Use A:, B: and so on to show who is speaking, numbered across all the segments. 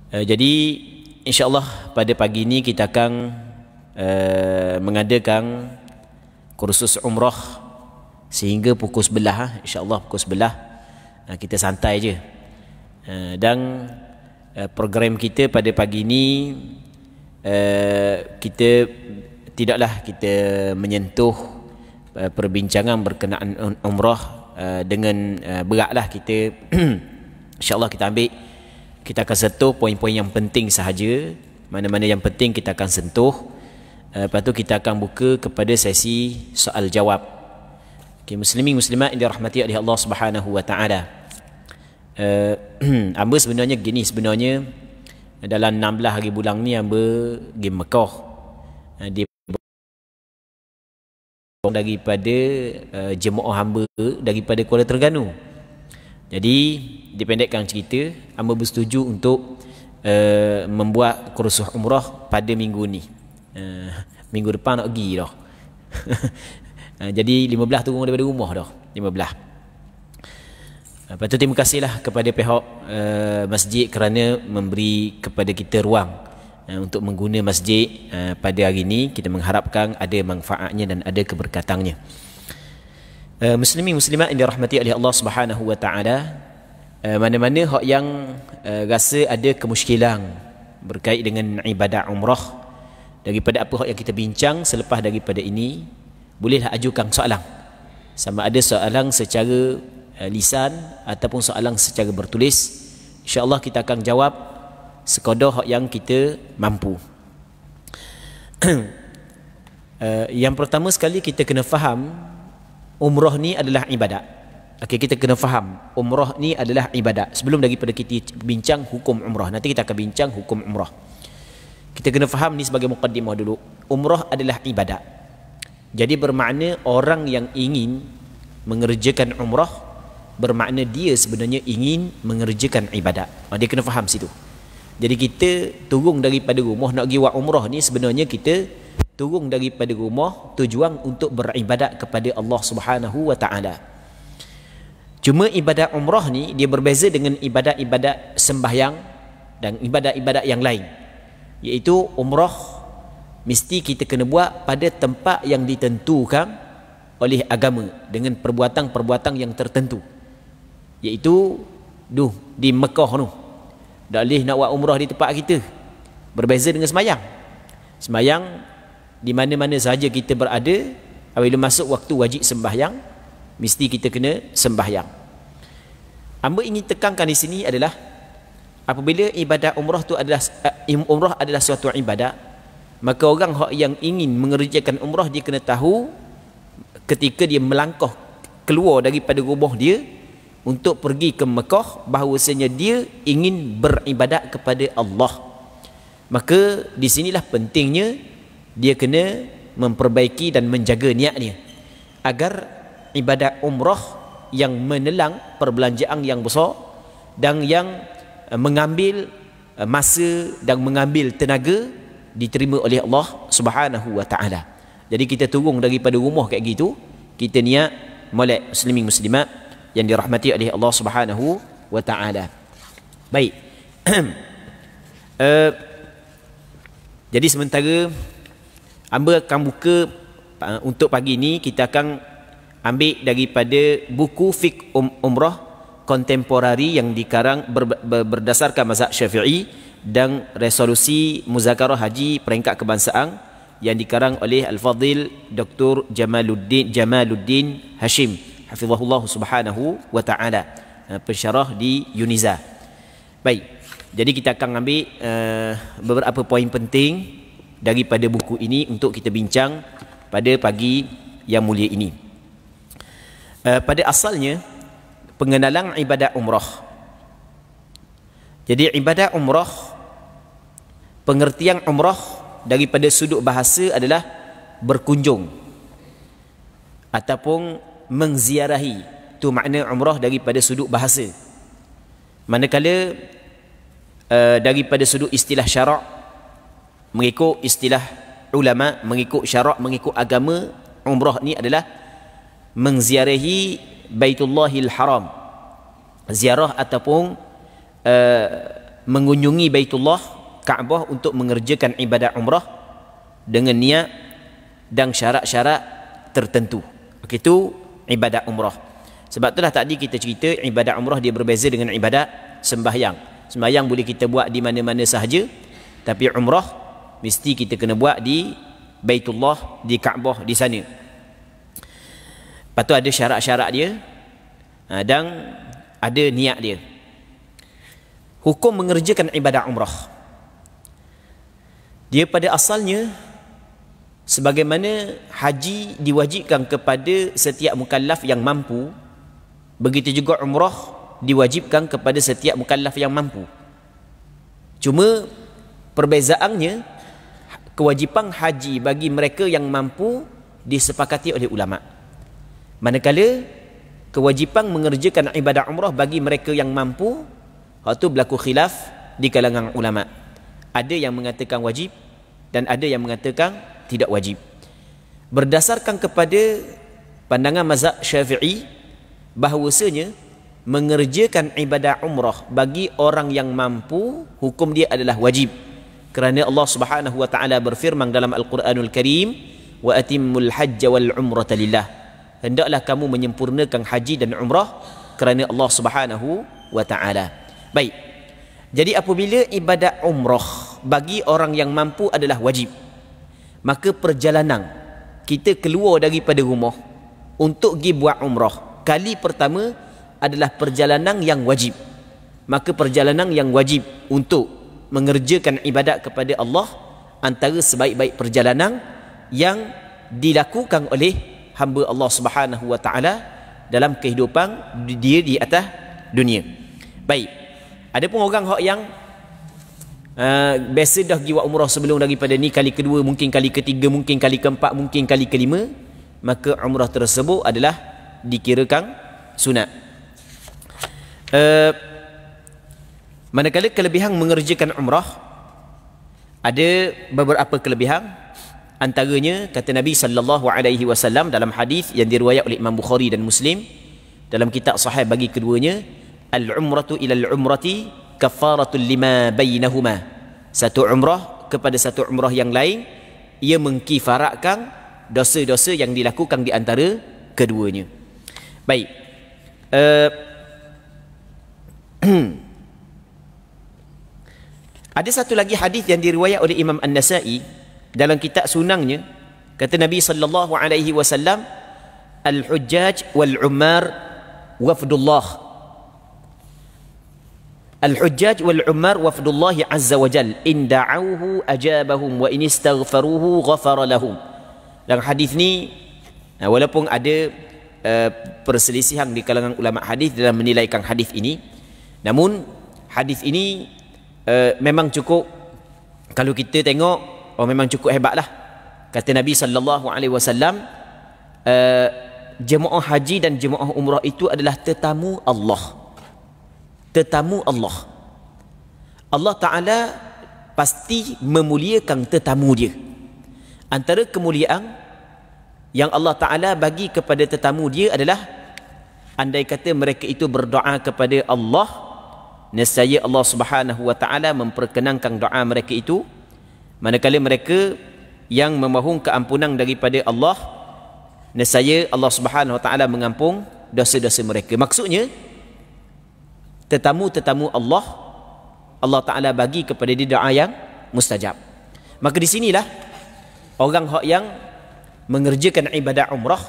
A: Jadi insya-Allah pada pagi ini kita akan mengadakan kursus umrah sehingga pukul 11. Insya-Allah pukul 11 kita santai je. Dan program kita pada pagi ini kita tidaklah kita menyentuh perbincangan berkenaan umrah dengan beratlah kita. InsyaAllah kita ambil, kita akan sentuh poin-poin yang penting sahaja. Mana-mana yang penting kita akan sentuh. Lepas tu kita akan buka kepada sesi soal jawab. Okay, muslimin muslimat yang dirahmati oleh Allah Subhanahu wa taala. Hamba sebenarnya gini, sebenarnya dalam 16 hari bulan ni hamba pergi Mekah. Di daripada jemaah hamba daripada Kuala Terengganu. Jadi dipendekkan cerita, hamba bersetuju untuk membuat kursus umrah pada minggu ni. Minggu depan nak pergi dah. Jadi 15 turun daripada rumah dah, 15. Lepas tu terima kasihlah kepada pihak masjid kerana memberi kepada kita ruang untuk mengguna masjid pada hari ini. Kita mengharapkan ada manfaatnya dan ada keberkatannya. Muslimin muslimat yang dirahmati oleh Allah Subhanahu wa taala, mana-mana hak yang rasa ada kemusykilan berkait dengan ibadat umrah, daripada apa hak yang kita bincang selepas daripada ini, bolehlah ajukan soalan. Sama ada soalan secara lisan ataupun soalan secara bertulis. InsyaAllah kita akan jawab sekadar hak yang kita mampu. Yang pertama sekali kita kena faham umrah ni adalah ibadat. Okey, kita kena faham umrah ni adalah ibadat. Sebelum daripada kita bincang hukum umrah, nanti kita akan bincang hukum umrah. Kita kena faham ni sebagai muqaddimah dulu. Umrah adalah ibadat. Jadi bermakna orang yang ingin mengerjakan umrah, bermakna dia sebenarnya ingin mengerjakan ibadat. Dia kena faham situ. Jadi kita turun daripada rumah nak pergi buat umrah ni, sebenarnya kita turun daripada rumah tujuan untuk beribadat kepada Allah Subhanahu wa taala. Cuma ibadat umrah ni dia berbeza dengan ibadat-ibadat sembahyang dan ibadat-ibadat yang lain. Iaitu umrah mesti kita kena buat pada tempat yang ditentukan oleh agama dengan perbuatan-perbuatan yang tertentu. Iaitu di Mekah tu. Tak boleh nak buat umrah di tempat kita. Berbeza dengan semayang. Semayang di mana-mana sahaja kita berada, apabila masuk waktu wajib sembahyang, mesti kita kena sembahyang. Hamba ingin tekankan di sini adalah apabila ibadat umrah tu adalah umrah adalah suatu ibadat, maka orang yang ingin mengerjakan umrah dia kena tahu ketika dia melangkah keluar daripada rumah dia untuk pergi ke Mekah, bahawasanya dia ingin beribadat kepada Allah. Maka di sinilah pentingnya dia kena memperbaiki dan menjaga niatnya agar ibadat umrah yang menelang perbelanjaan yang besar dan yang mengambil masa dan mengambil tenaga diterima oleh Allah Subhanahu wa taala. Jadi kita turun daripada rumah kayak gitu, kita niat molek muslimin muslimat yang dirahmati oleh Allah Subhanahu wa taala. Baik. Jadi sementara hamba akan buka untuk pagi ini, kita akan ambil daripada buku fiqh umrah kontemporari yang dikarang berdasarkan mazhab Syafi'i dan resolusi muzakarah haji peringkat kebangsaan yang dikarang oleh Al-Fadhil Dr. Jamaluddin Hashim hafizahullah subhanahu wa ta'ala, pensyarah di Uniza. Baik, jadi kita akan ambil beberapa poin penting daripada buku ini untuk kita bincang pada pagi yang mulia ini. Pada asalnya pengenalan ibadat umrah. Jadi ibadat umrah, pengertian umrah daripada sudut bahasa adalah berkunjung ataupun mengziarahi. Itu makna umrah daripada sudut bahasa. Manakala daripada sudut istilah syarak, mengikut istilah ulama, mengikut syarak, mengikut agama, umrah ni adalah mengziarahi Baitullahil Haram, ziarah ataupun mengunjungi Baitullah Kaabah untuk mengerjakan ibadat umrah dengan niat dan syarat-syarat tertentu. Itu ibadat umrah. Sebab itulah tadi kita cerita ibadat umrah dia berbeza dengan ibadat sembahyang. Sembahyang boleh kita buat di mana-mana sahaja, tapi umrah mesti kita kena buat di Baitullah, di Kaabah di sana. Lepas tu ada syarat-syarat dia dan ada niat dia. Hukum mengerjakan ibadat umrah, dia pada asalnya sebagaimana haji diwajibkan kepada setiap mukallaf yang mampu, begitu juga umrah diwajibkan kepada setiap mukallaf yang mampu. Cuma perbezaannya, kewajipan haji bagi mereka yang mampu disepakati oleh ulama, manakala kewajipan mengerjakan ibadat umrah bagi mereka yang mampu, itu berlaku khilaf di kalangan ulama. Ada yang mengatakan wajib dan ada yang mengatakan tidak wajib. Berdasarkan kepada pandangan mazhab Syafi'i, bahawasanya mengerjakan ibadat umrah bagi orang yang mampu, hukum dia adalah wajib. Kerana Allah Subhanahu wa taala berfirman dalam Al-Quranul Karim, wa atimmul hajj wal umrata lillah. Hendaklah kamu menyempurnakan haji dan umrah kerana Allah Subhanahu wa taala. Baik. Jadi apabila ibadat umrah bagi orang yang mampu adalah wajib, maka perjalanan kita keluar daripada rumah untuk pergi buat umrah kali pertama adalah perjalanan yang wajib. Maka perjalanan yang wajib untuk mengerjakan ibadat kepada Allah antara sebaik-baik perjalanan yang dilakukan oleh hamba Allah Subhanahu wa taala dalam kehidupan dia di atas dunia. Baik. Adapun orang hak yang biasa dah pergi buat umrah sebelum daripada ni, kali kedua, mungkin kali ketiga, mungkin kali keempat, mungkin kali kelima, maka umrah tersebut adalah dikirakan sunat. Manakala kelebihan mengerjakan umrah, ada beberapa kelebihan. Antaranya kata Nabi sallallahu alaihi wasallam dalam hadis yang diriwayat oleh Imam Bukhari dan Muslim dalam kitab sahih bagi keduanya, al-umratu ila al-umrati kafaratul lima bainahuma. Satu umrah kepada satu umrah yang lain, ia mengkifaratkan dosa-dosa yang dilakukan di antara keduanya. Baik. Ada satu lagi hadis yang diriwayat oleh Imam An-Nasa'i dalam kitab sunangnya, kata Nabi sallallahu alaihi wasallam, al-hujjaj wal-ummar wafdullah. Al-hujjaj wal-ummar wafdullah azza wa jal, in da'awhu ajabahum wa in istaghfaruhu ghafara lahum. Dalam hadis ni walaupun ada perselisihan di kalangan ulama hadis dalam menilaikan hadis ini, namun hadis ini memang cukup, kalau kita tengok, memang cukup hebatlah. Kata Nabi sallallahu alaihi wasallam, jemaah haji dan jemaah umrah itu adalah tetamu Allah. Tetamu Allah. Allah Ta'ala pasti memuliakan tetamu dia. Antara kemuliaan yang Allah Ta'ala bagi kepada tetamu dia adalah, andai kata mereka itu berdoa kepada Allah, nescaya Allah Subhanahu wa Ta'ala memperkenankan doa mereka itu. Manakala mereka yang memohon keampunan daripada Allah, nescaya Allah Subhanahu wa Ta'ala mengampun dosa-dosa mereka. Maksudnya tetamu-tetamu Allah, Allah Ta'ala bagi kepada dia doa yang mustajab. Maka di sinilah orang hak yang mengerjakan ibadat umrah,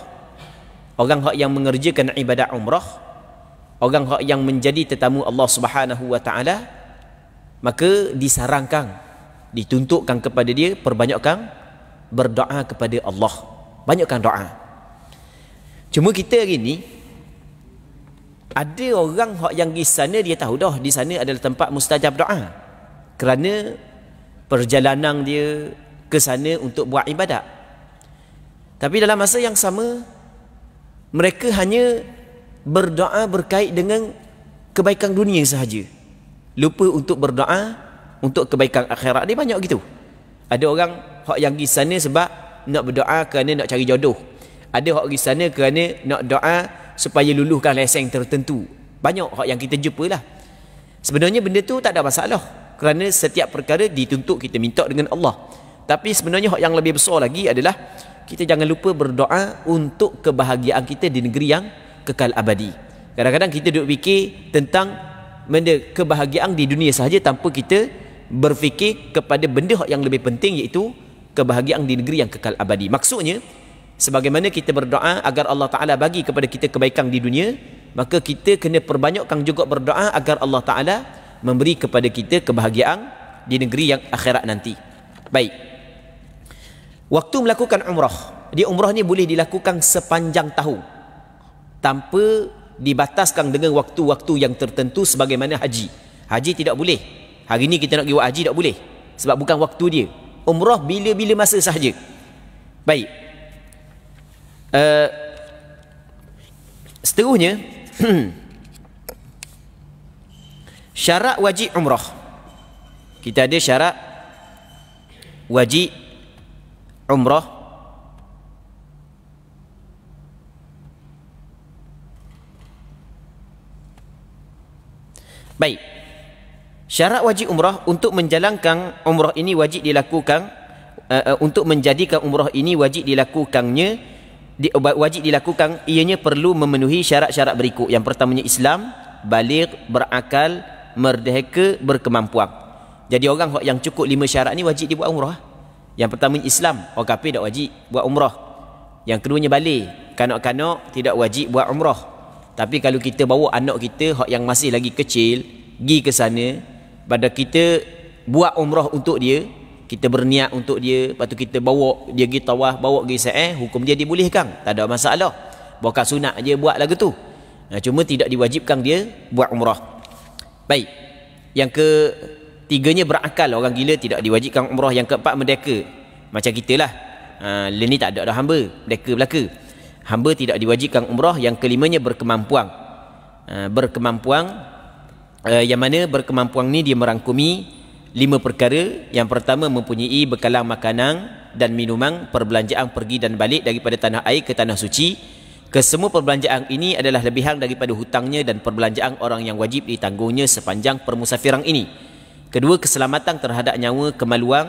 A: orang hak yang mengerjakan ibadat umrah, orang hak yang menjadi tetamu Allah Subhanahu wa Ta'ala, maka disarankan, dituntutkan kepada dia perbanyakkan berdoa kepada Allah, banyakkan doa. Cuma kita hari ni ada orang yang di sana, dia tahu dah di sana adalah tempat mustajab doa, kerana perjalanan dia ke sana untuk buat ibadat. Tapi dalam masa yang sama, mereka hanya berdoa berkait dengan kebaikan dunia sahaja, lupa untuk berdoa untuk kebaikan akhirat. Dia banyak gitu. Ada orang yang di sana sebab nak berdoa kerana nak cari jodoh. Ada orang di sana kerana nak doa supaya luluhkan lesen tertentu. Banyak hak yang kita jumpa lah. Sebenarnya benda tu tak ada masalah, kerana setiap perkara dituntut kita minta dengan Allah. Tapi sebenarnya hak yang lebih besar lagi adalah kita jangan lupa berdoa untuk kebahagiaan kita di negeri yang kekal abadi. Kadang-kadang kita duk fikir tentang benda kebahagiaan di dunia sahaja tanpa kita berfikir kepada benda yang lebih penting, iaitu kebahagiaan di negeri yang kekal abadi. Maksudnya, sebagaimana kita berdoa agar Allah Ta'ala bagi kepada kita kebaikan di dunia, maka kita kena perbanyakkan juga berdoa agar Allah Ta'ala memberi kepada kita kebahagiaan di negeri yang akhirat nanti. Baik. Waktu melakukan umrah, umrah ni boleh dilakukan sepanjang tahun tanpa dibataskan dengan waktu-waktu yang tertentu sebagaimana haji. Haji tidak boleh. Hari ni kita nak pergi buat haji tak boleh, sebab bukan waktu dia. Umrah bila-bila masa sahaja. Baik. Seterusnya syarat wajib umrah. Kita ada syarat wajib umrah. Baik. Syarat wajib umrah, untuk menjalankan umrah ini wajib dilakukan, untuk menjadikan umrah ini wajib dilakukannya, wajib dilakukan, ianya perlu memenuhi syarat-syarat berikut. Yang pertamanya Islam, baligh, berakal, merdeka, berkemampuan. Jadi orang yang cukup 5 syarat ni wajib dia buat umrah. Yang pertama Islam, orang kafir tak wajib buat umrah. Yang keduanya baligh, kanak-kanak tidak wajib buat umrah. Tapi kalau kita bawa anak kita yang masih lagi kecil pergi ke sana, pada kita buat umrah untuk dia, kita berniat untuk dia, lepas tu kita bawa dia pergi tawaf, bawa pergi sa'i, hukum dia dibolehkan, tak ada masalah. Bukan sunat je buat lagu tu. Cuma tidak diwajibkan dia buat umrah. Baik. Yang ketiganya berakal, orang gila tidak diwajibkan umrah. Yang keempat merdeka. Macam kita lah. Ni tak ada dah hamba, merdeka belaka. Hamba tidak diwajibkan umrah. Yang kelimanya berkemampuan. Berkemampuan, yang mana berkemampuan ni dia merangkumi 5 perkara. Yang pertama, mempunyai bekalan makanan dan minuman, perbelanjaan pergi dan balik daripada tanah air ke tanah suci. Kesemua perbelanjaan ini adalah lebihan daripada hutangnya dan perbelanjaan orang yang wajib ditanggungnya sepanjang permusafiran ini. Kedua, keselamatan terhadap nyawa, kemaluan,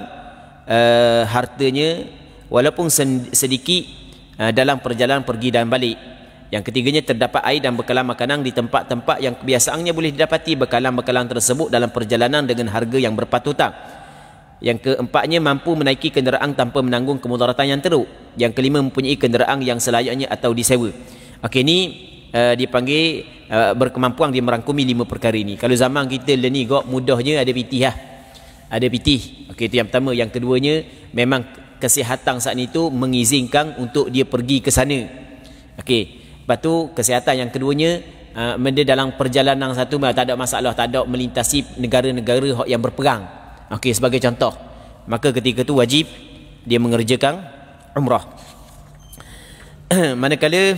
A: hartanya walaupun sedikit dalam perjalanan pergi dan balik. Yang ketiganya, terdapat air dan bekalan makanan di tempat-tempat yang kebiasaannya boleh didapati bekalan-bekalan tersebut dalam perjalanan dengan harga yang berpatutan. Yang keempatnya, mampu menaiki kenderaan tanpa menanggung kemudaratan yang teruk. Yang kelima, mempunyai kenderaan yang selayaknya atau disewa. Okey, ni dipanggil berkemampuan, dia merangkumi 5 perkara ini. Kalau zaman kita ni kok mudahnya ada pitih lah. Ada pitih. Okey, itu yang pertama. Yang keduanya, memang kesihatan saat itu mengizinkan untuk dia pergi ke sana. Okey. Lepas tu kesihatan yang keduanya, benda dalam perjalanan satu tak ada masalah, tak ada melintasi negara-negara yang berperang. Okey, sebagai contoh, maka ketika tu wajib dia mengerjakan umrah. Manakala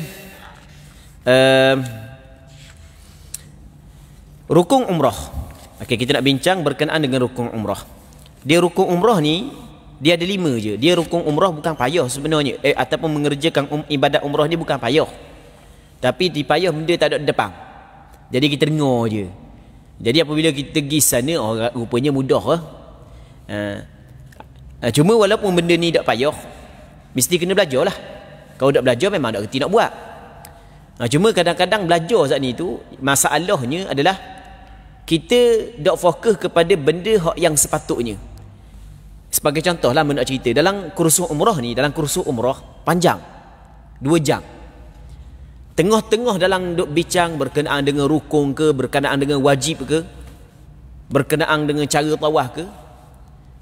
A: rukun umrah. Okey, kita nak bincang berkenaan dengan rukun umrah. Dia rukun umrah ni dia ada 5 je. Dia rukun umrah bukan payah sebenarnya. Ataupun mengerjakan ibadat umrah ni bukan payah. Tapi di payah benda tak ada di depan. Jadi kita dengar je. Jadi apabila kita pergi sana, rupanya mudah lah. Cuma walaupun benda ni tak payah, mesti kena belajar lah. Kalau tak belajar memang tak kerti nak buat. Cuma kadang-kadang belajar saat ni tu, masalahnya adalah kita tak fokus kepada benda yang sepatutnya. Sebagai contoh lah, nak cerita dalam kursus umrah ni, dalam kursus umrah panjang 2 jam. Tengah-tengah dalam duk bincang berkenaan dengan rukun ke, berkenaan dengan wajib ke, berkenaan dengan cara tawaf ke,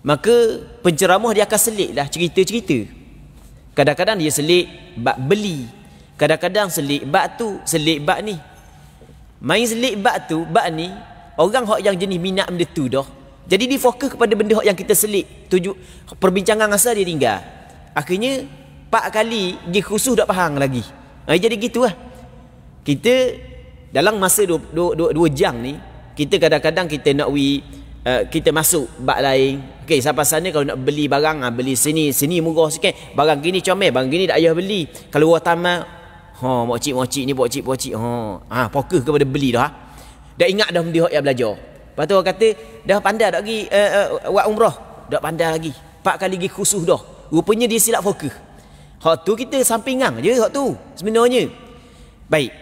A: maka penceramah dia akan selit lah cerita-cerita. Kadang-kadang dia selit bab beli, kadang-kadang selit bab tu, selit bab ni. Main selit bab tu, bab ni, orang yang jenis minat benda tu dah. Jadi dia fokus kepada benda yang kita selit. Perbincangan asal dia tinggal. Akhirnya 4 kali dia khusus tak faham lagi. Jadi gitu lah. Kita dalam masa 2 jam ni, kita kadang-kadang kita nak kita masuk bab lain. Okey, sampai sana kalau nak beli barang, beli sini murah sikit. Barang gini comel, barang gini tak payah beli. Kalau orang tamat, mokcik ni, pokcik, fokus kepada beli dah. Dah ingat dah benda yang belajar. Lepas tu orang kata dah pandai dak pergi buat umrah, dak pandai lagi. 4 kali pergi khusus dah. Rupanya dia silap fokus. Hak tu kita sampingang je hak tu sebenarnya. Baik.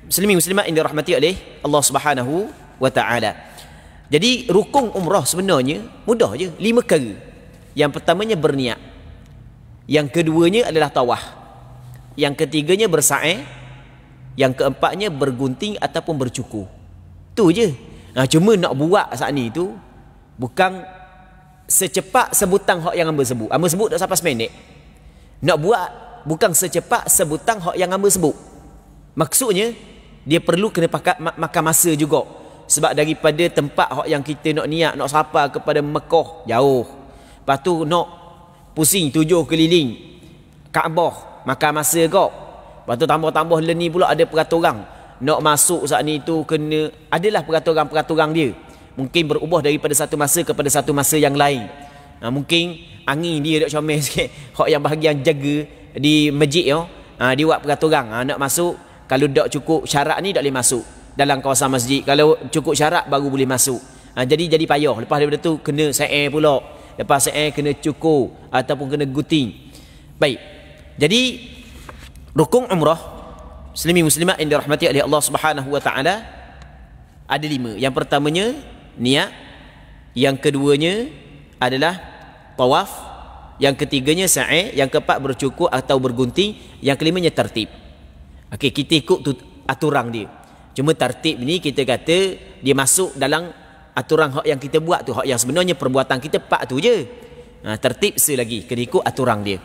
A: Muslimin muslimat yang dirahmati oleh Allah Subhanahu wa taala. Jadi rukun umrah sebenarnya mudah je, 5 perkara. Yang pertamanya berniat. Yang keduanya adalah tawaf. Yang ketiganya bersa'i. Yang keempatnya bergunting ataupun bercukur. Tu je. Cuma nak buat saat ni tu bukan secepat sebutan hak yang hamba sebut. Hamba sebut tak sampai seminit. Nak buat bukan secepat sebutan hak yang hamba sebut. Maksudnya dia perlu kena makan masa juga. Sebab daripada tempat hak yang kita nak niat, nak sapa kepada Mekah, jauh. Lepas tu nak pusing 7 keliling Kaabah, makan masa kau. Lepas tu tambah-tambah ni pula ada peraturan. Nak masuk saat ni tu kena, adalah peraturan-peraturan dia. Mungkin berubah daripada satu masa kepada satu masa yang lain. Mungkin angin dia tak comel sikit. Hak yang bahagian jaga di masjid dia buat peraturan. Nak masuk, kalau tak cukup syarat ni tak boleh masuk dalam kawasan masjid. Kalau cukup syarat baru boleh masuk. Jadi payah. Lepas daripada tu kena sa'i pula. Lepas sa'i kena cukur ataupun kena gunting. Baik. Jadi rukun umrah muslimin muslimat yang dirahmati oleh Allah Subhanahu wa taala ada 5. Yang pertamanya niat, yang keduanya adalah tawaf, yang ketiganya sa'i, yang keempat bercukur atau bergunting, yang kelimanya tertib. Okey, kita ikut tu aturan dia. Cuma tertib ni kita kata dia masuk dalam aturan hak yang kita buat tu, hak yang sebenarnya perbuatan kita 4 tu je. Tertib selagi kena ikut aturan dia.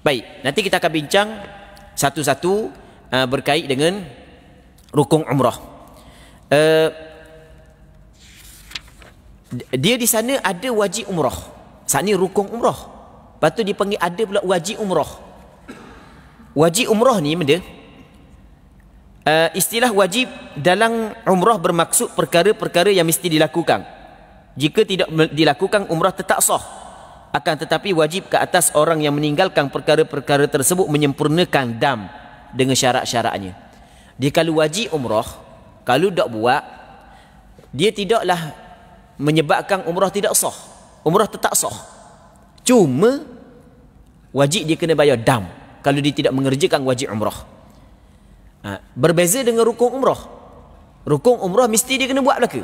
A: Baik, nanti kita akan bincang satu-satu berkait dengan rukun umrah. Dia di sana ada wajib umrah. Saat ni rukun umrah. Lepas tu dipanggil ada pula wajib umrah. Wajib umrah ni benda istilah wajib dalam umrah bermaksud perkara-perkara yang mesti dilakukan. Jika tidak dilakukan, umrah tetap sah. Akan tetapi wajib ke atas orang yang meninggalkan perkara-perkara tersebut menyempurnakan dam dengan syarat-syaratnya. Dia kalau wajib umrah, kalau tak buat, dia tidaklah menyebabkan umrah tidak sah. Umrah tetap sah. Cuma wajib dia kena bayar dam kalau dia tidak mengerjakan wajib umrah. Berbeza dengan rukun umrah. Rukun umrah mesti dia kena buat belaka.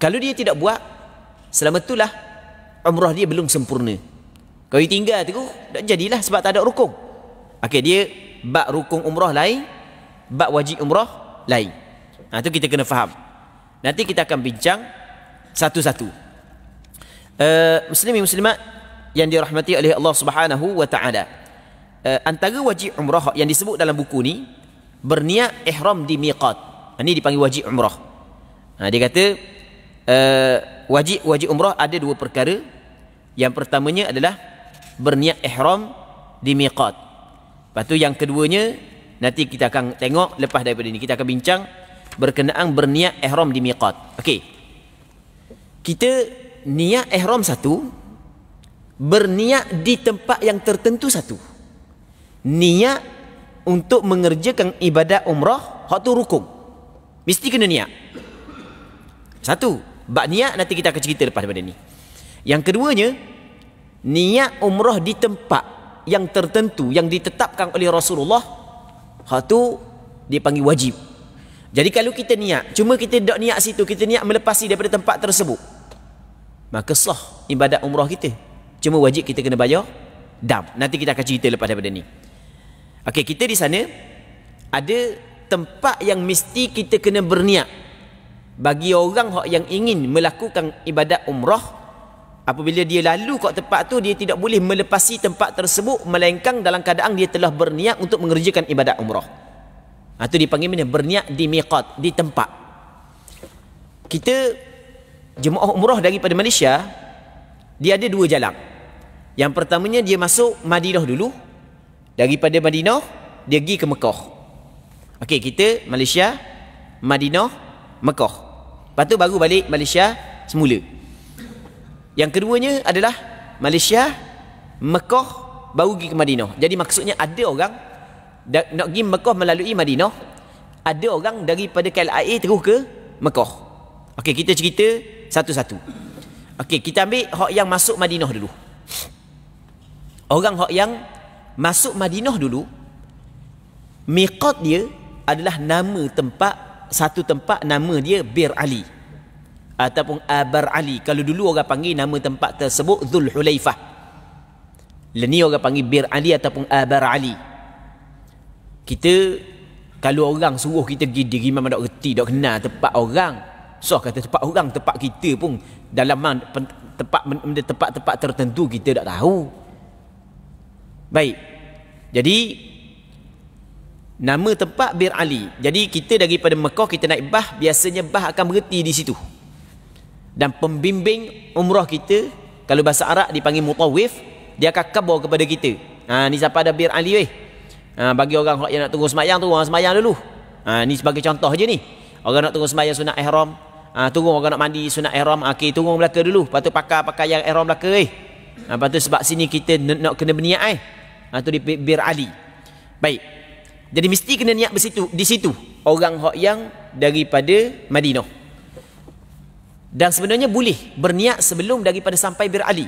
A: Kalau dia tidak buat, selama itulah umrah dia belum sempurna. Kalau dia tinggal tu, tak jadilah sebab tak ada rukun. Okey, dia bab rukun umrah lain, bab wajib umrah lain. Itu kita kena faham. Nanti kita akan bincang satu-satu. Muslimin muslimat yang dirahmati oleh Allah Subhanahu wa taala. Antara wajib umrah yang disebut dalam buku ni, berniat ihram di miqat. Ini dipanggil wajib umrah. Dia kata wajib umrah ada 2 perkara. Yang pertamanya adalah berniat ihram di miqat. Lepas tu yang keduanya nanti kita akan tengok lepas daripada ini. Kita akan bincang berkenaan berniat ihram di miqat. Okey. Kita niat ihram satu, berniat di tempat yang tertentu satu. Niat untuk mengerjakan ibadat umrah, hak tu rukun. Mesti kena niat. Satu, bab niat nanti kita akan cerita lepas daripada ni. Yang keduanya, niat umrah di tempat yang tertentu yang ditetapkan oleh Rasulullah, hak tu dipanggil wajib. Jadi kalau kita niat, cuma kita tak niat situ, kita niat melepasi daripada tempat tersebut, maka sah ibadat umrah kita. Cuma wajib kita kena bayar dam. Nanti kita akan cerita lepas daripada ni. Okey, kita di sana ada tempat yang mesti kita kena berniat. Bagi orang yang ingin melakukan ibadat umrah, apabila dia lalu kat tempat tu, dia tidak boleh melepasi tempat tersebut melainkan dalam keadaan dia telah berniat untuk mengerjakan ibadat umrah. Itu dipanggil mana? Berniat di miqat, di tempat. Kita jemaah umrah daripada Malaysia, dia ada 2 jalan. Yang pertamanya dia masuk Madinah dulu. Daripada Madinah dia pergi ke Mekah. Okey, kita Malaysia, Madinah, Mekah. Lepas tu baru balik Malaysia semula. Yang keduanya adalah Malaysia, Mekah, baru pergi ke Madinah. Jadi maksudnya ada orang nak pergi Mekah melalui Madinah, ada orang daripada KLIA terus ke Mekah. Okey, kita cerita satu-satu. Okey, kita ambil hak yang masuk Madinah dulu. Orang hak yang masuk Madinah dulu, miqat dia adalah nama tempat, satu tempat nama dia Bir Ali ataupun Abar Ali. Kalau dulu orang panggil nama tempat tersebut Dhul Hulaifah. Ni orang panggil Bir Ali ataupun Abar Ali. Kita kalau orang suruh kita pergi memang tak reti, tak kenal tempat orang. So kata tempat orang, tempat kita pun dalam tempat-tempat tertentu kita tak tahu. Baik. Jadi nama tempat Bir Ali. Jadi kita daripada Mekah kita naik bah, biasanya bah akan berhenti di situ. Dan pembimbing umrah kita, kalau bahasa Arab dipanggil mutawif, dia akan khabar kepada kita. Ni siapa ada Bir Ali weh. Bagi orang yang nak tunggu semayang, tunggu orang semayang dulu. Ni sebagai contoh je ni. Orang nak tunggu semayang sunat ihram, tunggu orang nak mandi sunat ihram, okey tunggu belaka dulu. Lepas tu pakai yang ihram belaka lepas tu sebab sini kita nak kena berniat tu di Bir Ali. Baik. Jadi mesti kena niat di situ orang hak yang daripada Madinah. Dan sebenarnya boleh berniat sebelum daripada sampai Bir Ali.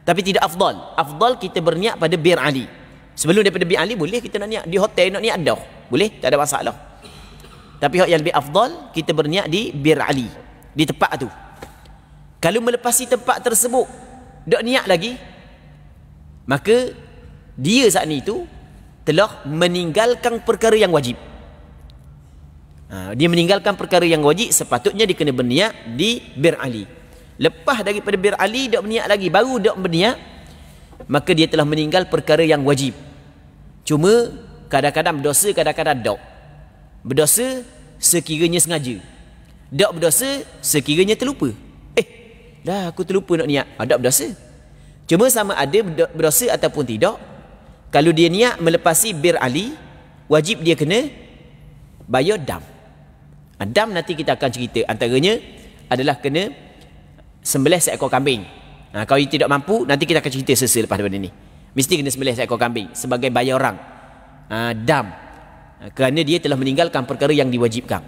A: Tapi tidak afdal. Afdal kita berniat pada Bir Ali. Sebelum daripada Bir Ali boleh kita nak niat di hotel, nak niat dah. Boleh, tak ada masalah. Tapi hak yang lebih afdal kita berniat di Bir Ali, di tempat tu. Kalau melepasi tempat tersebut tak niat lagi, maka dia saat ni tu telah meninggalkan perkara yang wajib. Dia meninggalkan perkara yang wajib, sepatutnya dia kena berniat di Bir Ali. Lepas daripada Bir Ali tak berniat lagi, baru tak berniat, maka dia telah meninggal perkara yang wajib. Cuma kadang-kadang berdosa, kadang-kadang tak. Berdosa sekiranya sengaja, tak berdosa sekiranya terlupa. Dah aku terlupa nak niat, tak berdosa. Cuma sama ada berdosa ataupun tidak, kalau dia niat melepasi Bir Ali, wajib dia kena bayar dam. Dam nanti kita akan cerita, antaranya adalah kena sembelih seekor kambing. Kalau tidak mampu, nanti kita akan cerita sesa lepas daripada ni. Mesti kena sembelih seekor kambing sebagai bayar orang. Dam. Kerana dia telah meninggalkan perkara yang diwajibkan.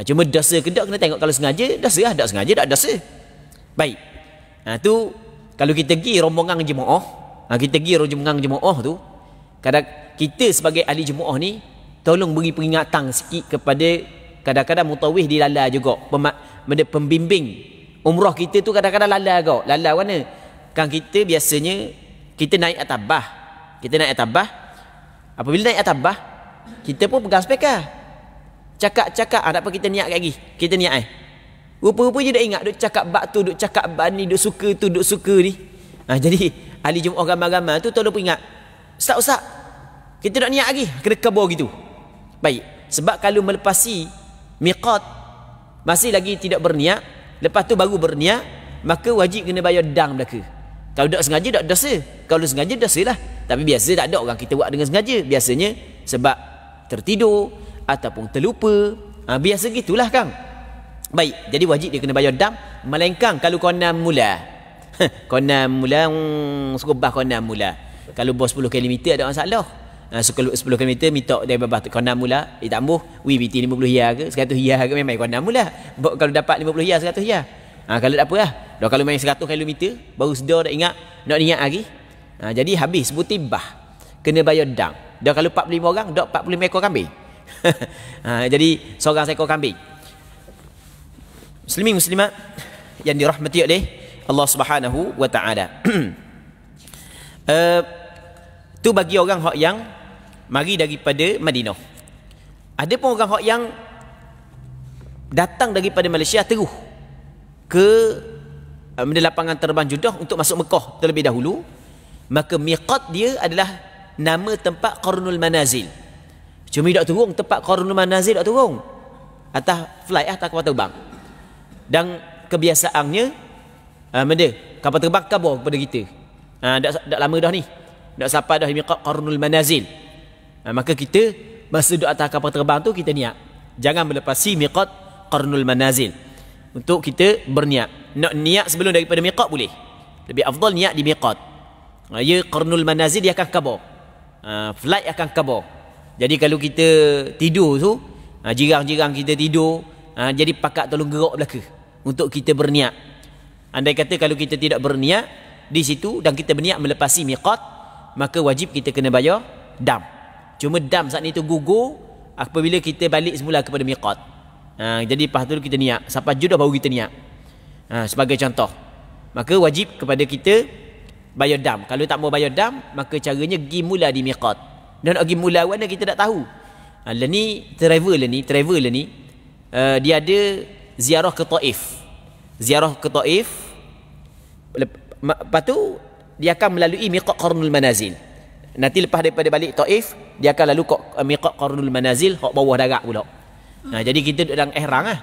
A: Cuma dosa ke tak kena tengok. Kalau sengaja, dosa lah. Tak sengaja, tak dosa. Baik. Tu kalau kita pergi rombongan jemaah, kita pergi rombongan jemaah tu, kadang kita sebagai ahli jemaah ni tolong beri peringatan sikit kepada kadang-kadang mutawif di lala juga. Pembimbing umrah kita tu kadang-kadang lala kau. Lala mana? Kan kita biasanya kita naik atas bah. Kita naik atas bah. Apabila naik atas bah, kita pun pegang speaker. Cakap-cakap, tak apa kita niat lagi. Kita niat rupa-rupa je dah ingat duk cakap bab tu, duk cakap bab ni, duk suka tu, duk suka ni. Jadi ahli jemaah ramai-ramai tu tolong ingat. Ustaz, kita nak niat lagi, kena khabar gitu. Baik, sebab kalau melepasi miqat masih lagi tidak berniat, lepas tu baru berniat, maka wajib kena bayar dam belaka. Kalau tak sengaja tak dosa. Kalau sengaja dosalah. Tapi biasa tak ada orang kita buat dengan sengaja. Biasanya sebab tertidur ataupun terlupa. Biasa gitulah Kang. Baik, jadi wajib dia kena bayar dam. Melainkan kalau konam mula. Konam mula, serubah konam mula. Kalau bos 10 km ada masalah. 10 km minta dari babah konam mula, tambah WBT 50 hia ke 100 hia ke, memang konam mula. Kalau dapat 50 hia 100 hia. Kalau tak apa lah. Dah kalau main 100 km baru sedar tak ingat nak niat lagi. Jadi habis butibah. Kena bayar dam. Dah kalau 45 orang dak 45 ekor kambing. Jadi seorang seekor kambing. Muslimin muslimat yang dirahmati oleh Allah Subhanahu wa taala. Tu bagi orang hak yang mari daripada Madinah. Ada pun orang hak yang datang daripada Malaysia terus ke lapangan terbang Jeddah untuk masuk Mekah terlebih dahulu, maka miqat dia adalah nama tempat Qarnul Manazil. Cuma tak turun tempat Qarnul Manazil, tak turun atas flight, atas kapal terbang. Dan kebiasaannya kapal terbang khabar kepada kita. Dak lama dah ni, dak sampai dah miqat Qarnul Manazil. Maka kita masa duduk atas kapal terbang tu kita niat jangan melepasi miqat Qarnul Manazil. Untuk kita berniat. Nak niat sebelum daripada miqat boleh. Lebih afdal niat di miqat. Ya Qarnul Manazil dia akan khabar. Flight akan khabar. Jadi kalau kita tidur tu, jirang-jirang kita tidur, jadi pakak tolong gerak belaka. untuk kita berniat. Andai kata kalau kita tidak berniat di situ dan kita berniat melepasi miqat, maka wajib kita kena bayar dam. Cuma dam saat itu gugur apabila kita balik semula kepada miqat. Jadi lepas tu kita niat, sampai judah baru kita niat. Sebagai contoh, maka wajib kepada kita bayar dam. Kalau tak mau bayar dam, maka caranya pergi mula di miqat. Dan pergi mula mana kita tak tahu. Traveler ni dia ada ziarah ke Taif. Ziarah ke Taif, lepas tu dia akan melalui miqat Qarnul Manazil. Nanti lepas daripada balik Taif, dia akan lalu miqat Qarnul Manazil, hak bawah darat pula. Jadi kita duduk dalam ihram lah.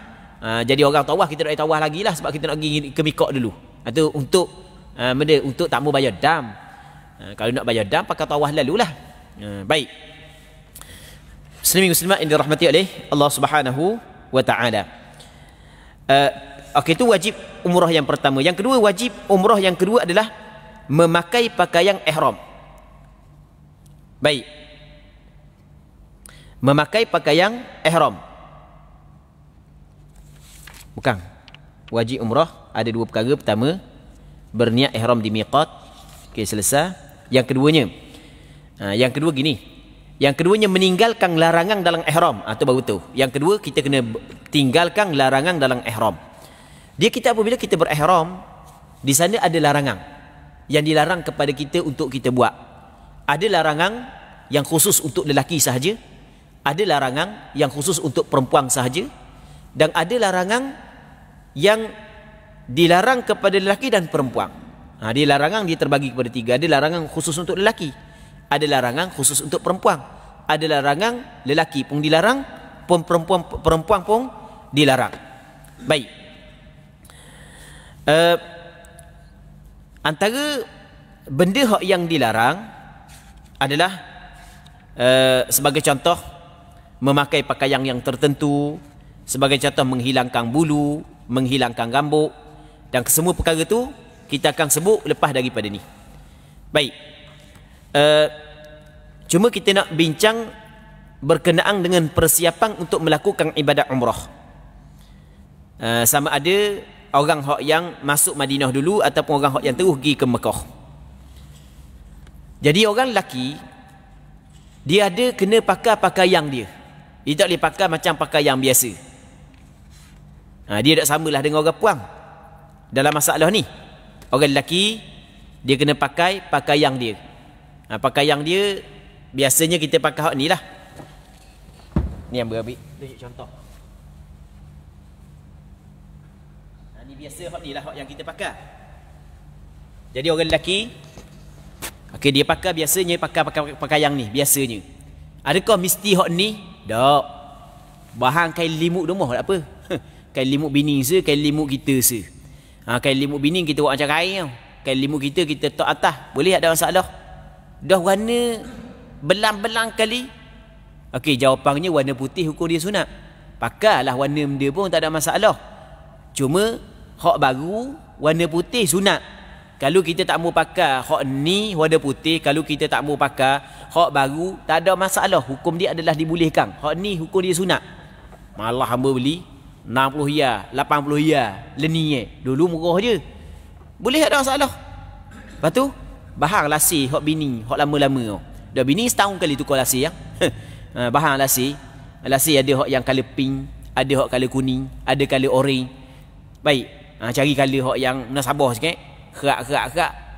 A: Jadi orang tawaf, kita duduk tawaf lagi lah, sebab kita nak pergi ke miqat dulu. Itu untuk untuk tak mau bayar dam. Kalau nak bayar dam, pakai tawaf lalu lah. Baik. Muslimin-muslimat yang dirahmati oleh Allah Subhanahu wa taala. Okey, itu wajib umrah yang pertama. Yang kedua, wajib umrah yang kedua adalah memakai pakaian ihram. Baik. Memakai pakaian ihram. Bukan. Wajib umrah ada dua perkara. Pertama, berniat ihram di miqat. Okey, selesai. Yang keduanya, yang kedua gini. Yang keduanya meninggalkan larangan dalam ihram. Itu baru tu. Yang kedua, kita kena tinggalkan larangan dalam ihram. Dia kita apabila kita berihram, di sana ada larangan yang dilarang kepada kita untuk kita buat. Ada larangan yang khusus untuk lelaki sahaja, ada larangan yang khusus untuk perempuan sahaja, dan ada larangan yang dilarang kepada lelaki dan perempuan. Dia larangan dia terbagi kepada tiga. Ada larangan khusus untuk lelaki, ada larangan khusus untuk perempuan, ada larangan lelaki pun dilarang, perempuan pun dilarang. Baik. Antara benda yang dilarang adalah sebagai contoh memakai pakaian yang tertentu, sebagai contoh menghilangkan bulu, menghilangkan rambut, dan kesemua perkara itu kita akan sebut lepas daripada ni. Baik. Cuma kita nak bincang berkenaan dengan persiapan untuk melakukan ibadat umrah. Sama ada orang yang masuk Madinah dulu ataupun orang yang terus pergi ke Mekah. Jadi orang lelaki, dia ada kena pakai pakaian dia. Dia tak boleh pakai macam pakaian biasa. Dia tak samalah dengan orang puang dalam masalah ni. Orang lelaki, dia kena pakai pakaian dia. Pakaian dia biasanya kita pakai hak ni lah. Ni yang berhabis. Tunjuk contoh. Ni biasa hak ni lah hak yang kita pakai. Jadi orang lelaki, okey, dia pakai biasanya pakai pakaian ni biasanya. Adakah mesti hak ni? Tak. Bahan kain limut rumah tak apa. Kain limut bini se, kain limut kita se. Kain limut bini kita buat macam kain tau. Kain limut kita tok atas. Boleh tak ada masalah? Dah warna belang-belang kali. Okey, jawapannya warna putih hukum dia sunat. Pakailah warna benda pun tak ada masalah. Cuma hak baru warna putih sunat. Kalau kita tak mau pakai hak ni warna putih, kalau kita tak mau pakai hak baru, tak ada masalah. Hukum dia adalah dibolehkan. Hak ni hukum dia sunat. Malah hamba beli 60 ya, 80 ya, leni dulu murah je. Boleh tak ada masalah. Lepas tu bahan lasih hak bini, hak lama-lama tu. Dah bini setahun kali tukar lasih ya. Bahan lasih ada hak yang color pink, ada hak color kuning, ada color orange. Baik, cari color hak yang nasabah sikit. Kerak,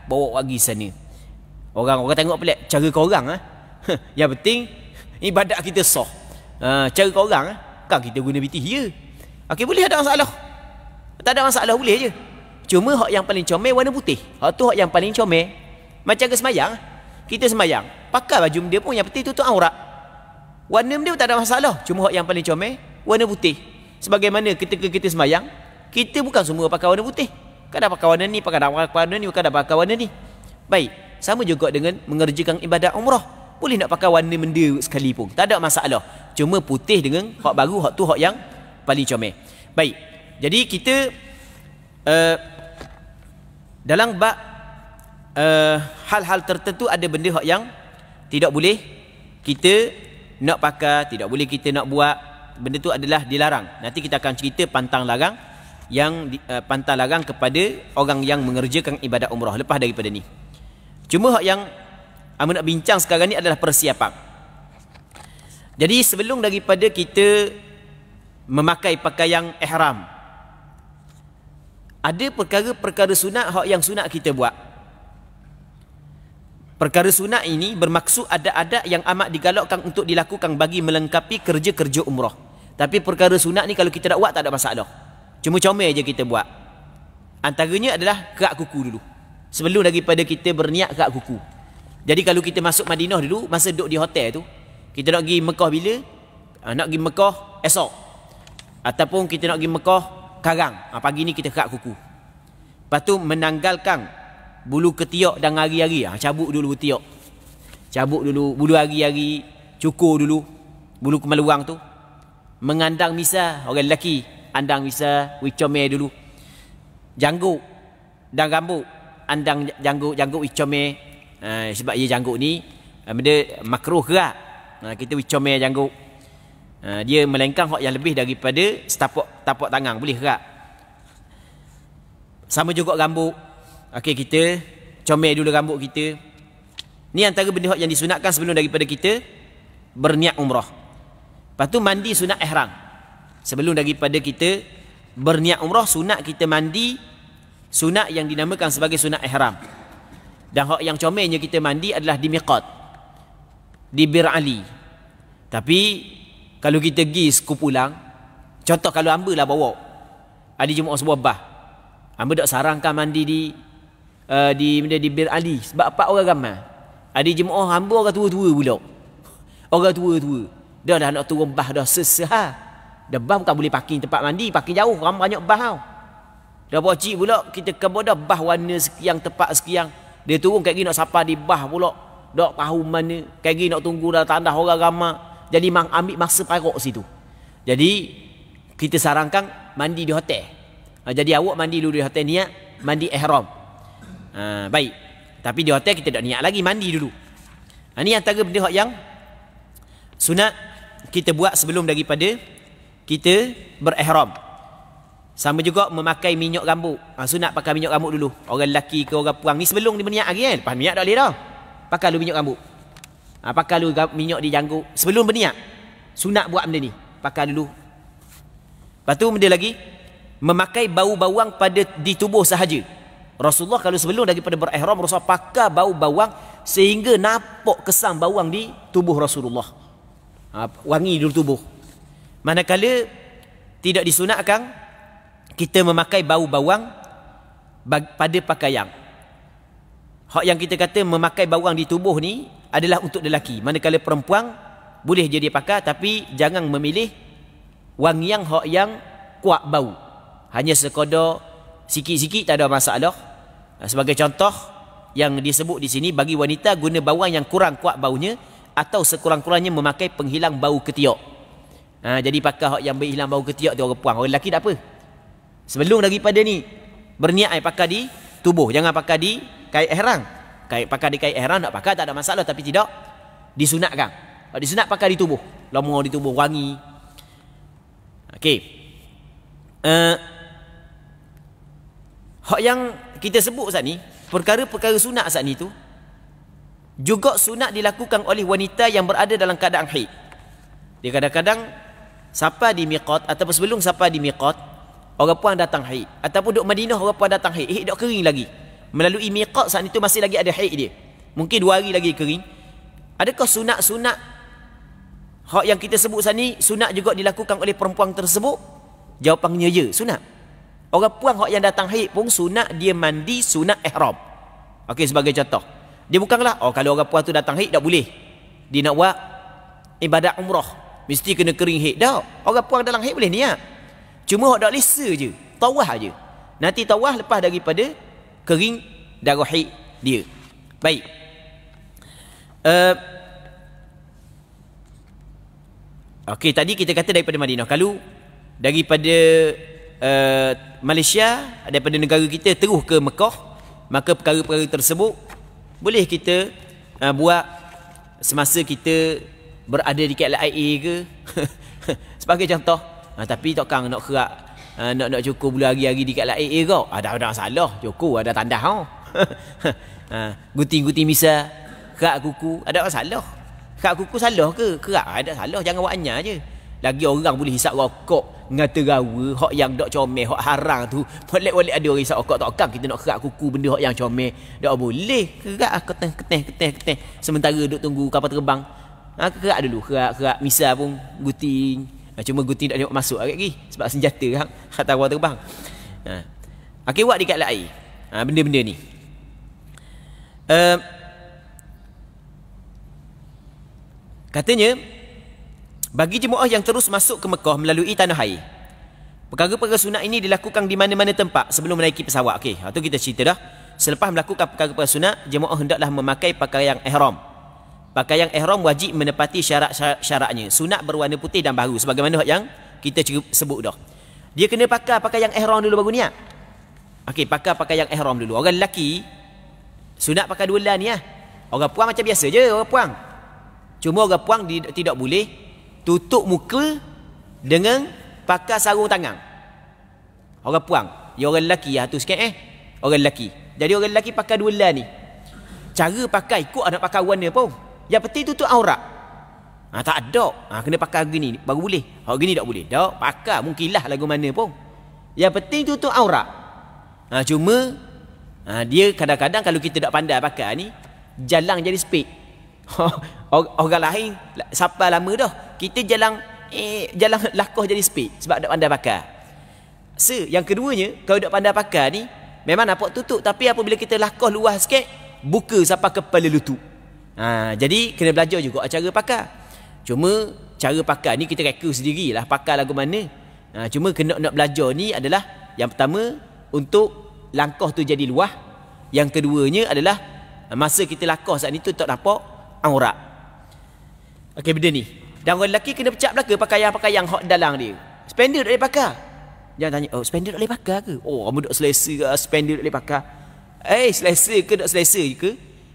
A: bawa pergi sana. Orang tengok pelik, cara kau orang Yang penting ibadat kita sah. Cara kau orang kan kita guna bitih ya. Okey, boleh ada masalah. Tak ada masalah, boleh je. Cuma hak yang paling comel warna putih. Hak tu hak yang paling comel. Macam ke semayang, kita semayang, pakai baju dia pun yang penting tutup aurat. Warna dia tak ada masalah. Cuma hak yang paling comel warna putih. Sebagaimana ketika kita semayang, kita bukan semua pakai warna putih. Kadang pakai warna ni, kadang pakai warna ni. Baik, sama juga dengan mengerjakan ibadat umrah. Boleh nak pakai warna benda sekali pun, tak ada masalah. Cuma putih dengan hak baru, hak tu hak yang paling comel. Baik, jadi kita dalam bab hal-hal tertentu ada benda hak yang tidak boleh kita nak pakai, tidak boleh kita nak buat. Benda tu adalah dilarang. Nanti kita akan cerita pantang larang pantang larang kepada orang yang mengerjakan ibadat umrah lepas daripada ni. Cuma hak yang amun nak bincang sekarang ni adalah persiapan. Jadi sebelum daripada kita memakai pakaian ihram, ada perkara-perkara sunat hak yang sunat kita buat. Perkara sunat ini bermaksud ada adat yang amat digalakkan untuk dilakukan bagi melengkapi kerja-kerja umrah. Tapi perkara sunat ni kalau kita nak buat tak ada masalah. Cuma comel je kita buat. Antaranya adalah kerak kuku dulu. Sebelum daripada kita berniat kerak kuku. Jadi kalau kita masuk Madinah dulu, masa duduk di hotel tu, kita nak pergi Mekah bila? Nak pergi Mekah esok. Ataupun kita nak pergi Mekah karang. Pagi ni kita kerak kuku. Lepas tu menanggalkan bulu ketiak dan hari-hari. Cabut dulu ketiak. Cabut dulu bulu hari-hari. Cukur dulu bulu kemaluang tu. Mengandang misah. Orang lelaki andang misah, wicomel dulu. Janggut dan rambut, andang janggut wicomel. Sebab ia janggut ni benda makruh kerak. Kita wicomel janggut. Dia melainkan hak yang lebih daripada tapak tangan boleh kerak. Sama juga rambut. Okey, kita comel dulu rambut kita. Ni antara benda hak yang disunatkan sebelum daripada kita berniat umrah. Lepas tu mandi sunat ihram. Sebelum daripada kita berniat umrah, sunat kita mandi sunat yang dinamakan sebagai sunat ihram. Dan hak yang comelnya kita mandi adalah di miqat, di Bir Ali. Tapi kalau kita pergi sekupulang, contoh kalau hamba lah bawa ada jemaah sebuah bah, hamba tak sarankan mandi di Bir Ali sebab apa orang ramai. Ada jemaah hamba orang tua-tua pula. Orang tua-tua dah nak turun bah dah sesah. Dah bah bukan boleh parking tempat mandi, parking jauh, ramai banyak bah tau. Dah pocik pula kita kemudian bah warna sekian, tempat sekian. Dia turun kayak gini nak sapa di bah pula. Tak tahu mana, kayak gini nak tunggu dah tandah orang ramai. Jadi ambil masa parok situ. Jadi kita sarankan mandi di hotel. Jadi awak mandi dulu di hotel, niat mandi ihram. Baik. Tapi di hotel kita tak niat lagi, mandi dulu. Ini antara benda yang sunat kita buat sebelum daripada kita berihram. Sama juga memakai minyak rambut. Sunat pakai minyak rambut dulu. Orang lelaki ke orang perempuan ni sebelum dia berniat lagi kan. Lepas minyak tak boleh dah. Pakai dulu minyak rambut. Pakai dulu minyak di janggut. Sebelum berniat. Sunat buat benda ni. Pakai dulu. Lepas tu benda lagi. Memakai bau-bawang di tubuh sahaja. Rasulullah kalau sebelum daripada berihram, Rasulullah pakai bau bawang sehingga nampak kesan bawang di tubuh Rasulullah. Wangi dulu tubuh. Manakala tidak disunatkan kita memakai bau bawang pada pakaian. Hak yang kita kata memakai bawang di tubuh ni adalah untuk lelaki. Manakala perempuan boleh je dia pakai, tapi jangan memilih wangian hak yang kuat bau. Hanya sekadar sikit-sikit tak ada masalah. Sebagai contoh yang disebut di sini, bagi wanita guna bawang yang kurang kuat baunya atau sekurang-kurangnya memakai penghilang bau ketiak. Jadi pakai hak yang berhilang bau ketiak tu orang perempuan. Orang lelaki tak apa. Sebelum daripada ni berniat pakai di tubuh, jangan pakai di kait ihram. Pakai di kait ihram nak pakai tak ada masalah, tapi tidak disunatkan. Disunat pakai di tubuh. Lama di tubuh wangi. Okey. Hak yang kita sebut saat ni, perkara-perkara sunat saat ni tu juga sunat dilakukan oleh wanita yang berada dalam keadaan haid. Dia kadang-kadang sampai di miqat ataupun sebelum sampai di miqat, orang puan datang haid. Ataupun duduk Madinah, orang puan datang haid. Haid tak kering lagi. Melalui miqat saat itu masih lagi ada haid dia. Mungkin 2 hari lagi kering. Adakah sunat-sunat hak yang kita sebut saat ni sunat juga dilakukan oleh perempuan tersebut? Jawapannya ya, sunat. Orang puan hak yang datang haid pun sunat dia mandi sunat ihram. Okey, sebagai contoh. Dia bukanlah kalau orang puan tu datang haid tak boleh dia nak buat ibadat umrah mesti kena kering haid. Tak. Orang puan dalam haid boleh niat. Cuma hak tak lesa je, tawaf aje. Nanti tawaf lepas daripada kering darah haid dia. Baik. Okey, tadi kita kata daripada Madinah. Kalau daripada Malaysia, daripada negara kita terus ke Mekah, maka perkara-perkara tersebut boleh kita buat semasa kita berada di KLIA ke sebagai contoh. Tapi takkan nak kerak Nak cukur bulu hari-hari dekat lain kau. Ada masalah. Cukur ada tanda ha. Gunting-gunting misal kerak kuku ada masalah. Kerak kuku salah ke? Kerak ada salah, jangan buat anyar je. Lagi orang boleh hisap rokok ngata rawa hak yang dak comel, hak haram tu. Molek-molek ada orang hisap rokok takkan kita nak kerak kuku benda hak yang comel. Tak boleh. Kerak keteh. Sementara duk tunggu kapal terbang. Kerak dulu, kerak misal pun gunting. Cuma gunting tak tengok masuk lagi sebab senjata hak tawar terbang. Okey, buat dekat air. Benda-benda ni. Katanya bagi jemaah yang terus masuk ke Mekah melalui tanah air, perkara-perkara sunat ini dilakukan di mana-mana tempat sebelum menaiki pesawat. Okey, itu kita cerita dah. Selepas melakukan perkara-perkara sunat, jemaah hendaklah memakai pakaian ihram. Pakaian ihram wajib menepati syarat-syaratnya. Sunat berwarna putih dan baru sebagaimana yang kita sebut dah. Dia kena pakai pakaian ihram dulu baru niat. Okey, pakai pakaian ihram dulu. Orang lelaki sunat pakai 2 helai ni lah. Orang puang macam biasa je orang puang. Cuma orang puang tidak boleh tutup muka dengan pakai sarung tangan. Orang puang. Ya orang lelaki tu sikit orang lelaki. Jadi orang lelaki pakai 2 helai ni. Cara pakai ikut nak pakai warna pun. Yang penting tutup aurat. Tak ada. Kena pakai gini baru boleh. Hak gini tak boleh. Tak pakai mungkinlah lagu mana pun. Yang penting tutup aurat. Cuma dia kadang-kadang kalau kita tak pandai pakai ni jalan jadi speed. Orang lain siapa lama dah. Kita jalan lakoh jadi speed sebab tak pandai pakai. Yang keduanya kalau tak pandai pakai ni memang nampak tutup tapi apabila kita lakoh luas sikit buka sampai kepala lutut. Jadi kena belajar juga cara pakai. Cuma cara pakai ni kita reka sendirilah pakai lagu mana. Cuma kena nak belajar ni adalah yang pertama untuk langkah tu jadi luah. Yang keduanya adalah masa kita lakoh saat ni tu tak nampak aurat. Okey, benda ni. Dan orang lelaki kena pecah belaka pakaian-pakaian hak dalam dia. Spender tak boleh pakai. Jangan tanya, spender tak boleh pakai ke? Kamu tak selesa ke spender tak boleh pakai? Selesa ke tak selesa ke?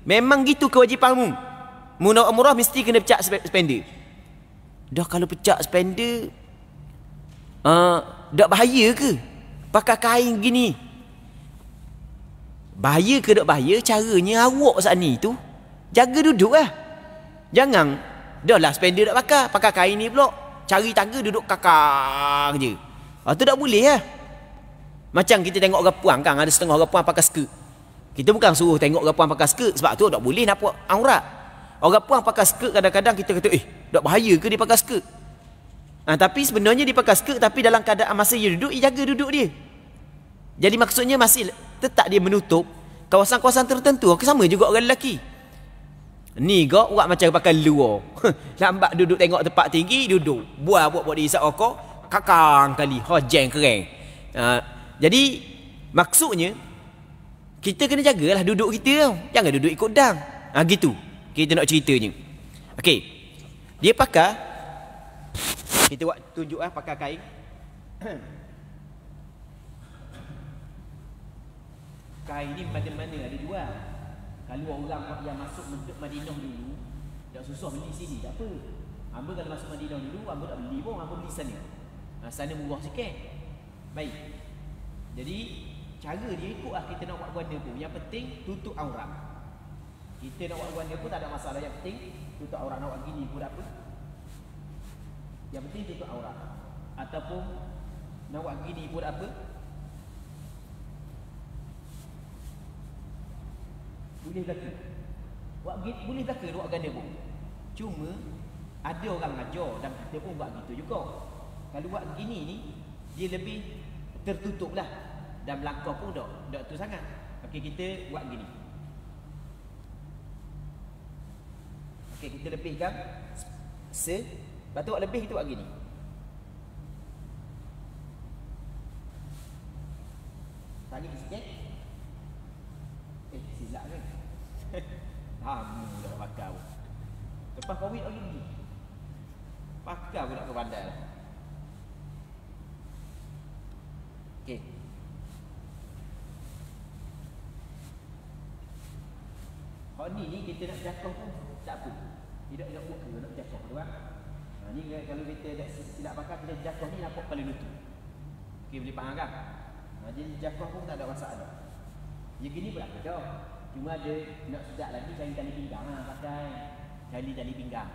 A: Memang gitu kewajipanmu. Mu nak umrah mesti kena pecah spender. Dah kalau pecah spender tak bahaya ke? Pakai kain gini. Bahaya ke tak bahaya? Caranya awak saat ni tu jaga duduk lah. Jangan dah lah spender tak pakai kain ni pula. Cari tangga duduk kakak je. Tu tak boleh lah. Macam kita tengok orang puang kan, ada setengah orang puang pakai skirt. Kita bukan suruh tengok orang puang pakai skirt sebab tu tak boleh nampak aurat. Orang puang pakai skirt kadang-kadang kita kata tak bahaya ke dia pakai skirt? Tapi sebenarnya dia pakai skirt tapi dalam keadaan masa dia duduk, dia jaga duduk dia. Jadi maksudnya masih tetap dia menutup kawasan-kawasan tertentu. Sama juga orang lelaki. Ni kau buat macam pakai luar. Lambat duduk tengok tempat tinggi, duduk. Buat dia isap rokok, kakang kali. Hojeng keren. Jadi maksudnya kita kena jagalah duduk kita tau. Jangan duduk ikut dang. Gitu. Kita nak ceritanya. Okey. Dia pakai, kita buat tunjuk pakai kain. Kain ni mana-mana ada jual. Kalau orang yang masuk Madinah dulu tak susah beli sini, tak apa. Hamba kalau masuk Madinah dulu, hamba tak beli pun, hamba beli sana. Sana murah sikit. Baik. Jadi cara dia ikutlah kita nak buat guanda pun. Yang penting tutup aurat. Kita nak buat guanda pun tak ada masalah. Yang penting tutup aurat. Nak buat gini pun tak apa. Yang penting tutup aurat. Ataupun nak buat gini pun tak apa. Boleh belaka. Boleh belaka buat ganda pun. Cuma ada orang ajar dan kita pun buat gitu juga. Kalau buat gini ni dia lebih tertutup lah. Dan melangkah pun tak tu sangat. Okey, kita buat gini. Okey, kita lebihkan lepas tu buat lebih kita buat gini. Tarik sikit. Silap kan? Hamu dah pakai pun. Lepas kahwin lagi ni. Pakai pun nak ke bandar. Okey. Kalau ni kita nak jatuh pun tak apa. Tidak buat ke nak jatuh tu kan. Ni kalau kita tak silap pakai kita jatuh ni nampak kepala lutut. Okey. Okey, boleh faham kan? Jadi jakoh pun tak ada masalah. Ya gini pula dah. Cuma ada nak sedap lagi cari tali pinggang pakai tali pinggang.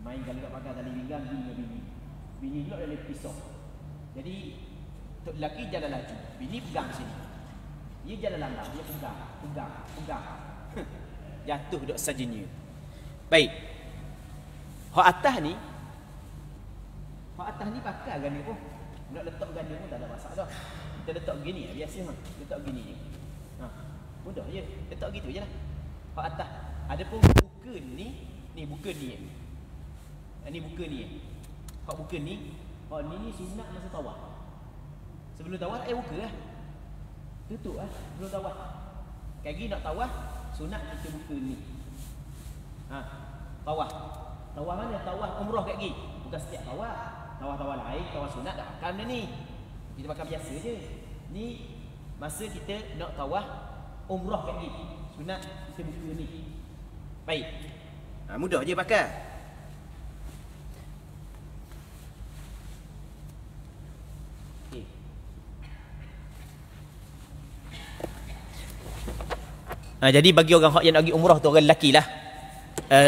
A: Main kalau tak pakai tali pinggang bini dengan bini. Bini duduk dalam pisau. Jadi tok lelaki jalan laju, bini pegang sini. Dia jalan lambat, dia pegang. Jatuh duk sajinya. Baik. Hak atas ni pakai gani pun. Nak letak gani pun tak ada masalah. Kita letak begini biasa mah. Letak begini je. Ha. Mudah je. Letak gitu je lah. Hak atas. Adapun bukan ni bukan ni. Ini bukan ni. Hak bukan ni. Hak ni sunat masa tawaf. Sebelum tawaf buka lah. Tutup lah sebelum tawaf. Kaki nak tawaf, sunat kita buka ni. Ha, tawaf. Tawaf mana? Tawaf umrah kaki. Bukan setiap tawaf. Tawaf-tawaf lain, tawaf sunat tak pakai benda ni. Kita pakai biasa je. Ni masa kita nak tawaf umrah kaki. Sunat kita buka ni. Baik. Ha, mudah je pakai. Jadi bagi orang yang nak pergi umrah tu orang lelaki lah.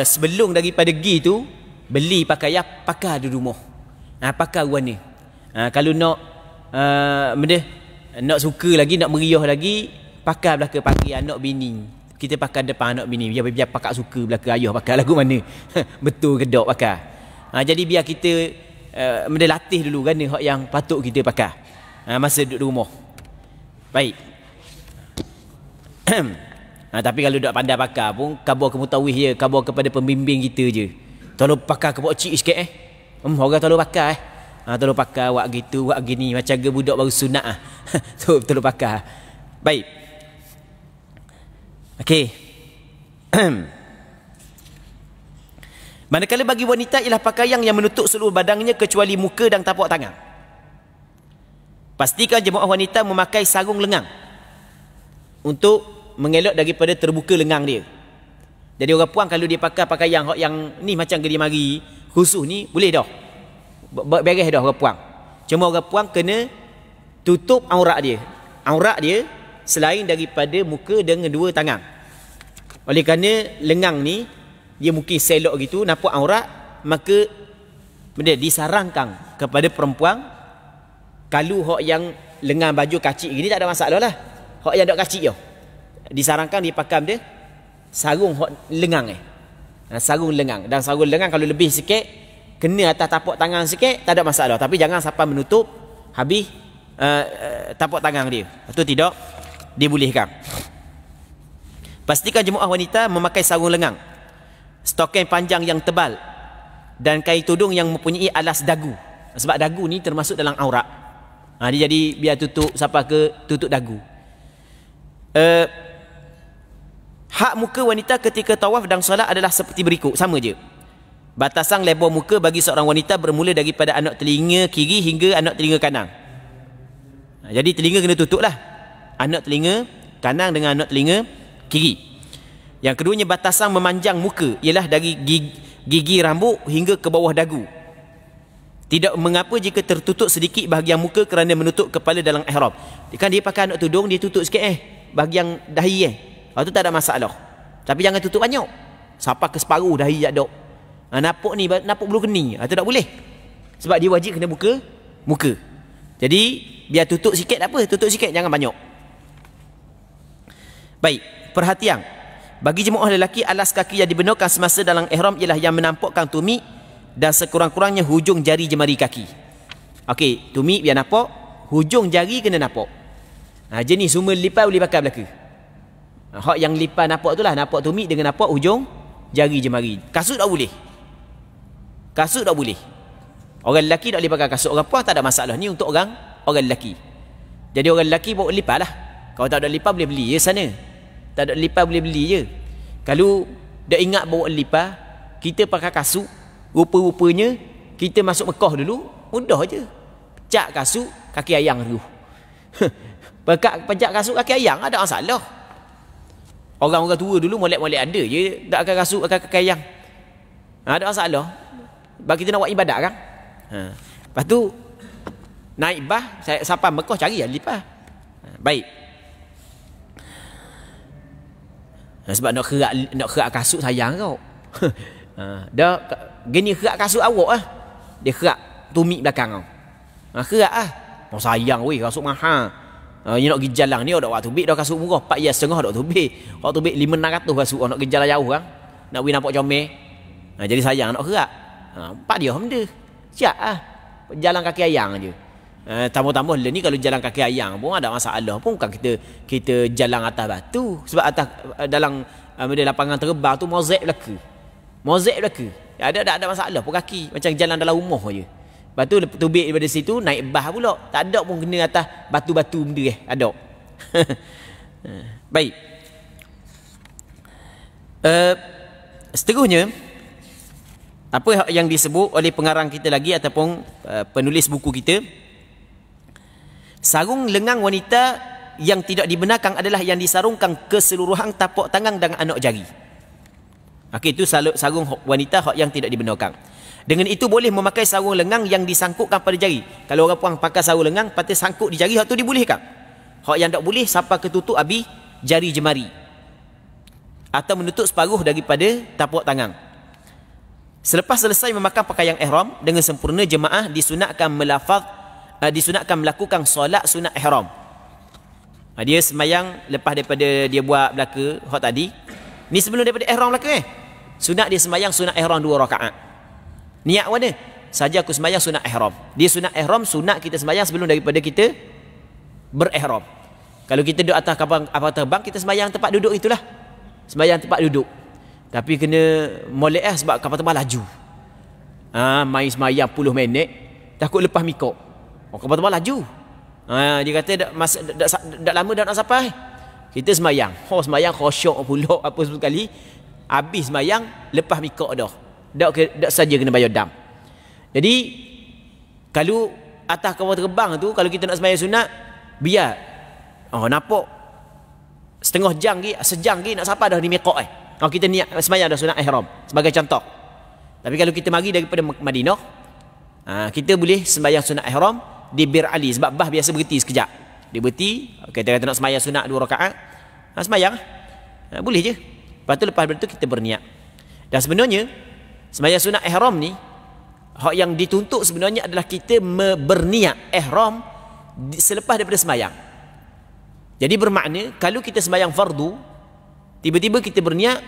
A: Sebelum daripada pergi tu beli pakaian pakai di rumah. Pakai warna. Kalau nak benda nak suka lagi, nak meriah lagi, pakai belaka pakai anak bini. Kita pakai depan anak bini. Biar pakai suka belaka ayah pakai lagu mana. Betul ke tak pakai. Jadi biar kita benda latih dulu kan hak yang patut kita pakai. Masa duduk di rumah. Baik. Tapi kalau tak pandai pakai pun khabar ke mutawih je, khabar kepada pembimbing kita je. Tolong pakai ke buat cik sikit orang tolong pakai tolong pakai buat gitu, buat gini macam ke budak baru sunat tolong pakai. Baik. Okey. Manakala bagi wanita ialah pakaian yang menutup seluruh badannya kecuali muka dan tapak tangan. Pastikan jemaah wanita memakai sarung lengan untuk mengelak daripada terbuka lengan dia. Jadi orang puang kalau dia pakai pakaian yang ni macam gedi mari khusus ni boleh dah. Beres dah orang puang. Cuma orang puang kena tutup aurat dia. Aurat dia selain daripada muka dengan dua tangan. Oleh kerana lengan ni dia mungkin selok gitu nampak aurat, maka benda disarankan kepada perempuan kalau hak yang lengan baju kacik gini tak ada masalah lah. Hak yang tak kacik je disarankan dia pakai dia sarung lengang sarung lengang. Dan sarung lengang kalau lebih sikit kena atas tapak tangan sikit tak ada masalah, tapi jangan sampai menutup habis tapak tangan dia, itu tidak dibolehkan. Pastikan jemaah wanita memakai sarung lengang, stoking panjang yang tebal dan kain tudung yang mempunyai alas dagu, sebab dagu ni termasuk dalam aurat. Dia jadi biar tutup sampai ke tutup dagu. Hak muka wanita ketika tawaf dan solat adalah seperti berikut, sama je. Batasan lebar muka bagi seorang wanita bermula daripada anak telinga kiri hingga anak telinga kanan. Jadi telinga kena tutup lah. Anak telinga kanan dengan anak telinga kiri. Yang keduanya batasan memanjang muka ialah dari gigi rambut hingga ke bawah dagu. Tidak mengapa jika tertutup sedikit bahagian muka kerana menutup kepala dalam ihram. Kan dia pakai anak tudung, dia tutup sikit bahagian dahi itu tak ada masalah. Tapi jangan tutup banyak. Sampai ke separuh dahi tak ada. Nampak ni, nampak bulu kening. Itu tak boleh. Sebab dia wajib kena muka. Jadi biar tutup sikit tak apa, tutup sikit, jangan banyak. Baik, perhatian. Bagi jemaah lelaki, alas kaki yang dibenarkan semasa dalam ihram ialah yang menampakkan tumit dan sekurang-kurangnya hujung jari jemari kaki. Okey, tumit biar nampak, hujung jari kena nampak. Jenis semua lipat boleh pakai belaka. Hak yang lipat nampak tu lah, nampak tumit dengan nampak hujung jari jemari. Kasut tak boleh. Kasut tak boleh. Orang lelaki tak boleh pakai kasut. Orang puan tak ada masalah. Ni untuk orang lelaki. Jadi orang lelaki bawa lipat lah. Kalau tak ada lipat boleh beli je sana. Tak ada lipat boleh beli je. Kalau dah ingat bawa lipat, kita pakai kasut, rupa-rupanya kita masuk Mekah dulu, mudah je. Cak kasut kaki ayang dulu. Pajak kasut kaki ayang ada masalah. Orang-orang tua dulu molek-molek ada je tak akan kasut akan kaki ayang. Ada masalah. Sebab kita nak buat ibadat kan. Lepas tu Naik bah, saya sampai Mekah cari alif bah. Baik. Sebab nak kerak kasut sayang kau. Dah gini kerak kasut awak ah. Dia kerak tumit belakang kau. Kerak ah. Oh sayang weh kasut mahal. You nak pergi jalan ni ada waktu bik dah kasut murah 4,500 dah tu bik. Waktu bik 5,600 kasut nak pergi jalan jauh kan. Nak pergi nampak comel. Jadi sayang nak kerak. Pak dia benda. Siap ah. Jalan kaki ayang je. Tambah-tambah ni kalau jalan kaki ayang pun ada masalah pun bukan kita jalan atas batu sebab atas dalam lapangan terbang tu mozaik belaka. Ada masalah pun kaki macam jalan dalam rumah je. Lepas tu tubik daripada situ naik bah pula. Tak ada pun kena atas batu-batu benda ada. Baik. Seterusnya apa yang disebut oleh pengarang kita lagi ataupun penulis buku kita, sarung lengan wanita yang tidak dibenarkan adalah yang disarungkan keseluruhan tapak tangan dan anak jari. Okey, itu sarung wanita yang tidak dibenarkan. Dengan itu boleh memakai sarung lengan yang disangkutkan pada jari. Kalau orang puang pakai sarung lengan patut sangkut di jari, hak tu dibolehkan. Hak yang tak boleh sampai ketutup abi jari jemari atau menutup separuh daripada tapak tangan. Selepas selesai memakai pakaian ihram dengan sempurna, jemaah disunatkan melakukan solat sunat ihram. Dia semayang lepas daripada dia buat belaka hak tadi. Ni sebelum daripada ihram belaka sunat dia semayang sunat ihram 2 rakaat. Niat mana? Saja aku semayang sunat ihram. Dia sunat ihram sunat kita semayang sebelum daripada kita berihram. Kalau kita duduk atas kapal terbang, kita semayang tempat duduk itulah. Semayang tempat duduk. Tapi kena molek sebab kapal terbang laju. Main semayang 10 minit takut lepas mikot. Kapal terbang laju. Dia kata dak lama dah nak sampai. Kita semayang. Semayang khusyuk pula apa sekali. Habis semayang lepas mikot dah. Dak saja kena bayar dam. Jadi kalau atas kapal terbang tu kalau kita nak semayang sunat biar nampak setengah jam lagi, sejam lagi nak sampai dah di mikot kalau kita niat semayang dah sunat ihram sebagai contoh. Tapi kalau kita mari daripada Madinah, kita boleh sembahyang sunat ihram di Bir Ali sebab bah biasa berhenti sekejap. Dia berhenti, kita kata nak sembahyang sunat 2 rakaat, sembahyang. Boleh je. Lepas tu kita berniat. Dan sebenarnya sembahyang sunat ihram ni hak yang dituntut sebenarnya adalah kita berniat ihram selepas daripada sembahyang. Jadi bermakna kalau kita sembahyang fardu tiba-tiba kita berniat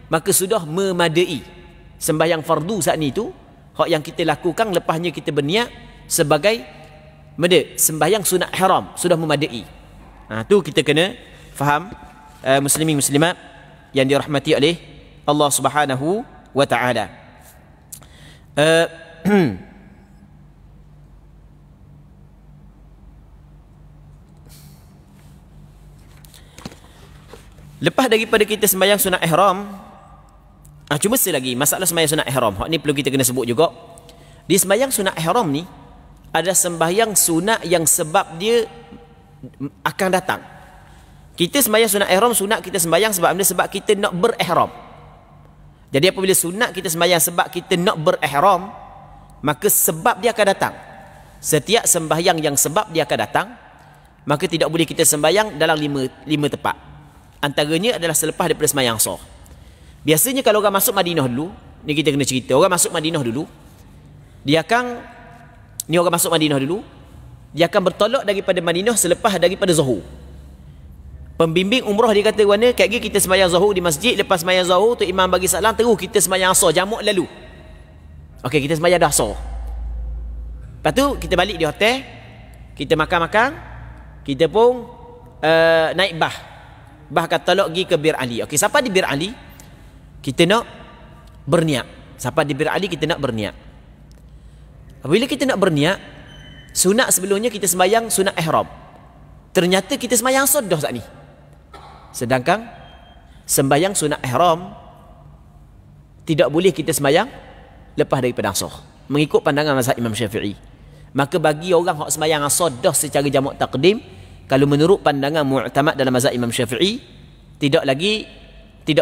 A: maka sudah memadai. Sembahyang fardu saat ni tu hak yang kita lakukan lepasnya kita berniat sebagai sembahyang sunat ihram sudah memadai. Tu kita kena faham muslimin muslimat yang dirahmati oleh Allah Subhanahu wa taala. Lepas daripada kita sembahyang sunat ihram, cuma selagi masalah sembahyang sunat ihram, hak ni perlu kita kena sebut juga. Di sembahyang sunat ihram ni ada sembahyang sunat yang sebab dia akan datang. Kita sembahyang sunat ihram, sunat kita sembahyang sebab kita nak berihram. Jadi apabila sunat kita sembahyang sebab kita nak berihram, maka sebab dia akan datang. Setiap sembahyang yang sebab dia akan datang, maka tidak boleh kita sembahyang dalam lima tempat. Antaranya adalah selepas daripada sembahyang asar. Biasanya kalau orang masuk Madinah dulu, ni kita kena cerita, orang masuk Madinah dulu, dia akan bertolak daripada Madinah selepas daripada Zuhur. Pembimbing umrah dia kata mana, kat kita sembahyang Zuhur di masjid, lepas sembahyang Zuhur tu imam bagi salam, terus kita sembahyang asar, jamak lalu. Okey, kita sembahyang dah asar. Lepas tu kita balik di hotel, kita makan-makan, kita pun naik bah katalog pergi ke Bir Ali. Okey, sampai di Bir Ali kita nak berniat. Sampai di Bir Ali kita nak berniat. Apabila kita nak berniat, sunat sebelumnya kita sembahyang sunat ihram. Ternyata kita sembahyang asar dah saat ni. Sedangkan sembahyang sunat ihram tidak boleh kita sembahyang lepas daripada asar. Mengikut pandangan mazhab Imam Syafi'i. Maka bagi orang hak sembahyang asar dah secara jamak takdim, kalau menurut pandangan mu'tamad dalam mazhab Imam Syafi'i, tidak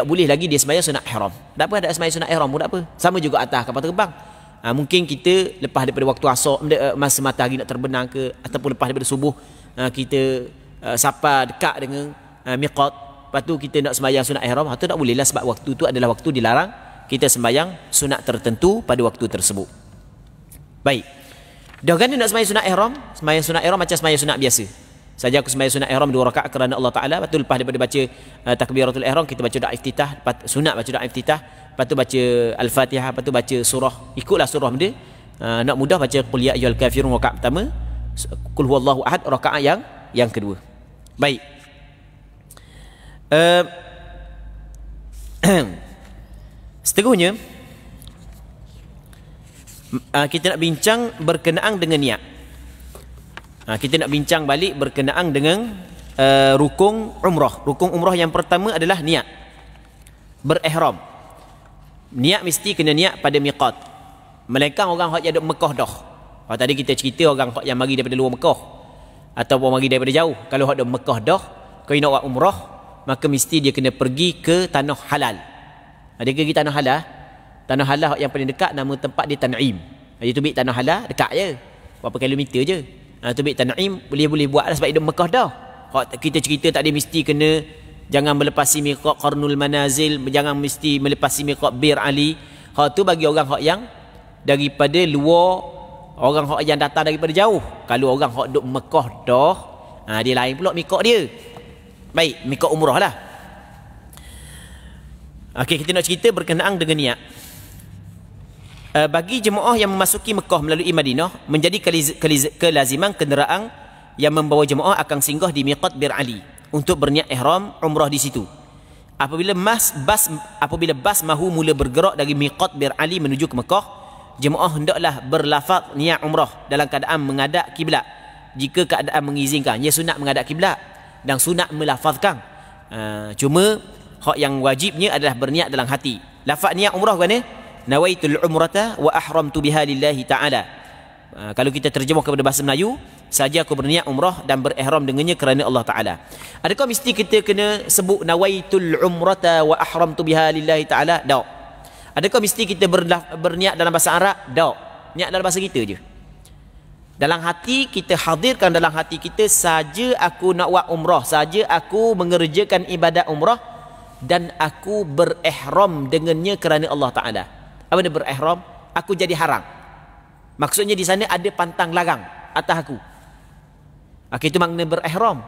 A: boleh lagi dia sembahyang sunat ihram. Tak apa ada sembahyang sunat ihram pun tak apa. Sama juga atas kapal terbang. Mungkin kita lepas daripada waktu asar, masa matahari nak terbenam ke, ataupun lepas daripada subuh, kita sapa dekat dengan miqat, lepas tu kita nak sembahyang sunat ihram, itu tak boleh lah, sebab waktu tu adalah waktu dilarang kita sembahyang sunat tertentu pada waktu tersebut. Baik, dah kan nak sembahyang sunat ihram macam sembahyang sunat biasa saja. Aku sembahyang sunat ihram 2 rakaat kerana Allah Ta'ala, lepas tu lepas daripada baca takbiratul ihram, kita baca doa iftitah, sunat baca doa iftitah, lepas tu baca al-fatihah, lepas tu baca surah, ikutlah surah benda. Nak mudah baca qul ya ayyuhal kafirun rakaat pertama, qul huwallahu ahad rakaat yang kedua. Baik, seterusnya kita nak bincang berkenaan dengan niat. Kita nak bincang balik berkenaan dengan rukun umrah. Rukun umrah yang pertama adalah niat berihram. Niat mesti kena niat pada miqat. Melainkan orang yang duduk Mekah dah. Tadi kita cerita orang yang mari daripada luar Mekah ataupun mari daripada jauh. Kalau duduk Mekah dah, kalau nak buat umrah, maka mesti dia kena pergi ke tanah halal. Dia pergi tanah halal. Tanah halal yang paling dekat, nama tempat dia Tan'im. Dia tu tanah halal dekat je, berapa kilometer je. Tu Tan'im boleh buat lah sebab dia Mekah dah. Kita cerita tadi mesti kena jangan melepasi miqat Qarnul Manazil, jangan mesti melepasi miqat Bir Ali. Tu bagi orang yang daripada luar, orang yang datang daripada jauh. Kalau orang duduk Mekah dah, dia lain pula miqat dia. Baik, miqat umrah lah. Okey, kita nak cerita berkenaan dengan niat. Bagi jemaah yang memasuki Mekah melalui Madinah, menjadi kelaziman kenderaan yang membawa jemaah akan singgah di miqat Bir Ali untuk berniat ihram umrah di situ. Apabila bas mahu mula bergerak dari miqat Bir Ali menuju ke Mekah, jemaah hendaklah berlafaz niat umrah dalam keadaan menghadap kiblat jika keadaan mengizinkan. Ya, sunat menghadap kiblat dan sunat melafazkan. Cuma hak yang wajibnya adalah berniat dalam hati. Lafaz niat umrah kan? Nawaitul umrata wa ahramtu biha lillahi ta'ala. Kalau kita terjemah kepada bahasa Melayu, saja aku berniat umrah dan berihram dengannya kerana Allah Ta'ala. Adakah mesti kita kena sebut nawaitul umrata wa ahramtu biha lillahi ta'ala? Tak. Adakah mesti kita berniat dalam bahasa Arab? Tak. Niat dalam bahasa kita je. Dalam hati kita hadirkan, dalam hati kita, saja aku nak buat umrah, saja aku mengerjakan ibadat umrah dan aku berihram dengannya kerana Allah Ta'ala. Apa dia berihram? Aku jadi haram. Maksudnya di sana ada pantang larang atas aku. Itu makna berihram.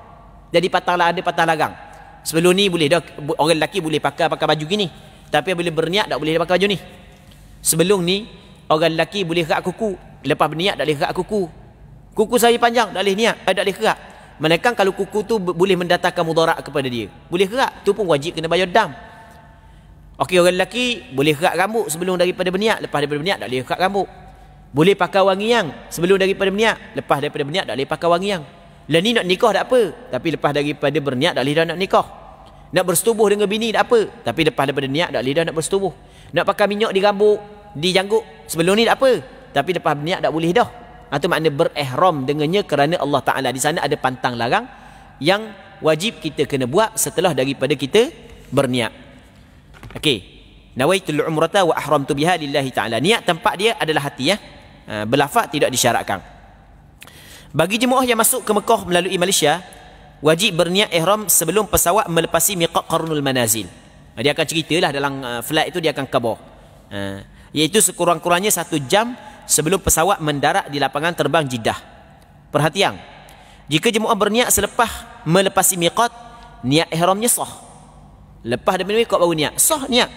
A: Jadi ada pantang larang. Sebelum ni boleh dah, orang lelaki boleh pakai baju gini. Tapi bila berniat tak boleh pakai baju ni. Sebelum ni orang lelaki boleh kerak kuku, lepas berniat tak boleh kerak kuku. Kuku saya panjang tak boleh niat, tak boleh kerak. Melainkan kalau kuku tu boleh mendatangkan mudarat kepada dia, boleh kerak, tu pun wajib kena bayar dam. Okey, orang lelaki boleh kerak rambut sebelum daripada berniat, lepas daripada berniat tak boleh kerak rambut. Boleh pakai wangian sebelum daripada berniat, lepas daripada berniat tak boleh pakai wangian. Lah ni nak nikah tak apa, tapi lepas daripada berniat tak boleh dah nak nikah. Nak bersetubuh dengan bini tak apa, tapi lepas daripada niat tak boleh dah nak bersetubuh. Nak pakai minyak di rambut, di janggut sebelum ni tak apa, tapi lepas berniat tak boleh dah. Itu makna berihram dengannya kerana Allah Ta'ala. Di sana ada pantang larang yang wajib kita kena buat setelah daripada kita berniat. Okey, nawaitul umrata wa ahramtu biha lillahi ta'ala. Niat tempat dia adalah hati, ya. Berlafaz tidak disyaratkan. Bagi jemaah yang masuk ke Mekah melalui Malaysia, wajib berniat ihram sebelum pesawat melepasi miqat Qarnul Manazil. Dia akan ceritalah dalam flight itu dia akan khabar. Iaitu sekurang-kurangnya 1 jam sebelum pesawat mendarat di lapangan terbang Jeddah. Perhatian, jika jemaah berniat selepas melepasi miqat, niat ihramnya sah. Lepas daripada miqat baru niat, sah niat.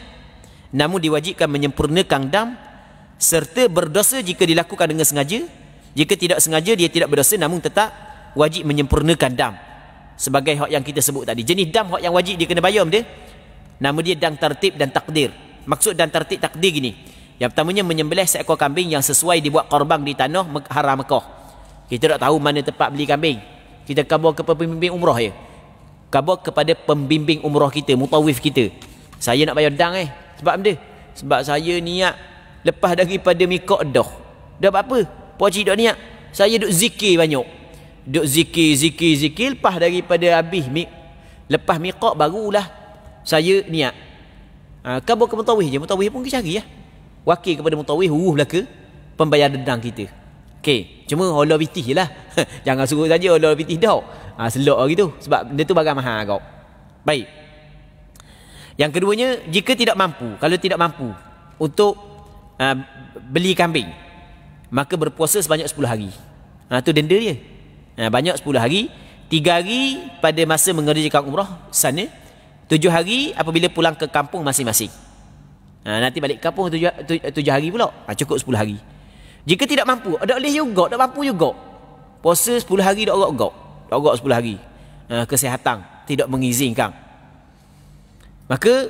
A: Namun diwajibkan menyempurnakan dam serta berdosa jika dilakukan dengan sengaja. Jika tidak sengaja dia tidak berdosa, namun tetap wajib menyempurnakan dam. Sebagai hak yang kita sebut tadi, jenis dam hak yang wajib dia kena bayar dia. Nama dia dam tartib dan takdir. Maksud dam tartib takdir gini. Yang pertamanya menyembelih seekor kambing yang sesuai dibuat korban di tanah haram Mekah. Kita tak tahu mana tempat beli kambing, kita khabar kepada pembimbing umrah ya. Khabar kepada pembimbing umrah kita, mutawif kita. Saya nak bayar dam sebab benda. Sebab saya niat lepas daripada miqat dah. Dah apa? Pakcik dah niat. Saya duk zikir banyak. Duk zikir lepas daripada habis lepas miqat barulah saya niat. Khabar ke mutawif je, mutawif pun kita cari ya. Wakil kepada mutawif Belaka, pembayar dendang kita. Okey, cuma hola pitih je lah. Jangan suruh saja hola pitih dah. Selok gitu sebab benda tu barang mahal kau. Baik. Yang keduanya, jika tidak mampu, kalau tidak mampu untuk beli kambing, maka berpuasa sebanyak 10 hari. Tu denda dia. Banyak 10 hari, 3 hari pada masa mengerjakan umrah sana, 7 hari apabila pulang ke kampung masing-masing. Nanti balik kampung 7 hari pula. Cukup 10 hari. Jika tidak mampu, tak boleh juga, tak mampu juga. Puasa 10 hari tak agak-agak. Tak agak 10 hari. Kesihatan tidak mengizinkan. Maka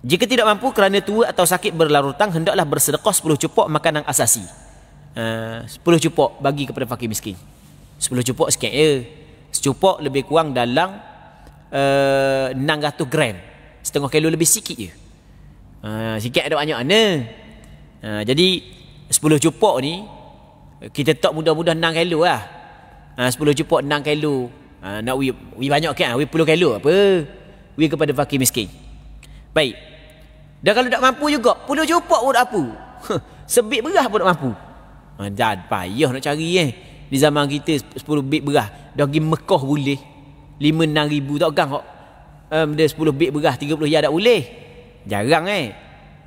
A: jika tidak mampu kerana tua atau sakit berlarutan, hendaklah bersedekah 10 cupok makanan asasi. 10 cupok bagi kepada fakir miskin. 10 cupok sikit je. Secupok lebih kurang dalam 600 gram. Setengah kilo lebih sikit je. Sikit ada banyak mana. Jadi 10 cupok ni kita tak mudah-mudah 6 kilo lah. 10 cupok 6 kilo. Nak we banyak kan? We 10 kilo apa? We kepada fakir miskin. Baik. Dan kalau tak mampu juga 10 cupok pun tak apa. Sebit beras pun tak mampu. Dan payah nak cari di zaman kita 10 bit beras. Dah pergi Mekah boleh 5-6 ribu tak kan? Dia 10 bit beras 30 ya tak boleh. Jarang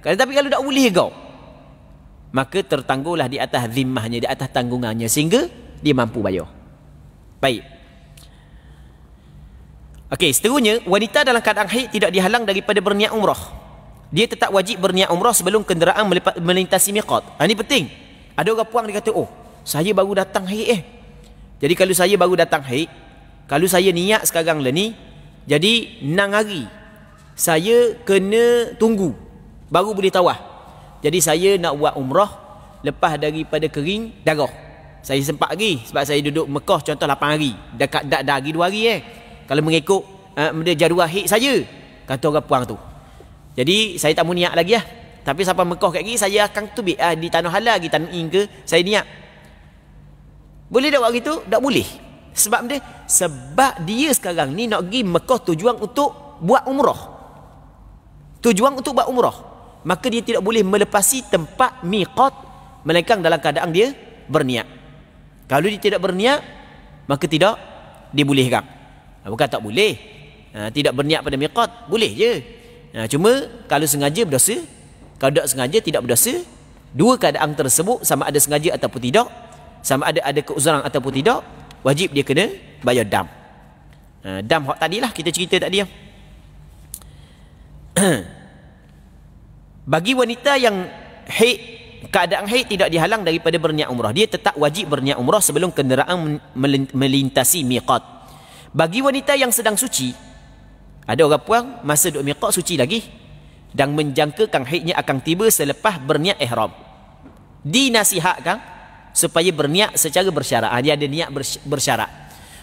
A: Tapi kalau tak boleh kau, maka tertangguhlah di atas zimmahnya, di atas tanggungannya, sehingga dia mampu bayar. Baik. Okey, seterusnya, wanita dalam keadaan haid tidak dihalang daripada berniat umrah. Dia tetap wajib berniat umrah sebelum kenderaan melintasi miqat. Ini penting. Ada orang puang dia kata, oh, saya baru datang haid Jadi kalau saya baru datang haid, kalau saya niat sekarang lah ni, jadi 6 hari saya kena tunggu baru boleh tawaf. Jadi saya nak buat umrah lepas daripada kering darah. Saya sempat lagi sebab saya duduk Mekah contoh 8 hari. Dah lagi 2 hari kalau mengikut jadual haid saya, kata orang puang tu. Jadi saya tak mau niat lagi Tapi sampai Mekah kat lagi saya akan tubik di tanah halal lagi tan'im ke saya niat. Boleh tak buat gitu? Tak boleh. Sebab dia sekarang ni nak pergi Mekah tujuan untuk buat umrah. Maka dia tidak boleh melepasi tempat miqat melainkan dalam keadaan dia berniat. Kalau dia tidak berniat, maka tidak dibolehkan. Bukan tak boleh. Tidak berniat pada miqat, boleh je. Cuma kalau sengaja berdosa, kalau tak sengaja tidak berdosa. Dua keadaan tersebut, sama ada sengaja ataupun tidak, sama ada keuzuran ataupun tidak, wajib dia kena bayar dam. Dam hak tadilah kita cerita tadi. Bagi wanita yang haid, keadaan haid tidak dihalang daripada berniat umrah. Dia tetap wajib berniat umrah sebelum kenderaan melintasi miqat. Bagi wanita yang sedang suci, ada orang puang masa duduk miqat suci lagi dan menjangkakan haidnya akan tiba selepas berniat ihram. Dinasihatkan supaya berniat secara bersyarat. Dia ada niat bersyarat.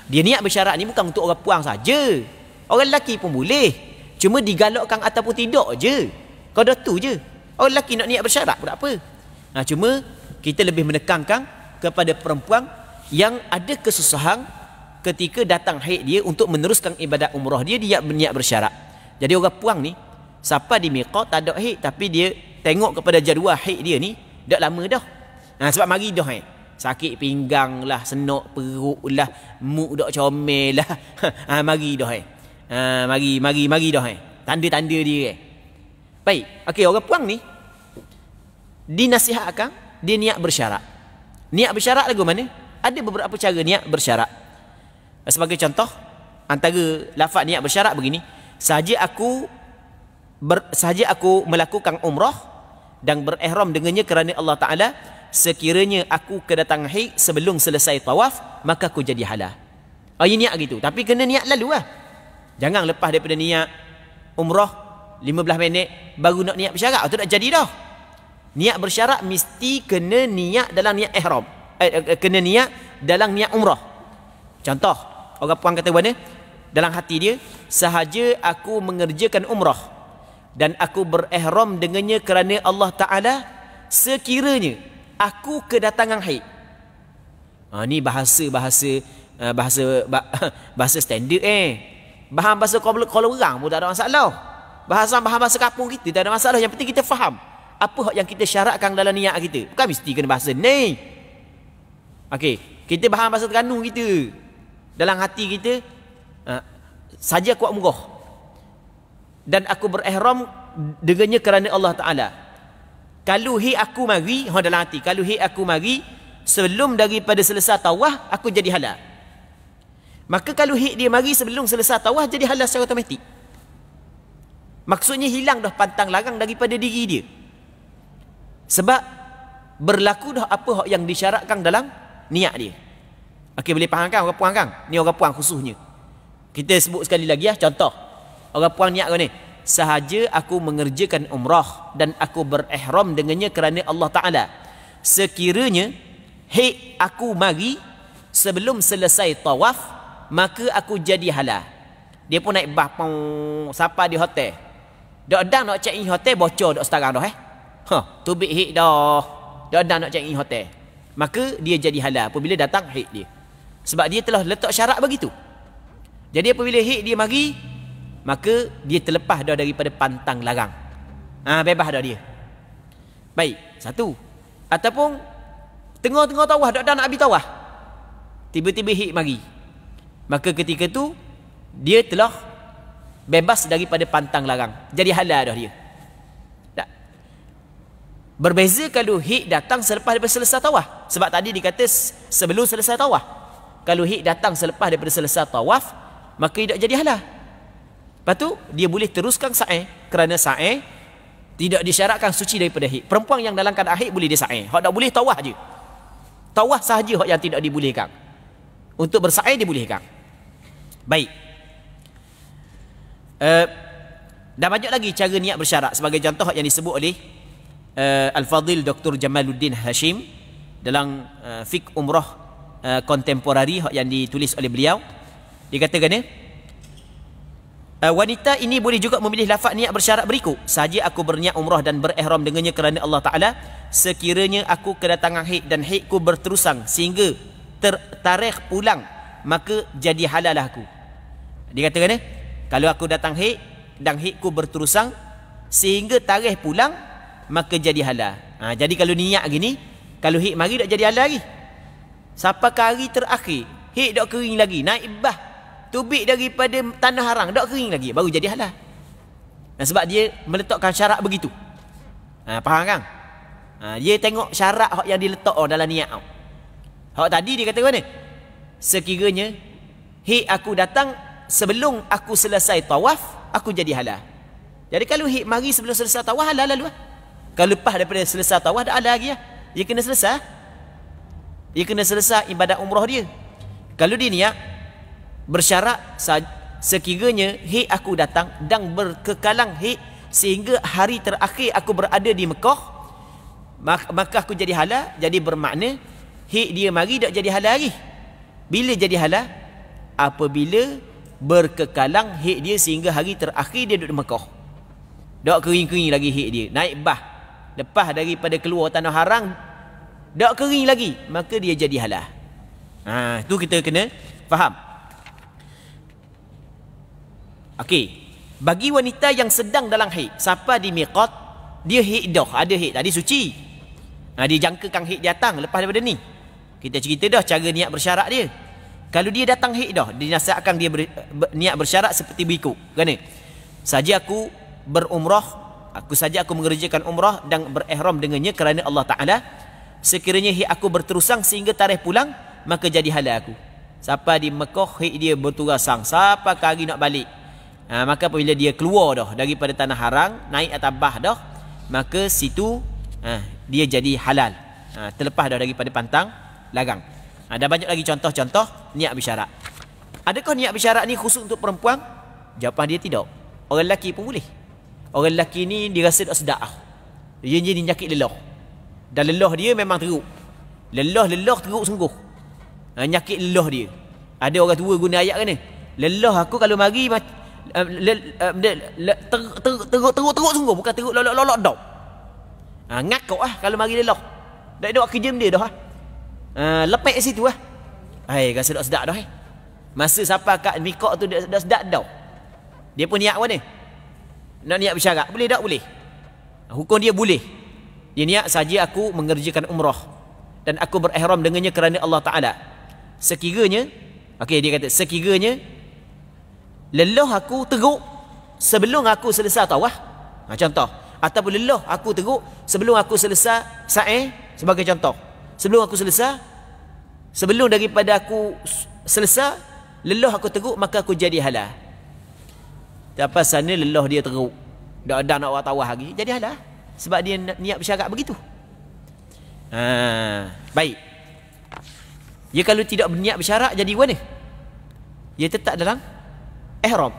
A: Dia niat bersyarat ni bukan untuk orang puang saja. Orang lelaki pun boleh. Cuma digalakkan ataupun tidak je. Kau dah tu je. Orang lelaki nak niat bersyarat pun tak apa. Cuma kita lebih menekankan kepada perempuan yang ada kesusahan ketika datang haid dia untuk meneruskan ibadat umrah dia, dia berniat bersyarat. Jadi orang puang ni siapa di miqat tak ada haid tapi dia tengok kepada jadual haid dia ni dah lama dah. Sebab mari dah sakit pinggang lah, senok perut lah, muk dak comel lah. Mari dah mari dah tanda-tanda dia baik. Okey, orang puang ni dinasihatkan dia niat bersyarat. Niat bersyarat lagu mana? Ada beberapa cara niat bersyarat. Sebagai contoh, antara lafaz niat bersyarat begini: sahaja aku melakukan umrah dan berihram dengannya kerana Allah Ta'ala, sekiranya aku kedatangan haid sebelum selesai tawaf, maka aku jadi halal. Ini niat gitu. Tapi kena niat lalu lah. Jangan lepas daripada niat umrah 15 minit baru nak niat bersyarat. Itu tak jadi dah. Niat bersyarat mesti kena niat dalam niat ihram. Kena niat dalam niat umrah. Contoh, orang puang kata mana? Dalam hati dia, sahaja aku mengerjakan umrah dan aku berihram dengannya kerana Allah Ta'ala, sekiranya aku kedatangan haid. Ni bahasa standard bahasa kalau orang pun tak ada masalah. Bahasa kampung kita tak ada masalah. Yang penting kita faham apa yang kita syaratkan dalam niat kita. Bukan mesti kena bahasa ni. Okey, kita faham bahasa Terengganu kita. Dalam hati kita, saja aku umrah dan aku berihram dengannya kerana Allah Ta'ala. Kalau aku mari, dalam hati, kalau aku mari sebelum daripada selesai tawaf, aku jadi halal. Maka kalau dia mari sebelum selesai tawaf, jadi halal secara automatik. Maksudnya hilang dah pantang larang daripada diri dia. Sebab berlaku dah apa yang disyaratkan dalam niat dia. Okey, boleh faham kan orang puang kan? Ni orang puang khususnya. Kita sebut sekali lagi contoh. Orang puang niat ni, sahaja aku mengerjakan umrah dan aku berihram dengannya kerana Allah Ta'ala. Sekiranya aku mari sebelum selesai tawaf, maka aku jadi halal. Dia pun naik bah siapa di hotel. Dak dah nak check in hotel bocor dak sekarang dah tubik hik dah. Dak dah nak check in hotel. Maka dia jadi halal apabila datang hik dia. Sebab dia telah letak syarat begitu. Jadi apabila hik dia mari, maka dia terlepas dah daripada pantang larang. Bebas dah dia. Baik, satu. Ataupun tengah-tengah tawaf, dak dah nak habis tawaf, tiba-tiba hik mari. Maka ketika tu dia telah bebas daripada pantang larang. Jadi halal dah dia. Tak. Berbeza kalau hik datang selepas daripada selesai tawaf. Sebab tadi dikata sebelum selesai tawaf. Kalau hik datang selepas daripada selesai tawaf, maka tidak jadi halal. Lepas tu dia boleh teruskan sa'i, kerana sa'i tidak disyaratkan suci daripada hik. Perempuan yang dalam keadaan hik boleh dia sa'i. Hak tak boleh tawaf je. Tawaf sahaja hak yang tidak dibolehkan. Untuk bersa'i dibolehkan. Baik. Dan banyak lagi cara niat bersyarat. Sebagai contoh yang disebut oleh Al-Fadhil Dr. Jamaluddin Hashim dalam fiqh umrah kontemporari yang ditulis oleh beliau. Dia katakan wanita ini boleh juga memilih lafaz niat bersyarat berikut. Sahaja aku berniat umrah dan berihram dengannya kerana Allah Ta'ala, sekiranya aku kedatangan hik dan hikku berterusan sehingga tarikh pulang, maka jadi halal aku. Dia katakan kalau aku datang hik dan hikku berterusan sehingga tarikh pulang, maka jadi halal. Jadi kalau niat gini, kalau hik mari tak jadi halal lagi. Sampai ke hari terakhir, hik tak kering lagi, naik bah, tubik daripada tanah haram, tak kering lagi, baru jadi halal. Dan sebab dia meletakkan syarat begitu. Faham kan? Dia tengok syarat yang diletak dalam niat. Hak tadi dia kata mana? Sekiranya hik aku datang sebelum aku selesai tawaf, aku jadi halal. Jadi kalau hik mari sebelum selesai tawaf, halal lalu. Kalau lepas daripada selesai tawaf, dah halal lagi. Dia kena selesai. Dia kena selesai ibadat umrah dia. Kalau dia niat bersyarat sekiranya hik aku datang dan berkekalang hik sehingga hari terakhir aku berada di Mekah, maka aku jadi halal. Jadi bermakna hik dia mari tak jadi halal lagi. Bila jadi halal? Apabila berkekalang hik dia sehingga hari terakhir dia duduk di Mekah. Tak kering-kering lagi hik dia, naik bah. Lepas daripada keluar tanah haram, tak kering lagi, maka dia jadi halal. Itu kita kena faham. Okey, bagi wanita yang sedang dalam haid, siapa di miqat, dia haid dah, ada haid tadi suci. Dia jangkakan haid datang lepas daripada ni. Kita cerita dah cara niat bersyarat dia. Kalau dia datang haid dah, dinasihatkan dia niat bersyarat seperti berikut. Kerana saja aku berumrah, saja aku mengerjakan umrah dan berihram dengannya kerana Allah Ta'ala. Sekiranya haid aku berterusan sehingga tarikh pulang, maka jadi halal aku. Siapa di Mekah haid dia berterusan, siapa hari nak balik, maka apabila dia keluar dah daripada tanah haram, naik atas bah dah, maka situ dia jadi halal. Terlepas dah daripada pantang larang. Ada banyak lagi contoh-contoh niat bersyarat. Adakah niat bersyarat ni khusus untuk perempuan? Jawapan dia tidak. Orang lelaki pun boleh. Orang lelaki ni dia rasa tak sedap. Dia jadi nyakit lelah. Dan lelah dia memang teruk. Lelah teruk sungguh. Nyakit lelah dia. Ada orang tua guna ayat kan ni. Lelah aku kalau mari teruk sungguh, bukan teruk lolok dah. Ngakak kalau mari lelah. Dak ada kerja dia dah. Lepek situ rasa tak sedap dah. Masa siapa kat mikak tu dah sedap dah. Dia pun niat mana? Nak niat bersyarat, boleh tak? Boleh. Hukum dia boleh. Dia niat saja aku mengerjakan umrah dan aku berihram dengannya kerana Allah Ta'ala. Sekiranya, okey, dia kata sekiranya lelah aku teruk sebelum aku selesai tawaf, contoh, ataupun lelah aku teruk sebelum aku selesai sa'i, sebagai contoh, sebelum daripada aku selesai lelah aku teruk, maka aku jadi halal. Tapi sana lelah dia teruk, dah nak buat tawaf lagi, jadi halal sebab dia niat bersyarat begitu. Baik. Dia kalau tidak berniat bersyarat jadi mana? Dia tetap dalam ihram,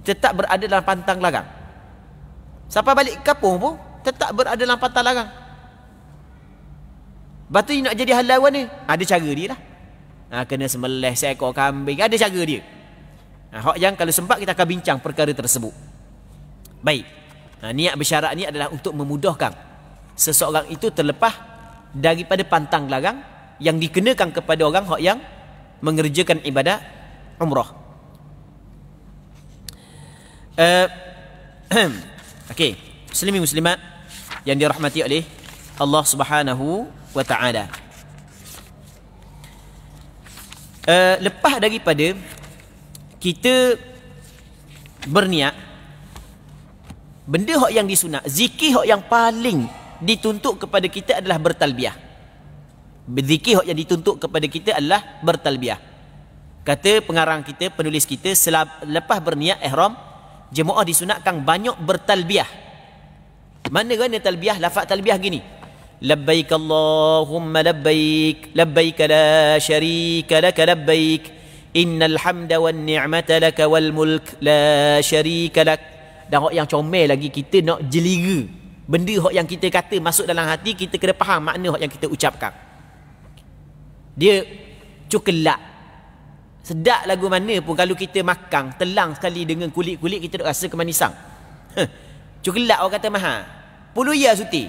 A: tetap berada dalam pantang larang. Sampai balik kampung pun tetap berada dalam pantang larang. Lepas tu nak jadi halal mana? Ada cara dia lah. Kena sembelih seekor kambing, ada cara dia. Hak yang kalau sempat kita akan bincang perkara tersebut. Baik. Niat bersyarat ni adalah untuk memudahkan seseorang itu terlepas daripada pantang larang yang dikenakan kepada orang yang mengerjakan ibadat umrah. Okey, muslimin muslimat yang dirahmati oleh Allah Subhanahu wa taala. Lepas daripada kita berniat, benda hak yang disunat, zikir hak yang paling dituntut kepada kita adalah bertalbiyah. Berzikir yang dituntut kepada kita adalah bertalbiyah. Kata pengarang kita, penulis kita, lepas berniat ihram, jemaah disunatkan banyak bertalbiyah. Mana gana talbiyah? Lafaz talbiyah gini: labbaik Allahumma labbaik, labbaik la syarika lak labbaik, innal hamda wan ni'mata lak wal mulk la syarika lak. Dan hak yang comel lagi, kita nak jeliga benda hak yang kita kata masuk dalam hati, kita kena faham makna hak yang kita ucapkan. Dia coklat, sedap lagu mana pun, kalau kita makan telang sekali dengan kulit-kulit, kita nak rasa kemanisan. Coklat orang kata mahal, puluh ya suti,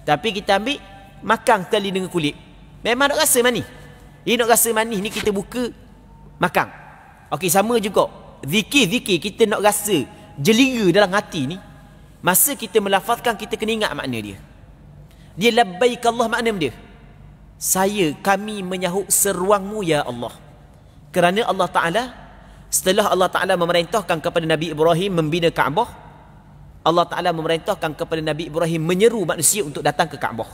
A: tapi kita ambil makan sekali dengan kulit, memang nak rasa manis. Dia nak rasa manis ni kita buka makan. Okey, sama juga zikir-zikir, kita nak rasa jeliga dalam hati ni, masa kita melafazkan kita kena ingat makna dia. Dia labbaik Allah, makna dia, kami menyahut seruangmu ya Allah. Kerana Allah Ta'ala, setelah Allah Ta'ala memerintahkan kepada Nabi Ibrahim membina Kaabah, Allah Ta'ala memerintahkan kepada Nabi Ibrahim menyeru manusia untuk datang ke Kaabah.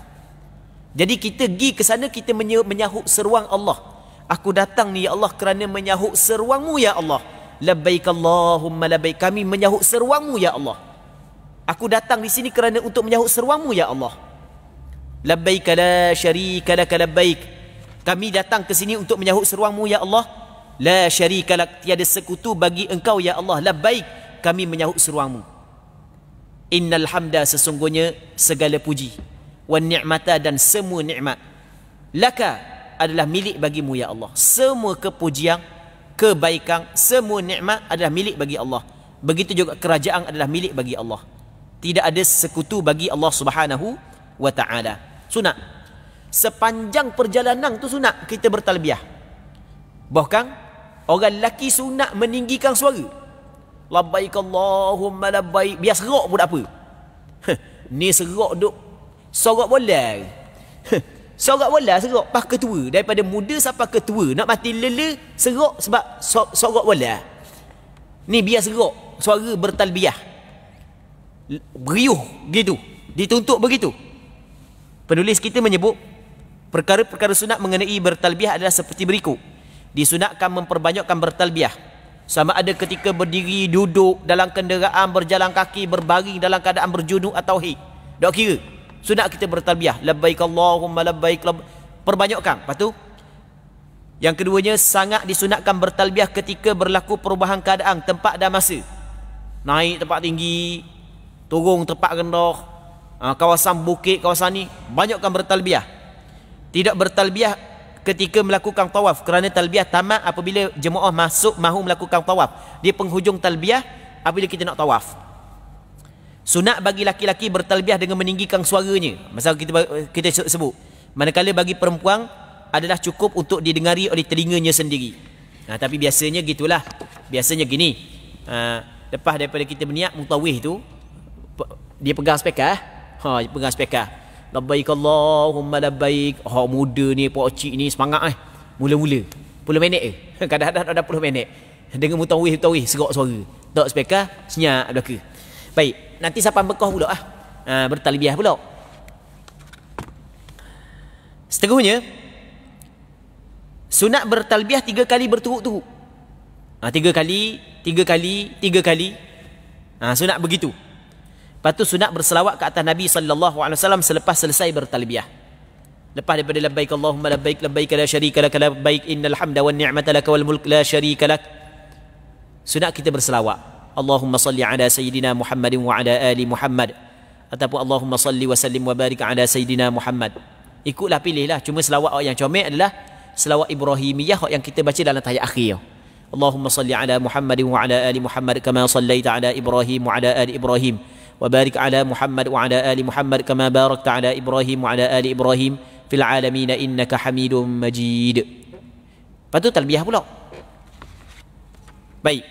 A: Jadi kita pergi ke sana, kita menyahut seruang Allah. Aku datang ni ya Allah kerana menyahut seruangmu ya Allah. Labbaik Allahumma labbaik, kami menyahut seruangmu ya Allah. Aku datang di sini kerana untuk menyahut seruangmu ya Allah. Labbaik la syarika lak labbaik, kami datang ke sini untuk menyahut seruangmu ya Allah. La syarika lak, tiada sekutu bagi engkau ya Allah. Labbaik, kami menyahut seruangmu. Innal hamda, sesungguhnya segala puji, wan ni'mata, dan semua nikmat, laka, adalah milik bagimu ya Allah. Semua kepujian, kebaikan, semua nikmat adalah milik bagi Allah. Begitu juga kerajaan adalah milik bagi Allah. Tidak ada sekutu bagi Allah Subhanahu wa ta'ala. Sunat sepanjang perjalanan tu, sunat kita bertalbiyah. Bahkan orang lelaki sunat meninggikan suara, labbaik Allahumma labbaik, biar serak pun tak apa. Ni serak duk sorak bola. Sorak bola serak pas ketua, daripada muda sampai ketua nak mati lela serak sebab sorak bola. Ni biar serak, suara bertalbiyah, beriuh gitu, dituntut begitu. Penulis kita menyebut perkara-perkara sunat mengenai bertalbiyah adalah seperti berikut. Disunatkan memperbanyakkan bertalbiyah, sama ada ketika berdiri, duduk, dalam kenderaan, berjalan kaki, berbaring, dalam keadaan berjunuk atau haid. Tak kira, sunat kita bertalbiyah. Labbaik Allahumma labbaik, perbanyakkan. Lepas tu yang keduanya, sangat disunatkan bertalbiyah ketika berlaku perubahan keadaan, tempat dan masa. Naik tempat tinggi, turun tempat rendah, kawasan bukit, kawasan ni, banyakkan bertalbiyah. Tidak bertalbiyah ketika melakukan tawaf, kerana talbiyah tamat apabila jemaah masuk mahu melakukan tawaf. Dia penghujung talbiyah apabila kita nak tawaf. Sunat bagi laki-laki bertalbiyah dengan meninggikan suaranya, masa kita sebut. Manakala bagi perempuan adalah cukup untuk didengari oleh telinganya sendiri. Tapi biasanya gitulah. Biasanya gini, lepas daripada kita berniat mutawih tu, dia pegang speaker, pegang speaker. Labbaik Allahumma labbaik. Muda ni, pak cik ni semangat mula-mula 10 minit kadang-kadang ada 10 minit dengan mutawih serak suara. Tak speaker senyap belaka. Baik, nanti sampai Mekah pula bertalbiyah pula. Seterusnya sunat bertalbiyah 3 kali berturut-turut. 3 kali. Sunat begitu. Lepas tu sunat berselawat ke atas Nabi sallallahu alaihi wasallam selepas selesai bertalbiyah. Lepas daripada labbaik Allahumma labbaik labbaik la syarika lak labbaik innal hamda wan ni'mata lak wal mulk la syarika lak. Sunat kita berselawat. Allahumma salli ala sayyidina Muhammadin wa ala ali Muhammad. Ataupun Allahumma salli wa sallim wa barik ala sayyidina Muhammad. Ikutlah, pilihlah. Cuma selawat yang comel adalah selawat Ibrahimiyah yang kita baca dalam tahiyat akhir. Allahumma salli ala Muhammadin wa ala ali Muhammad kama sallaita ala Ibrahim wa ala ali Ibrahim wa barik ala Muhammad wa ala ali Muhammad kama barakta ala Ibrahim wa ala ali Ibrahim fil alamin innaka Hamidum Majid. Lepas tu talbiyah pula. Baik.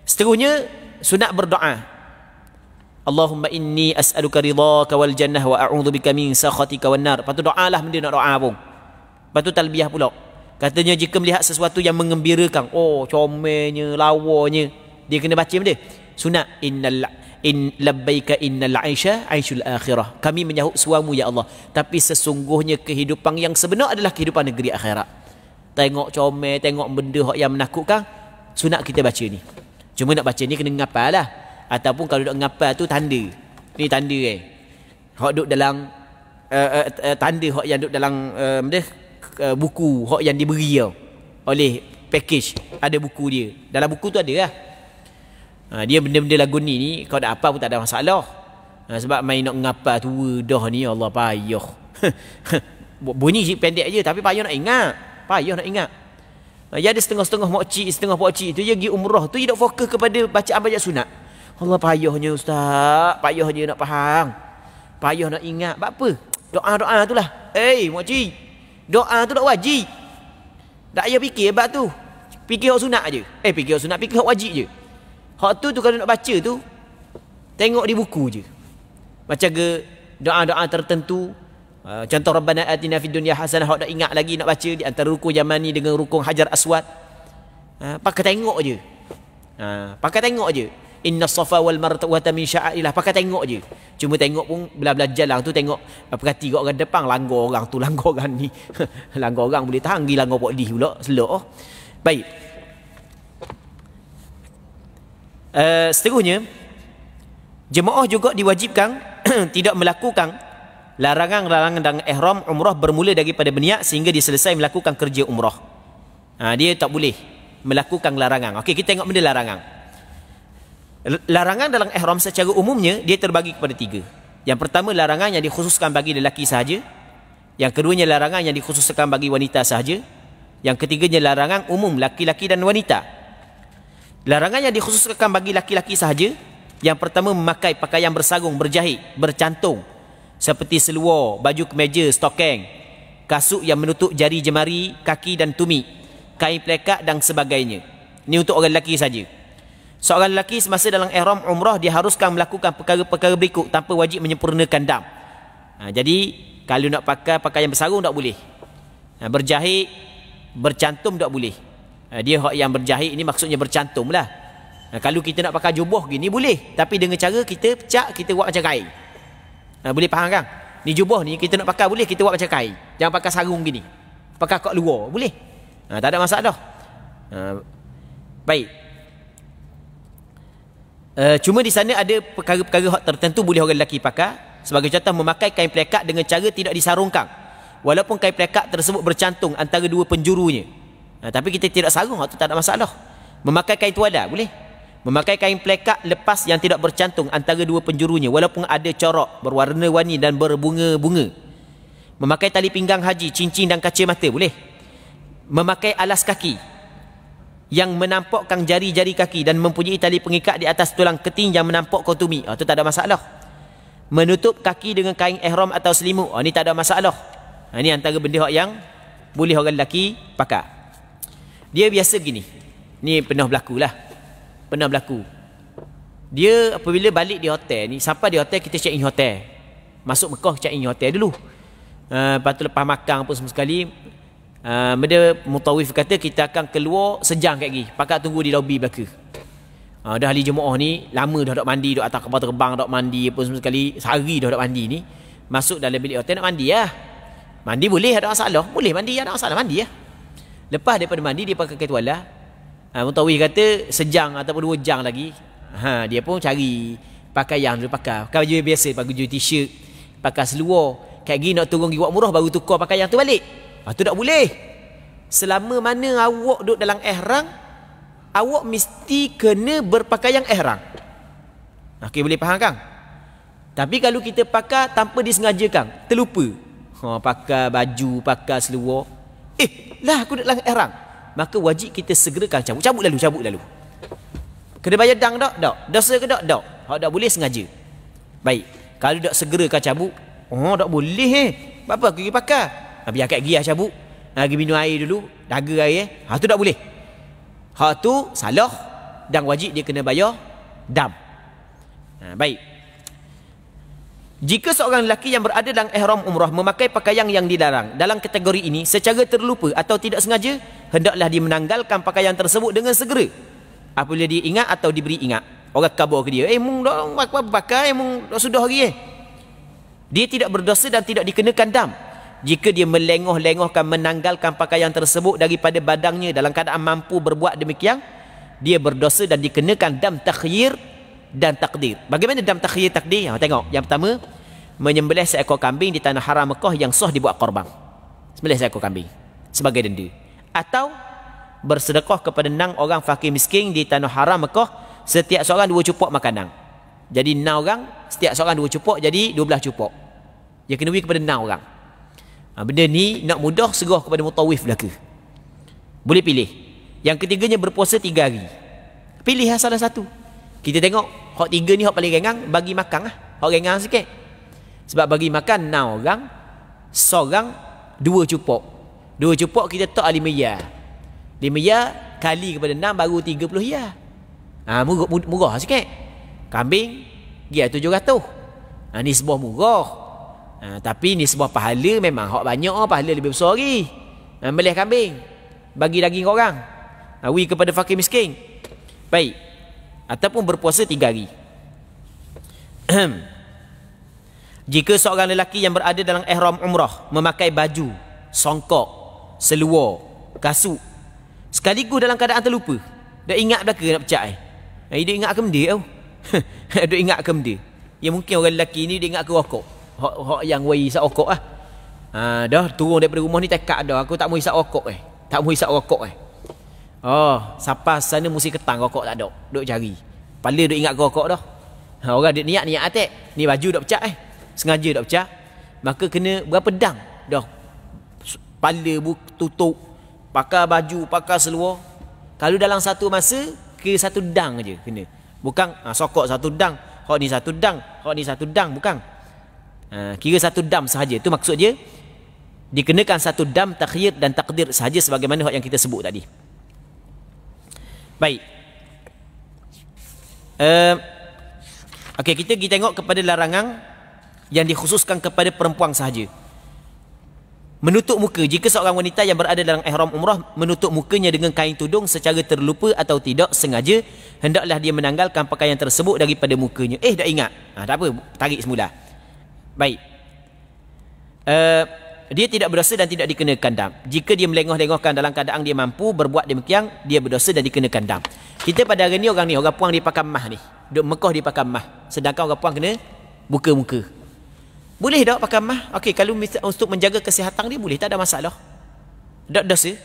A: Seterusnya sunat berdoa. Allahumma inni as'aluka ridhaka wal jannah wa a'udzubika min sakhatika wan nar. Lepas tu doalah benda nak doa pun. Lepas tu talbiyah pula. Katanya jika melihat sesuatu yang mengembirakan, comelnya, lawanya, dia kena baca benda. Sunat labbaika innal aisha aishul akhirah. Kami menyahut suamu ya Allah, tapi sesungguhnya kehidupan yang sebenar adalah kehidupan negeri akhirat. Tengok comel, tengok benda yang menakutkan, sunat kita baca ni. Cuma nak baca ni kena ngapal lah. Ataupun kalau nak ngapal tu tanda. Ni tanda hak duk dalam tanda hak yang duk dalam buku hak yang diberi oleh package. Ada buku dia. Dalam buku tu ada lah. Dia benda-benda lagu ni kau dah apa pun tak ada masalah. Sebab main nak ngapal tua dah ni Allah payah. Bunyi pendek je tapi payah nak ingat. Ya ada setengah-setengah makcik, setengah pakcik tu dia pergi umrah tu dia nak fokus kepada bacaan sunat. Allah payahnya ustaz, payahnya nak faham. Payah nak ingat. Sebab apa? Doa-doa tu lah. Makcik, doa tu tak wajib. Tak payah fikir sebab tu. Fikir hak sunat je. Fikir hak sunat, fikir hak wajib je. Hak tu kalau nak baca tu tengok di buku je. Macam ke doa-doa tertentu. Contoh Rabbana atina fid dunya hasanah, hak nak ingat lagi nak baca di antara rukun Yamani dengan rukun Hajar Aswad. Pakai tengok je. Pakai tengok je. Inna safa wal marwata min sya'airillah. Pakai tengok je. Cuma tengok pun belah-belah jalan tu tengok perhati kat orang depan, langgar orang tu, langgar orang ni. Langgar orang boleh tahan, pergi langgar pak di pula, selok. Baik. Seterusnya jemaah juga diwajibkan tidak melakukan larangan-larangan dan ihram umrah bermula daripada berniat sehingga dia selesai melakukan kerja umrah. Dia tak boleh melakukan larangan. Okey, kita tengok benda larangan. Larangan dalam ihram secara umumnya dia terbagi kepada 3. Yang pertama larangan yang dikhususkan bagi lelaki sahaja. Yang keduanya larangan yang dikhususkan bagi wanita sahaja. Yang ketiganya larangan umum laki-laki dan wanita. Larangan yang dikhususkan bagi laki-laki sahaja. Yang pertama memakai pakaian bersarung, berjahit, bercantung seperti seluar, baju kemeja, stokeng, kasut yang menutup jari jemari, kaki dan tumit, kain plekat dan sebagainya. Ini untuk orang lelaki saja. Seorang lelaki semasa dalam ihram umrah diharuskan melakukan perkara-perkara berikut tanpa wajib menyempurnakan dam. Jadi kalau nak pakai pakaian bersarung tak boleh. Berjahit, bercantum tak boleh. Dia hak yang berjahit ini maksudnya bercantum lah. Kalau kita nak pakai jubah gini boleh, tapi dengan cara kita pecah, kita buat macam kain. Boleh faham kan? Ni jubah ni kita nak pakai boleh, kita buat macam kain. Jangan pakai sarung gini. Pakai kat luar boleh. Tak ada masalah. Baik. Cuma di sana ada perkara-perkara hak tertentu boleh orang lelaki pakai. Sebagai contoh memakai kain plekat dengan cara tidak disarungkan. Walaupun kain plekat tersebut bercantung antara dua penjurunya. Tapi kita tidak sarung, itu tak ada masalah. Memakai kain tuada boleh. Memakai kain plekat lepas yang tidak bercantung antara dua penjurunya walaupun ada corak berwarna-warni dan berbunga-bunga. Memakai tali pinggang haji, cincin dan kaca mata boleh. Memakai alas kaki yang menampakkan jari-jari kaki dan mempunyai tali pengikat di atas tulang keting yang menampak kotumi, itu tak ada masalah. Menutup kaki dengan kain ihram atau selimut, ini tak ada masalah. Ini antara benda yang boleh orang lelaki pakai. Dia biasa gini. Ni pernah berlaku lah. Pernah berlaku. Dia apabila balik di hotel ni, sampai di hotel kita check in hotel. Masuk Mekah check in hotel dulu. Lepas tu lepas makan apa semua sekali, dia mutawif kata kita akan keluar sejam kat lagi. Pakat tunggu di lobi belaka. Dah ahli jemaah ni lama dah dok mandi, dok atas kapal terbang dok mandi apa semua sekali, sehari dah dok mandi ni. Masuk dalam bilik hotel nak mandi lah. Mandi boleh, ada masalah. Boleh mandi, ada masalah mandi lah. Lepas daripada mandi dia pakai tuala. Mutawif kata sejam ataupun 2 jam lagi. Dia pun cari pakaian dulu pakai baju biasa, pakai baju t-shirt, pakai seluar. Kayak gini nak turun pergi buat umrah baru tukar pakaian tu balik. Tu tak boleh. Selama mana awak duduk dalam ihram, awak mesti kena berpakaian ihram. Okey, boleh faham kan? Tapi kalau kita pakai tanpa disengajakan, terlupa. Pakai baju, pakai seluar. Lah aku duduk dalam ihram. Maka wajib kita segerakan cabut. Cabut lalu. Kena bayar dang tak? Tak. Dosa ke tak? Tak. Tak boleh sengaja. Baik. Kalau tak segerakan cabut, tak boleh Apa aku pergi pakai? Biar kat gigi cabut. Pergi minum air dulu, daga air. Tu tak boleh. Hak tu salah dan wajib dia kena bayar dam. Baik. Jika seorang lelaki yang berada dalam ihram umrah memakai pakaian yang dilarang dalam kategori ini secara terlupa atau tidak sengaja, hendaklah dia menanggalkan pakaian tersebut dengan segera. Apabila dia ingat atau diberi ingat, orang khabar ke dia, mung dak pakai, mung dak sudah hari Dia tidak berdosa dan tidak dikenakan dam jika dia melengoh-lengohkan menanggalkan pakaian tersebut daripada badannya dalam keadaan mampu berbuat demikian. Dia berdosa dan dikenakan dam takhyir dan takdir. Bagaimana dam takhyir takdir? Tengok. Yang pertama, menyembelih seekor kambing di tanah haram Mekah yang sah dibuat korban. Sembelih seekor kambing sebagai denda. Atau bersedekah kepada 6 orang fakir miskin di tanah haram Mekah, setiap seorang 2 cupok makanan. Jadi 6 orang, setiap seorang 2 cupok, jadi 12 cupok. Dia kena beri kepada 6 orang. Benda ni nak mudah, serah kepada mutawif belaka. Boleh pilih. Yang ketiganya berpuasa 3 hari. Pilih salah satu. Kita tengok hak 3 ni hak paling ringan, bagi makan lah. Hak ringan sikit. Sebab bagi makan 6 orang, seorang 2 cupok. 2 cupok kita tak 5 ya. 5 ya kali kepada 6 baru 30 ya. Murah sikit. Kambing dia 700. Ni sebuah murah. Tapi ni sebuah pahala memang hak banyak, pahala lebih besar lagi. Melih kambing, bagi daging orang, wi kepada fakir miskin. Baik. Ataupun berpuasa 3 hari. Jika seorang lelaki yang berada dalam ihram umrah memakai baju, songkok, seluar, kasut, sekaligus dalam keadaan terlupa, dah ingat belaka nak pecah dia ingat ke benda tau. Dia ingat ke benda. Ya mungkin orang lelaki ni dia ingat ke rokok. Hak yang wei isap rokok lah. Dah turun daripada rumah ni tekad dah, aku tak mau isap rokok tak mau isap rokok sampai sana mesti ketang rokok tak ada. Duk cari. Kepala duk ingat ke rokok dah. Orang dia niat atek. Ni baju dak pecah sengaja dak pecah. Maka kena berapa dang dah. Kepala tutup, pakai baju, pakai seluar. Kalau dalam satu masa ke 1 dang aja kena. Bukan sokok 1 dang, hak ni 1 dang, hak ni 1 dang, bukan. Kira 1 dam sahaja. Itu maksud dia dikenakan 1 dam takhyir dan takdir sahaja sebagaimana hak yang kita sebut tadi. Baik. Okey, kita pergi tengok kepada larangan yang dikhususkan kepada perempuan sahaja. Menutup muka. Jika seorang wanita yang berada dalam ihram umrah menutup mukanya dengan kain tudung secara terlupa atau tidak sengaja, hendaklah dia menanggalkan pakaian tersebut daripada mukanya. Dah ingat. Tak apa, tarik semula. Baik. Dia tidak berdosa dan tidak dikenakan dam. Jika dia melengah-lengahkan dalam keadaan dia mampu berbuat demikian, dia berdosa dan dikenakan dam. Kita pada hari ni orang puang dia pakai mah ni. Duk Mekah dia pakai mah. Sedangkan orang puang kena buka muka. Boleh tak pakai mah? Okey, kalau untuk menjaga kesihatan dia boleh, tak ada masalah. Tak dosa.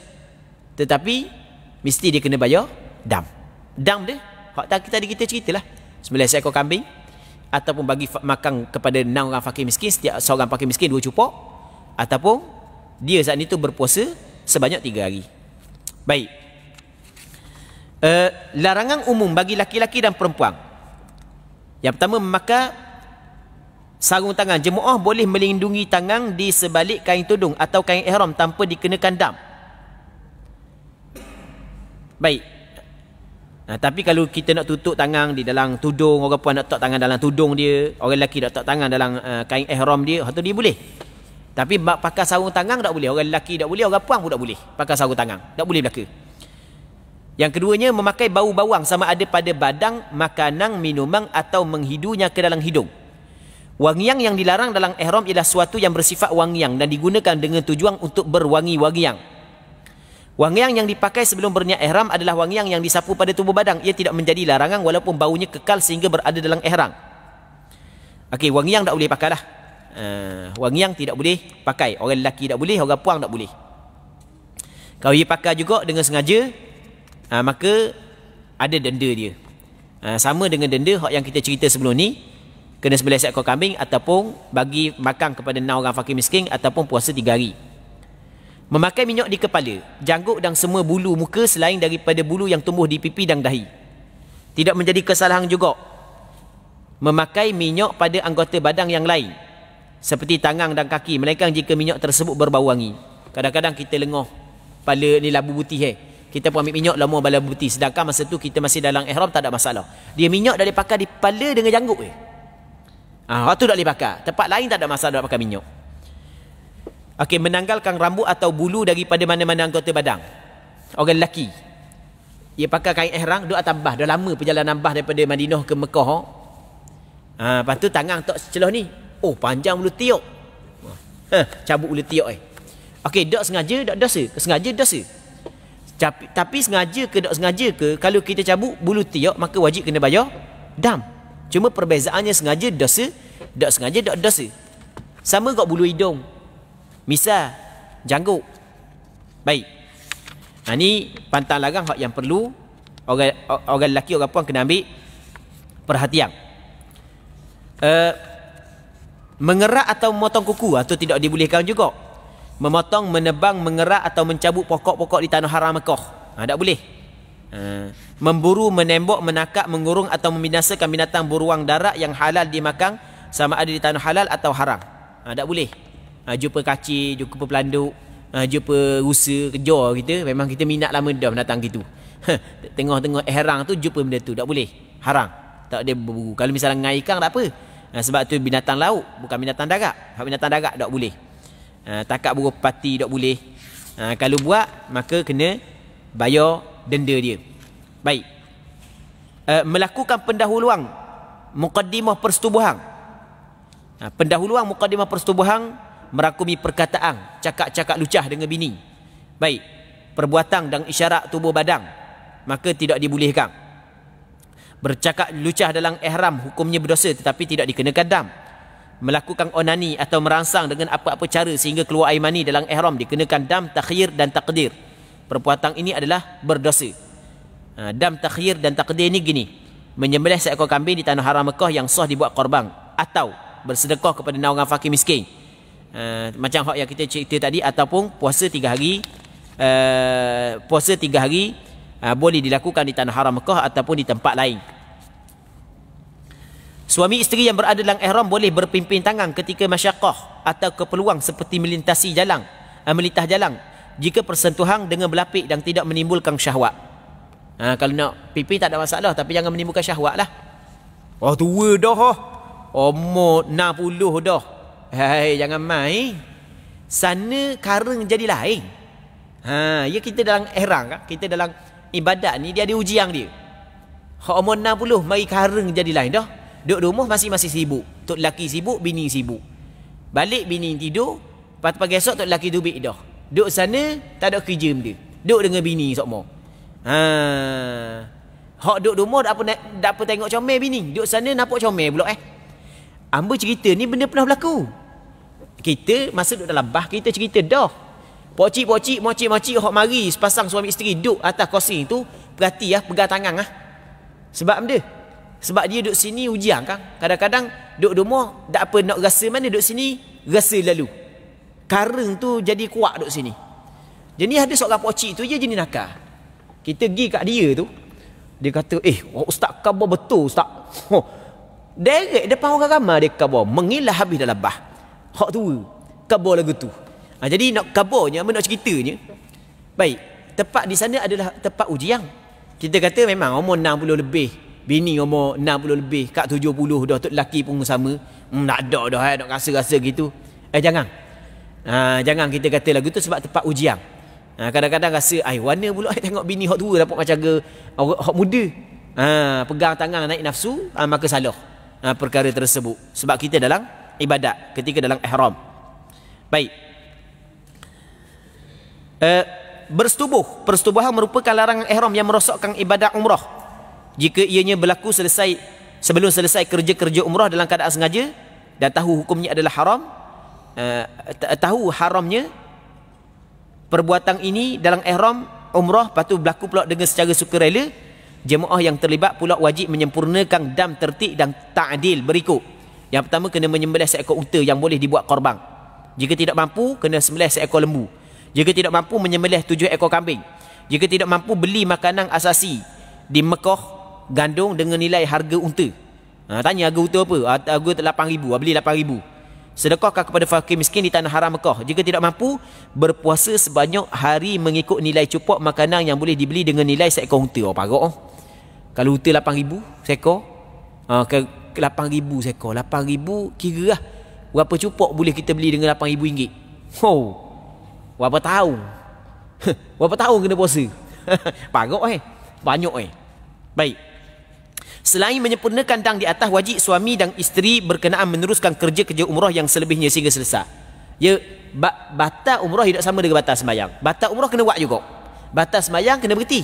A: Tetapi mesti dia kena bayar dam. Dam dia, hak tadi kita ceritalah. Sembelih seekor kambing ataupun bagi makan kepada 6 orang fakir miskin, setiap seorang fakir miskin 2 cupok, ataupun dia saat itu berpuasa sebanyak 3 hari. Baik. Larangan umum bagi laki-laki dan perempuan. Yang pertama, memakai sarung tangan. Jemaah boleh melindungi tangan di sebalik kain tudung atau kain ihram tanpa dikenakan dam. Baik. Tapi kalau kita nak tutup tangan di dalam tudung, orang puan nak letak tangan dalam tudung dia, orang lelaki nak letak tangan dalam kain ihram dia, tu dia boleh. Tapi pakai sarung tangan tak boleh. Orang lelaki tak boleh, orang puan pun tak boleh pakai sarung tangan. Tak boleh belaka. Yang keduanya, memakai bau bawang sama ada pada badang, makanan, minuman atau menghidunya ke dalam hidung. Wangian yang dilarang dalam ihram ialah suatu yang bersifat wangian dan digunakan dengan tujuan untuk berwangi-wangian. Wangian yang dipakai sebelum berniat ihram adalah wangian yang disapu pada tubuh badan. Ia tidak menjadi larangan walaupun baunya kekal sehingga berada dalam ihram. Okey, wangian tak boleh pakai lah. Wangian tidak boleh pakai. Orang lelaki tak boleh, orang puan tak boleh. Kalau ia pakai juga dengan sengaja, maka ada denda dia. Sama dengan denda yang kita cerita sebelum ni, kena sembelih seekor kambing ataupun bagi makan kepada 6 orang fakir miskin ataupun puasa 3 hari. Memakai minyak di kepala, janggut dan semua bulu muka selain daripada bulu yang tumbuh di pipi dan dahi. Tidak menjadi kesalahan juga memakai minyak pada anggota badan yang lain seperti tangan dan kaki, melainkan jika minyak tersebut berbau wangi. Kadang-kadang kita lengah kepala ni labu putih kita pun ambil minyak lama bala putih, sedangkan masa tu kita masih dalam ihram, tak ada masalah. Dia minyak dah dipakai di kepala dengan janggut waktu tak boleh pakai. Tempat lain tak ada masalah nak pakai minyak. Okey, menanggalkan rambut atau bulu daripada mana-mana anggota badan. Orang lelaki, dia pakai kain ihram, duduk atas bah. Dah lama perjalanan bah daripada Madinah ke Mekah. Lepas tu tangan tak celah ni. Oh, panjang bulu tiuk. Cabut bulu tiuk Okey, tak sengaja, tak dosa. Sengaja dosa. Tapi sengaja ke tak sengaja ke, kalau kita cabut bulu tiuk, maka wajib kena bayar dam. Cuma perbezaannya sengaja dosa, tak sengaja tak dosa. Sama kat bulu hidung. Misal janggut. Baik. Ni pantang larang hak yang perlu orang lelaki, orang puan kena ambil perhatian. Mengerak atau memotong kuku atau tidak dibolehkan juga. Memotong, menebang, mengerak atau mencabut pokok-pokok di tanah haram Mekah. Tak boleh. Memburu, menembak, menakak, mengurung atau membinasakan binatang buruan darat yang halal dimakan sama ada di tanah halal atau haram. Tak boleh. Jumpa kacil, jumpa pelanduk, jumpa rusa, kejar kita, memang kita minat lama dah binatang gitu. Tengah-tengah ihram tu jumpa benda tu, tak boleh. Haram. Tak ada berburu. Kalau misalnya ngai ikan tak apa. Sebab tu binatang laut, bukan binatang darat. Hak binatang darat tak boleh. Takak burung pati tak boleh. Kalau buat, maka kena bayar denda dia. Baik. Melakukan pendahuluan muqaddimah persetubuhan. Pendahuluan muqaddimah persetubuhan merakumi perkataan, cakap-cakap lucah dengan bini. Baik. Perbuatan dan isyarat tubuh badan, maka tidak dibolehkan. Bercakap lucah dalam ihram hukumnya berdosa tetapi tidak dikenakan dam. Melakukan onani atau merangsang dengan apa-apa cara sehingga keluar air mani dalam ihram dikenakan dam, takhir dan takdir. Perbuatan ini adalah berdosa. Dam, takhir dan takdir ni gini: menyembelih seekor kambing di tanah haram Mekah yang sah dibuat korban, atau bersedekah kepada 6 orang fakir miskin. Macam hak yang kita cerita tadi, ataupun puasa 3 hari. Puasa 3 hari boleh dilakukan di tanah haram Mekah ataupun di tempat lain. Suami isteri yang berada dalam ihram boleh berpimpin tangan ketika masyaqqah atau keperluan seperti melintasi jalan, melintah jalan, jika persentuhan dengan berlapik dan tidak menimbulkan syahwat. Kalau nak pimpin tak ada masalah, tapi jangan menimbulkan syahwat lah. Tua dah, umur 60 dah. Hai, jangan main. Sana kareng jadi lain. Ya, kita dalam ihram kan, kita dalam ibadat ni dia ada ujian dia. Hak umur 60 mari kareng jadi lain dah. Duduk rumah masing-masing sibuk. Tok lelaki sibuk, bini sibuk. Balik bini tidur, pagi esok tok lelaki dubik dah. Duduk sana tak ada kerja benda. Duduk dengan bini sokmo. Hak duduk rumah tak apa tengok comel bini. Duduk sana nampak comel pula Amba cerita ni benda pernah berlaku. Kita masa duduk dalam bah, kita cerita dah. Pocik-pocik, mocik-mocik hak mari sepasang suami isteri duduk atas kursi tu, perhati pegang tangan Sebab benda. Sebab dia duduk sini ujian kan. Kadang-kadang duduk rumah tak apa nak rasa mana, duduk sini rasa lalu. Kareng tu jadi kuat duduk sini. Jadi ada seorang pocik tu je jenis nakal. Kita pergi kat dia tu, dia kata, ustaz khabar betul ustaz. Derek depan orang ramai dia khabar, mengilah habis dalam bah. Hak tu khabar lagu tu. Jadi nak khabarnya, nak ceritanya, baik, tempat di sana adalah tempat ujian. Kita kata memang umur 60 lebih, bini umur 60 lebih, kat 70 dah, tu lelaki pun sama. Tak ada dah, nak rasa-rasa gitu. Jangan. Jangan kita kata lagu tu sebab tempat ujian. Kadang-kadang rasa, warna pula tengok bini hak tua dapat macam hak muda. Pegang tangan naik nafsu, maka salah perkara tersebut. Sebab kita dalam ibadat, ketika dalam ihram. Baik. Persetubuhan merupakan larangan ihram yang merosakkan ibadat umrah. Jika ianya berlaku sebelum selesai kerja-kerja umrah dalam keadaan sengaja dan tahu hukumnya adalah haram, tahu haramnya perbuatan ini dalam ihram umrah, lepas tu berlaku pula dengan secara sukarela, jemaah yang terlibat pula wajib menyempurnakan dam tertib dan ta'dil berikut. Yang pertama, kena menyembelih seekor unta yang boleh dibuat korban. Jika tidak mampu, kena sembelih seekor lembu. Jika tidak mampu, menyembelih 7 ekor kambing. Jika tidak mampu, beli makanan asasi di Mekah gandum dengan nilai harga unta. Tanya harga unta apa? Harga 8,000, beli 8,000. Sedekahkan kepada fakir miskin di tanah haram Mekah. Jika tidak mampu, berpuasa sebanyak hari mengikut nilai cukup makanan yang boleh dibeli dengan nilai seekor unta. Parok. Kalau unta 8,000 seekor, 8,000 seekor, 8,000 kira lah berapa cukup boleh kita beli dengan 8,000 ringgit. Berapa tahun? Berapa tahun kena puasa? Parok banyak Baik. Selain menyempurnakan dang di atas, wajib suami dan isteri berkenaan meneruskan kerja-kerja umrah yang selebihnya sehingga selesai. Batal umrah tidak sama dengan batal sembahyang. Batal umrah kena buat juga. Batal sembahyang kena berhenti.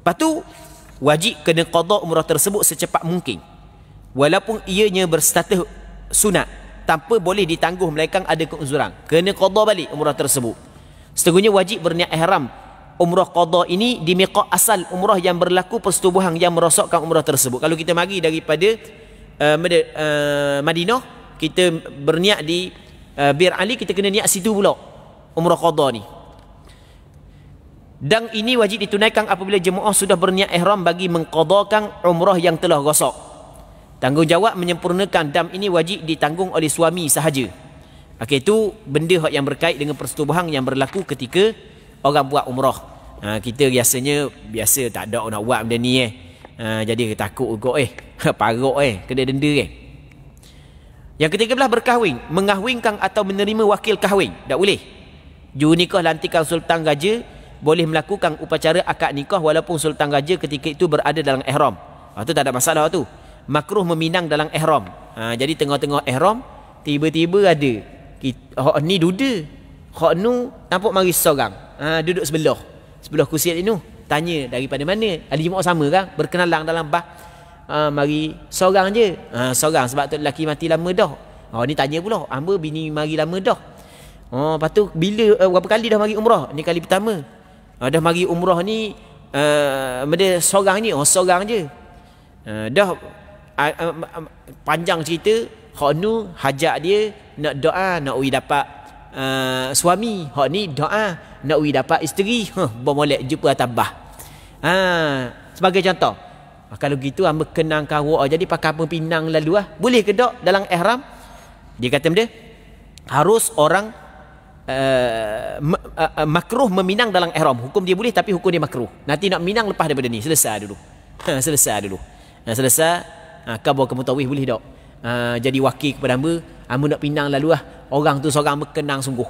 A: Lepas tu wajib kena qada umrah tersebut secepat mungkin. Walaupun ianya berstatus sunat, tanpa boleh ditangguh melainkan ada keuzuran. Kena qada balik umrah tersebut. Setengahnya wajib berniat ihram umrah qada ini di miqat asal umrah yang berlaku persetubuhan yang merosakkan umrah tersebut. Kalau kita mari daripada Madinah, kita berniat di Bir Ali, kita kena niat situ pula umrah qada ni. Dan ini wajib ditunaikan apabila jemaah sudah berniat ihram bagi mengqadakan umrah yang telah rosak. Tanggungjawab menyempurnakan dam ini wajib ditanggung oleh suami sahaja. Itu benda yang berkait dengan persetubuhan yang berlaku ketika orang buat umrah. Kita biasa tak ada nak buat benda ni jadi takut kok parok kena denda Yang ketiga belah berkahwin, mengahwinkan atau menerima wakil kahwin, tak boleh. Juru nikah lantikan sultan raja boleh melakukan upacara akad nikah walaupun sultan raja ketika itu berada dalam ihram. Itu tak ada masalah tu. Makruh meminang dalam ihram. Jadi tengah-tengah ihram tiba-tiba ada hak ni duda, hak nu nampak mari seorang duduk sebelah kursi ni, tanya daripada mana, ada jemaah sama kan, berkenalan dalam bah, mari seorang je, seorang sebab tu lelaki mati lama dah. Ni tanya pula, hamba bini mari lama dah. Lepas tu bila berapa kali dah mari umrah? Ni kali pertama. Dah mari umrah ni benda seorang ni, seorang je. Dah panjang cerita, hak nu hajat dia nak doa nak dapat suami, hak ni doa nak dapat isteri, bermolek jumpa atas bah. Sebagai contoh, kalau gitu hamba kenang kawak jadi pakai apa pinang lalu boleh ke tak dalam ihram? Dia kata benda harus orang makruh meminang dalam ihram. Hukum dia boleh tapi hukum dia makruh. Nanti nak minang lepas daripada ni, selesai dulu. Selesai kabar kemutawih boleh tak? Jadi wakil kepada hamba nak pinang lalu orang tu seorang berkenang sungguh.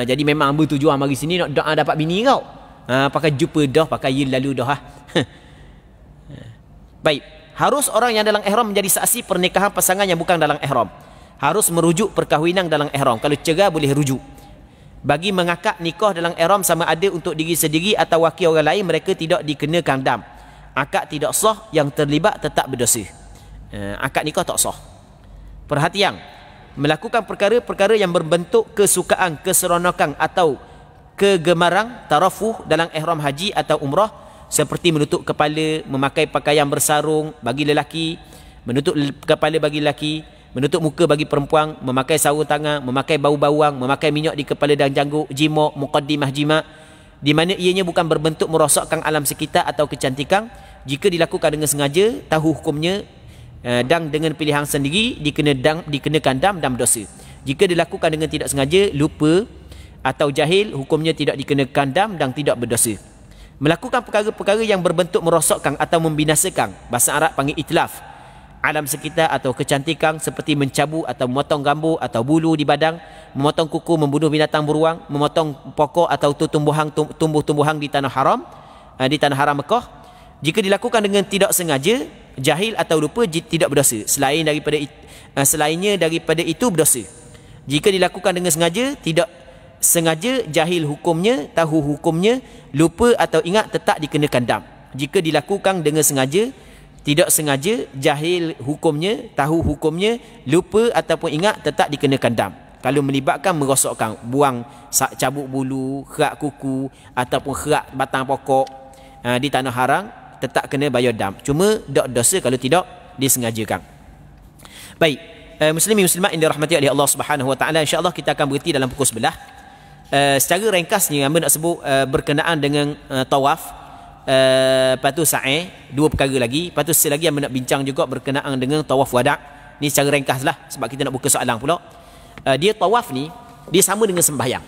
A: Jadi memang hamba tujuan mari sini nak doa dapat bini kau. Pakai jumpa dah, pakai yil lalu dah. Baik, harus orang yang dalam ihram menjadi saksi pernikahan pasangan yang bukan dalam ihram. Harus merujuk perkahwinan dalam ihram. Kalau cerai boleh rujuk. Bagi mengakad nikah dalam ihram sama ada untuk diri sendiri atau wakil orang lain, mereka tidak dikenakan dam. Akad tidak sah, yang terlibat tetap berdosa. Akad nikah tak sah. Perhatian, melakukan perkara-perkara yang berbentuk kesukaan, keseronokan atau kegemaran tarafuh dalam ihram haji atau umrah, seperti menutup kepala, memakai pakaian bersarung bagi lelaki, menutup kepala bagi lelaki, menutup muka bagi perempuan, memakai sarung tangan, memakai bau-bauang, memakai minyak di kepala dan janggut, jima, muqaddimah jima, di mana ianya bukan berbentuk merosakkan alam sekitar atau kecantikan. Jika dilakukan dengan sengaja, tahu hukumnya, dan dengan pilihan sendiri dikenakan dam dan dosa. Jika dilakukan dengan tidak sengaja, lupa atau jahil, hukumnya tidak dikenakan dam dan tidak berdosa. Melakukan perkara-perkara yang berbentuk merosakkan atau membinasakan, bahasa Arab panggil itlaf, alam sekitar atau kecantikan, seperti mencabut atau memotong rambut atau bulu di badan, memotong kuku, membunuh binatang beruang, memotong pokok atau tumbuh-tumbuhan di tanah haram, di tanah haram Mekah. Jika dilakukan dengan tidak sengaja, jahil atau lupa, tidak berdosa. Selainnya daripada itu berdosa. Jika dilakukan dengan sengaja, tidak sengaja, jahil hukumnya, tahu hukumnya, lupa atau ingat, tetap dikenakan dam. Jika dilakukan dengan sengaja, tidak sengaja, jahil hukumnya, tahu hukumnya, lupa ataupun ingat, tetap dikenakan dam. Kalau melibatkan merosakkan, buang, cabut bulu, kerak kuku ataupun kerak batang pokok di tanah haram, tetap kena bayar dam. Cuma tak dosa kalau tidak disengajakan. Baik, muslimin muslimat yang dirahmati oleh Allah Subhanahu Wa Taala, insya-Allah kita akan berhenti dalam pukul 11. Secara ringkasnya hamba nak sebut berkenaan dengan tawaf, lepas tu sa'i, dua perkara lagi. Lepas tu selagi hamba nak bincang juga berkenaan dengan tawaf wada'. Ni secara ringkas lah sebab kita nak buka soalan pula. Dia tawaf ni dia sama dengan sembahyang.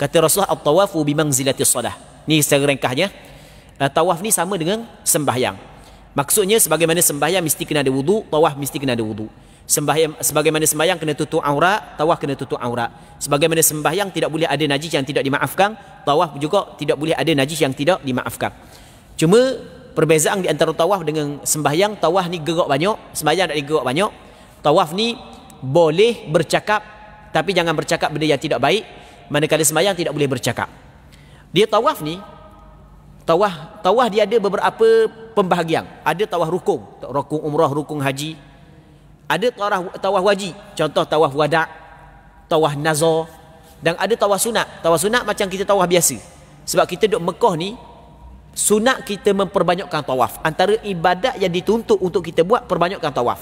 A: Kata Rasulullah, at-tawafu bimanzilatis salah. Ni secara ringkasnya, tawaf ni sama dengan sembahyang. Maksudnya sebagaimana sembahyang mesti kena ada wudu, tawaf mesti kena ada wudu. Sebagaimana sembahyang kena tutup aurat, tawaf kena tutup aurat. Sebagaimana sembahyang tidak boleh ada najis yang tidak dimaafkan, tawaf juga tidak boleh ada najis yang tidak dimaafkan. Cuma perbezaan di antara tawaf dengan sembahyang, tawaf ni gerak banyak, sembahyang tak digerak banyak. Tawaf ni boleh bercakap, tapi jangan bercakap benda yang tidak baik, manakala sembahyang tidak boleh bercakap. Dia tawaf ni, tawaf dia ada beberapa pembahagian. Ada tawaf rukun, rukun umrah, rukun haji. Ada tawaf wajib, contoh tawaf wada', tawaf nazar, dan ada tawaf sunat. Tawaf sunat macam kita tawaf biasa. Sebab kita duduk Mekah ni, sunat kita memperbanyakkan tawaf. Antara ibadat yang dituntut untuk kita buat, perbanyakkan tawaf.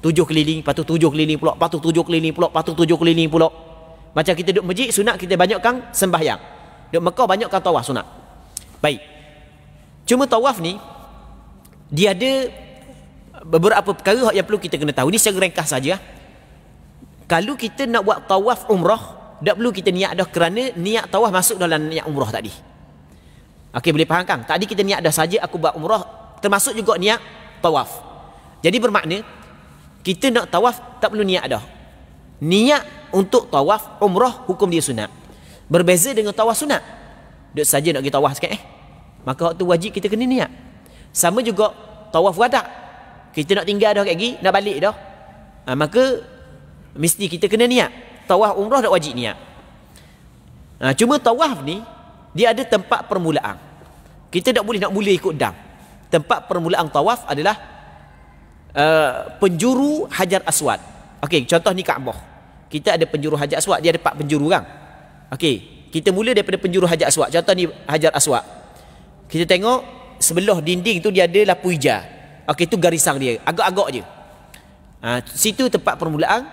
A: 7 keliling, lepas tu 7 keliling pula, lepas tu 7 keliling pula, lepas tu 7 keliling pula. Macam kita duduk masjid, sunat kita banyakkan sembahyang. Duduk Mekah banyakkan tawaf sunat. Baik. Cuma tawaf ni, dia ada beberapa perkara yang perlu kita kena tahu. Ni secara ringkas saja. Kalau kita nak buat tawaf umrah, tak perlu kita niat dah, kerana niat tawaf masuk dalam niat umrah tadi. Okey, boleh faham kan? Tadi kita niat dah saja aku buat umrah, termasuk juga niat tawaf. Jadi bermakna kita nak tawaf tak perlu niat dah. Niat untuk tawaf umrah hukum dia sunat. Berbeza dengan tawaf sunat. Duk saja nak pergi tawaf sikit maka waktu wajib kita kena niat. Sama juga tawaf wada'. Kita nak tinggal dah kat nak balik dah. Maka mesti kita kena niat. Tawaf umrah tak wajib niat. Cuma tawaf ni dia ada tempat permulaan. Kita tak boleh nak mula ikut dam. Tempat permulaan tawaf adalah penjuru Hajar Aswad. Okey, contoh ni Kaabah. Kita ada penjuru Hajar Aswad, dia ada 4 penjuru kan. Okey, kita mula daripada penjuru Hajar Aswad. Contoh ni Hajar Aswad. Kita tengok sebelah dinding tu dia ada lampu hijau. Okey, itu garisan dia, agak-agak je. Situ tempat permulaan.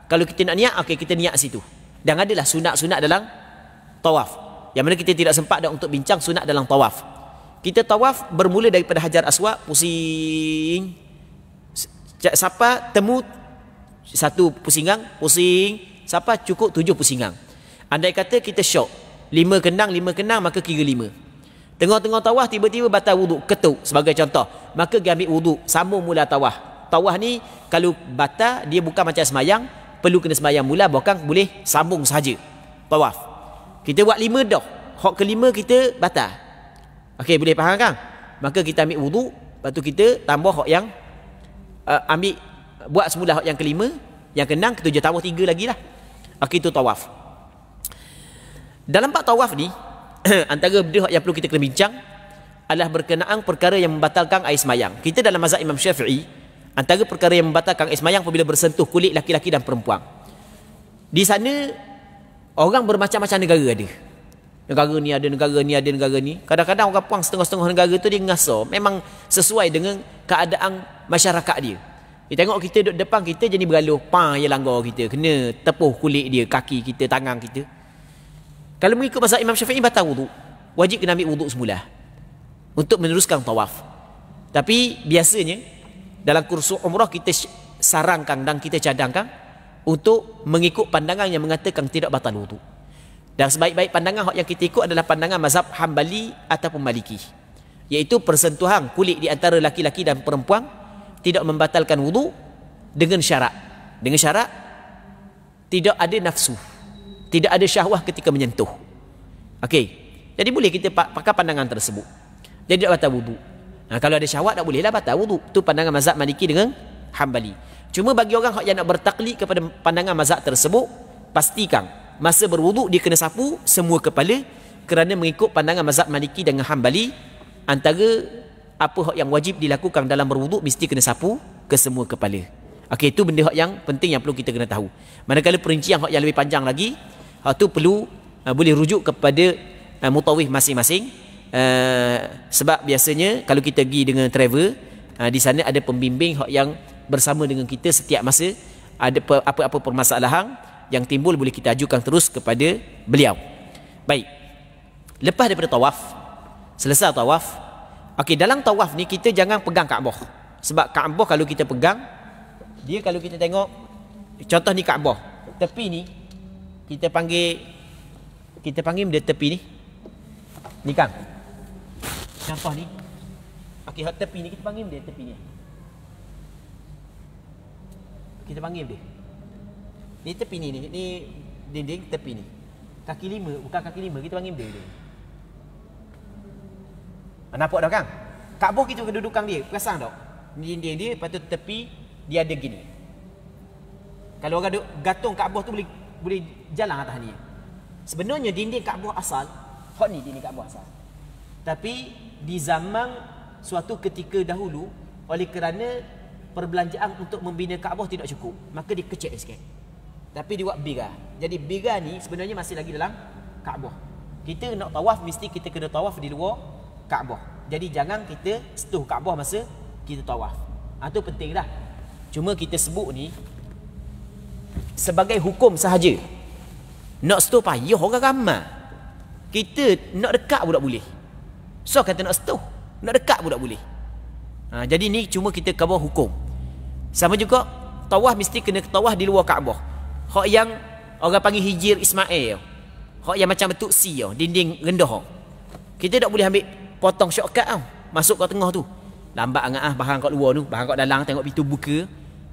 A: Kalau kita nak niat, okey, kita niat situ. Dan adalah sunat-sunat dalam tawaf, yang mana kita tidak sempat dah untuk bincang sunat dalam tawaf. Kita tawaf bermula daripada Hajar Aswad, pusing. Siapa temu 1 pusingan, pusing. Siapa cukup 7 pusingan. Andai kata kita syok 5 kenang, maka kira 5. Tengah-tengah tawaf tiba-tiba batal wuduk, ketuk sebagai contoh, maka dia ambil wuduk, sambung mula tawaf. Tawaf ni kalau batal, dia bukan macam semayang, perlu kena semayang mula, bukan boleh sambung saja tawaf. Kita buat 5 dah, hak ke-5 kita batal. Okey, boleh faham kan? Maka kita ambil wuduk, lepas tu kita tambah hak yang ambil, buat semula hak yang ke-5, yang ke-6, ke-7, tambah 3 lagi lah. Okey, itu tawaf. Dalam 4 tawaf ni, antara benda yang perlu kita kena bincang adalah berkenaan perkara yang membatalkan air semayang. Kita dalam mazhab Imam Syafi'i, antara perkara yang membatalkan air semayang apabila bersentuh kulit laki-laki dan perempuan. Di sana orang bermacam-macam negara ada. Negara ni ada, negara ni ada, negara ni. Kadang-kadang orang puang setengah-setengah negara tu dia ngasar. Memang sesuai dengan keadaan masyarakat dia. Dia tengok kita duduk depan kita jadi bergaluh, yang langgar kita, kena tepuh kulit dia, kaki kita, tangan kita. Kalau mengikut mazhab Imam Syafi'i batal wuduk, wajib kena ambil wuduk semula untuk meneruskan tawaf. Tapi biasanya dalam kursus umrah kita sarankan dan kita cadangkan untuk mengikut pandangan yang mengatakan tidak batal wuduk. Dan sebaik-baik pandangan yang kita ikut adalah pandangan mazhab Hambali ataupun Maliki, iaitu persentuhan kulit di antara laki-laki dan perempuan tidak membatalkan wudu dengan syarat. Dengan syarat tidak ada nafsu, tidak ada syahwah ketika menyentuh. Okey. Jadi boleh kita pakai pandangan tersebut. Jadi tak batal wudu. Kalau ada syahwat tak bolehlah batal wudu. Itu pandangan mazhab Maliki dengan Hambali. Cuma bagi orang yang nak bertaklid kepada pandangan mazhab tersebut, pastikan masa berwudu dia kena sapu semua kepala, kerana mengikut pandangan mazhab Maliki dengan Hambali, antara apa yang wajib dilakukan dalam berwudu mesti kena sapu ke semua kepala. Okey, itu benda yang penting yang perlu kita kena tahu. Manakala perincian yang lebih panjang lagi, tu perlu boleh rujuk kepada mutawif masing-masing. Sebab biasanya kalau kita pergi dengan travel, di sana ada pembimbing yang bersama dengan kita setiap masa. Ada apa-apa permasalahan yang timbul boleh kita ajukan terus kepada beliau. Baik, lepas daripada tawaf, selesai tawaf, okey, dalam tawaf ni kita jangan pegang Kaabah. Sebab Kaabah kalau kita pegang, dia kalau kita tengok, contoh ni Kaabah, tepi ni kita panggil dia tepi ni kan, contoh ni, okey, tepi ni kita panggil dia tepi ni, kita panggil dia ni tepi ni dinding tepi ni, kaki lima, bukan kaki lima, kita panggil dia. Nampak dah kan? Kaabah kita kedudukan dia, perasan tak? Dinding dia, lepas tu tepi dia ada gini. Kalau orang gantung Kaabah tu boleh jalan atas ni. Sebenarnya dinding Kaabah asal, hak ni dinding Kaabah asal. Tapi di zaman suatu ketika dahulu, oleh kerana perbelanjaan untuk membina Kaabah tidak cukup, maka dia kecil sikit. Tapi dia buat bigger. Jadi bigger ni sebenarnya masih lagi dalam Kaabah. Kita nak tawaf mesti kita kena tawaf di luar Kaabah. Jadi jangan kita sentuh Kaabah masa kita tawaf. Itu penting dah. Cuma kita sebut ni sebagai hukum sahaja. Nak sentuh payah orang ramai. Kita nak dekat pun tak boleh. So kata nak sentuh, nak dekat pun tak boleh. Jadi ni cuma kita cover hukum. Sama juga tawaf mesti kena tawaf di luar Kaabah. Hak yang orang panggil hijir Ismail, hak yang macam bentuk C, dinding rendah, kita tak boleh ambil potong shortcut masuk ke tengah tu. Lambat sangat barang kat luar tu, barang kat dalam tengok pintu buka.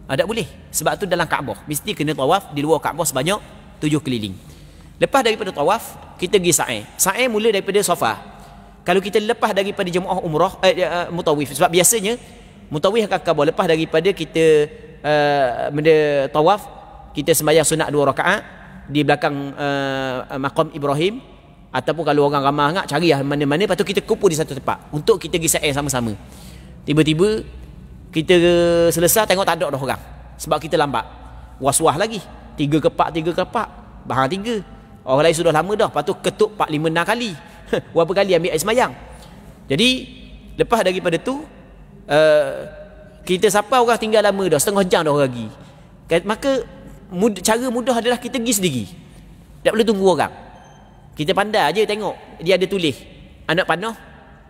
A: Tak boleh. Sebab tu dalam Kaabah mesti kena tawaf di luar Kaabah sebanyak 7 keliling. Lepas daripada tawaf, kita pergi sa'i. Sa'i mula daripada Safa. Kalau kita lepas daripada jemaah umrah, mutawif, sebab biasanya mutawif akan kabur lepas daripada kita tawaf, kita sembahyang sunat 2 rakaat di belakang maqam Ibrahim, ataupun kalau orang ramai sangat carilah mana-mana, lepas tu kita kumpul di satu tempat untuk kita pergi sa'i sama-sama. Tiba-tiba kita selesai tengok tak ada dah orang, sebab kita lambat, was-was lagi, 3 kepak bahang 3, orang lain sudah lama dah, lepas tu ketuk 4, 5, 6 kali berapa kali ambil air semayang. Jadi lepas daripada tu kita sampai orang tinggal lama dah, setengah jam dah orang pergi. Maka cara mudah adalah kita pergi sendiri, tak perlu tunggu orang. Kita pandai aja tengok dia ada tulis anak panah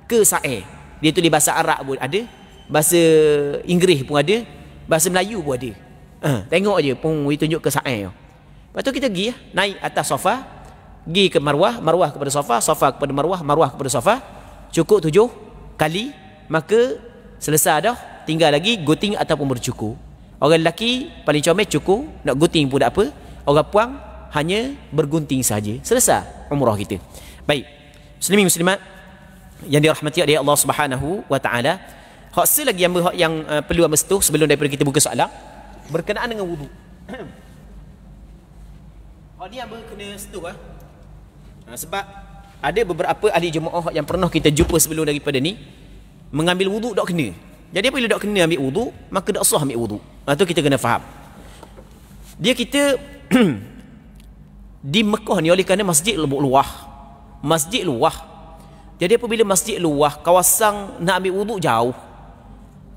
A: ke sa'i, dia tulis bahasa Arab pun ada, bahasa Inggeris pun ada, bahasa Melayu pun ada. Tengok aje pun dia tunjuk ke sa'i. Lepas tu kita pergi naik atas Safa, pergi ke Marwah, Marwah kepada Safa, Safa kepada Marwah, Marwah kepada Safa, cukup 7 kali, maka selesai dah. Tinggal lagi guting ataupun bercukur. Orang lelaki paling comel cukur, nak gunting pun tak apa. Orang puang hanya bergunting saja. Selesai umrah kita. Baik, muslimin muslimat yang dirahmati oleh Allah Subhanahu wa taala, hak lagi yang perlu ambil sebelum daripada kita buka soalan berkenaan dengan wudu. Hak ni yang kena setuh sebab ada beberapa ahli jemaah yang pernah kita jumpa sebelum daripada ni mengambil wudu tak kena. Jadi apabila tak kena ambil wudu, maka tak sah ambil wudu. Itu kita kena faham. Dia kita di Mekah ni oleh kerana masjid luah. Masjid luah. Jadi apabila masjid luah, kawasan nak ambil wudu jauh.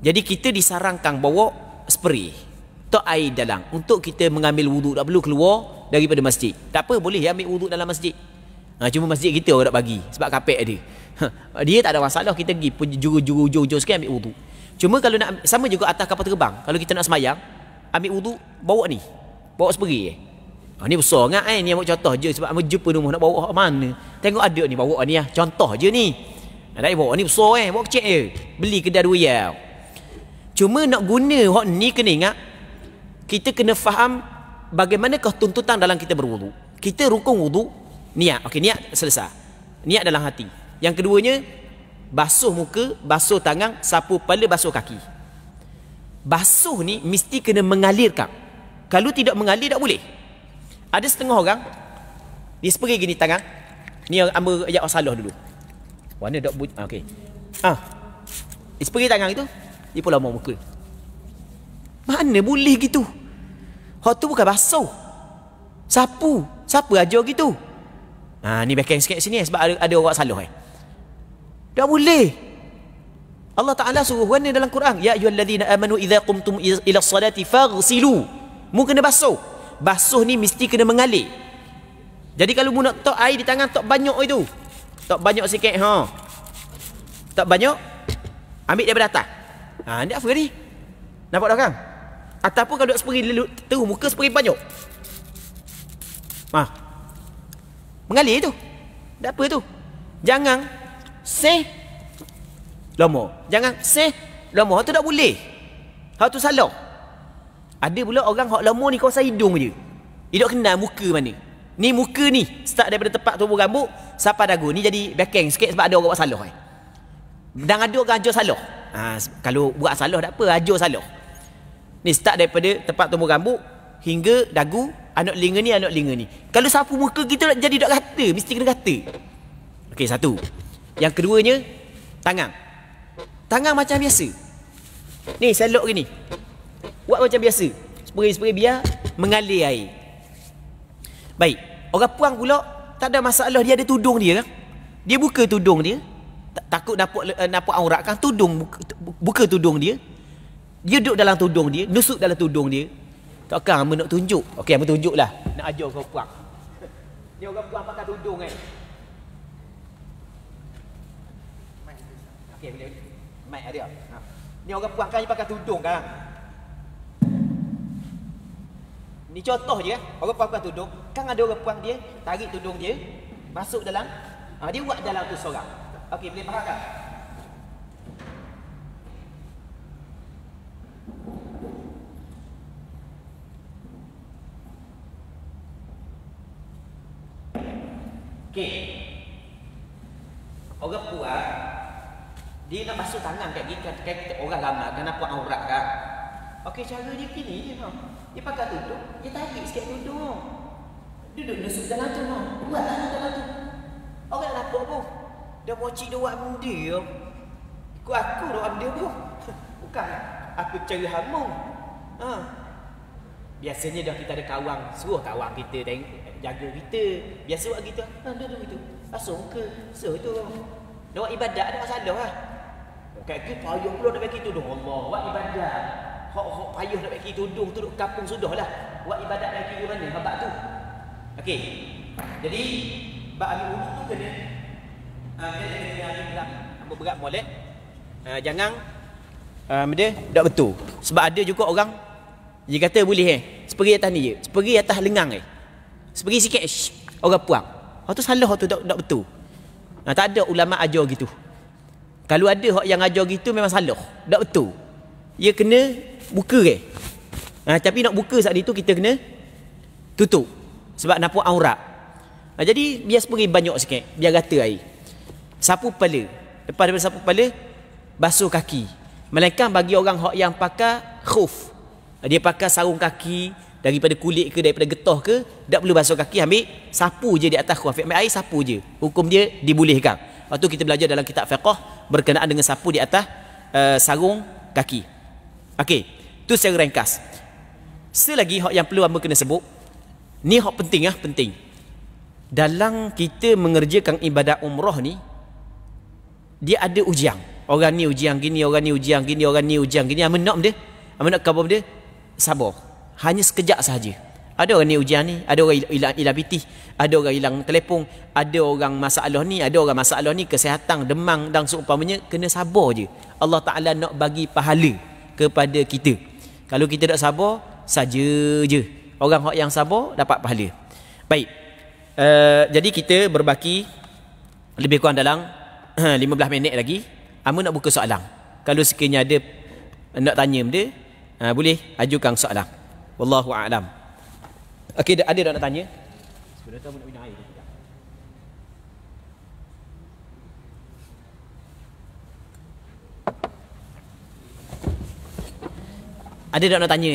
A: Jadi kita disarankan bawa spray, tak air dalam untuk kita mengambil wudu, tak perlu keluar daripada masjid. Tak apa, boleh ambil wudu dalam masjid. Cuma masjid kita orang tak bagi sebab kapek ada. Dia tak ada masalah, kita pergi juru-juru sikit ambil wudu. Cuma kalau nak sama juga atas kapal terbang, kalau kita nak semayang ambil wudu, bawa spray. Ni besar ngak ni amuk contoh je sebab amuk jumpa rumah nak bawa ke mana. Tengok ada ni bawa ni contoh je ni. Ada bawa ni besar bawa kecil je. Beli kedai RM2. Cuma nak guna hak ni kena ingat kita kena faham bagaimanakah tuntutan dalam kita berwudu. Kita rukun wudu, niat. Okey, niat selesai. Niat dalam hati. Yang keduanya basuh muka, basuh tangan, sapu kepala, basuh kaki. Basuh ni mesti kena mengalirkan. Kalau tidak mengalir tak boleh. Ada setengah orang dia spray gini tangan. Ni ambil ayat salah dulu. Mana dak okey. Spray tangan itu dia pula mau muka. Mana boleh gitu? Hak tu bukan basuh. Sapu. Siapa ajar gitu? Ni backing sikit sini sebab ada orang salah Tak boleh. Allah Ta'ala suruh mana dalam Quran? Ya ayyuhallazina amanu idza qumtum ila salati faghsilu. Mu kena basuh. Basuh ni mesti kena mengalir. Jadi kalau mu nak tok air di tangan tok banyak itu. Tok banyak sikit Tok banyak ambil daripada atas. Ni apa ni? Nampak tak kan? Ataupun kalau nak spray terus muka spray banyak. Mengalir tu. Tak apa tu. Jangan lama. Jangan lama. Tu tak boleh. Hak tu salah. Ada pula orang hak lama ni kawasan hidung je. Dia tak kenal muka mana. Ni muka ni start daripada tepat tubuh rambut sampai dagu. Ni jadi backing sikit sebab ada orang buat salah Dan ada orang ajar salah. Kalau buat salah tak apa, ajar salah. Ni start daripada tepat tubuh rambut hingga dagu, anak telinga ni. Kalau sapu muka kita jadi tak rata, mesti kena rata. Okey, satu. Yang keduanya, tangan. Tangan macam biasa. Ni selok gini. Buat macam biasa. Spray biar mengalir air. Baik. Orang puang pula tak ada masalah, dia ada tudung dia kan. Dia buka tudung dia. Takut nampak aurat kan, buka tudung dia. Dia duduk dalam tudung dia, nusuk dalam tudung dia. Takkan hamba nak tunjuk. Okey, hamba tunjuklah. Nak ajar kau puang. Ni orang puang pakai tudung kan. Okey, boleh. Mic ada. Ni orang puang kan pakai tudung kan. Ni contoh je kan. Orang puang pakai tudung. Kan ada orang puang dia tarik tudung dia, masuk dalam. Dia buat dalam tu seorang. Okey, boleh faham tak? Okey. Orang puang dia nak basuh tangan kat orang ramai kan nampak aurat kan. Okey, cara dia gini je Dia pakai tudung, dia tarik sikit tudung. Duduk nusuk dalam tu buat dalam tu. Orang nak nampak pun. Dia mocik dia buat benda ikut aku dia buat benda pun. Bukan aku cara hamu. Biasanya dah kita ada kawan, suruh kawan kita jaga kita. Biasa buat gitu. Duduk gitu. Basuh muka. So tu. Dia buat ibadat ada masalah lah. Kat tu payah pula nak bagi tudung. Allah, buat ibadat. Hak payah nak bagi tudung tu duduk kampung sudahlah. Buat ibadat lagi ke mana babak tu. Okey. Jadi bab ambil wudu tu kena ambil berat molek. Jangan benda tak betul. Sebab ada juga orang dia kata boleh spray atas ni je. Spray atas lengang spray sikit orang puang. Hak tu salah, hak tu tak betul. Tak ada ulama ajar gitu. Kalau ada hak yang ajar gitu memang salah, tak betul. Dia kena buka tapi nak buka saat itu kita kena tutup sebab nampak aurat. Jadi biar spray banyak sikit, biar rata air. Sapu kepala. Lepas daripada sapu kepala, basuh kaki. Melainkan bagi orang hak yang pakai khuf, dia pakai sarung kaki daripada kulit ke daripada getah ke, tak perlu basuh kaki, ambil sapu je di atas khuf, ambil air sapu je. Hukum dia dibolehkan. Waktu kita belajar dalam kitab fiqh berkenaan dengan sapu di atas sarung kaki. Okey, tu secara ringkas. Selagi hak yang perlu hamba kena sebut, ni hak penting penting. Dalam kita mengerjakan ibadat umrah ni, dia ada ujian. Orang ni ujian gini, orang ni ujian gini, orang ni ujian gini. Amun nak khabar dia sabar. Hanya sekejap sahaja. Ada orang ni ujian ni, ada orang hilang pitih, ada orang hilang telefon, ada orang masalah ni, ada orang masalah ni kesihatan, demam dan seumpamanya, kena sabar je. Allah Taala nak bagi pahala kepada kita. Kalau kita tak sabar, saja je. Orang hak yang sabar dapat pahala. Baik. Jadi kita berbaki lebih kurang dalam 15 minit lagi. Amu nak buka soalan. Kalau sekiranya ada nak tanya benda, boleh ajukan soalan. Wallahu a'lam. Okey, ada nak tanya? Sebenarnya tahu nak minum air ke tidak? Ada tak nak tanya?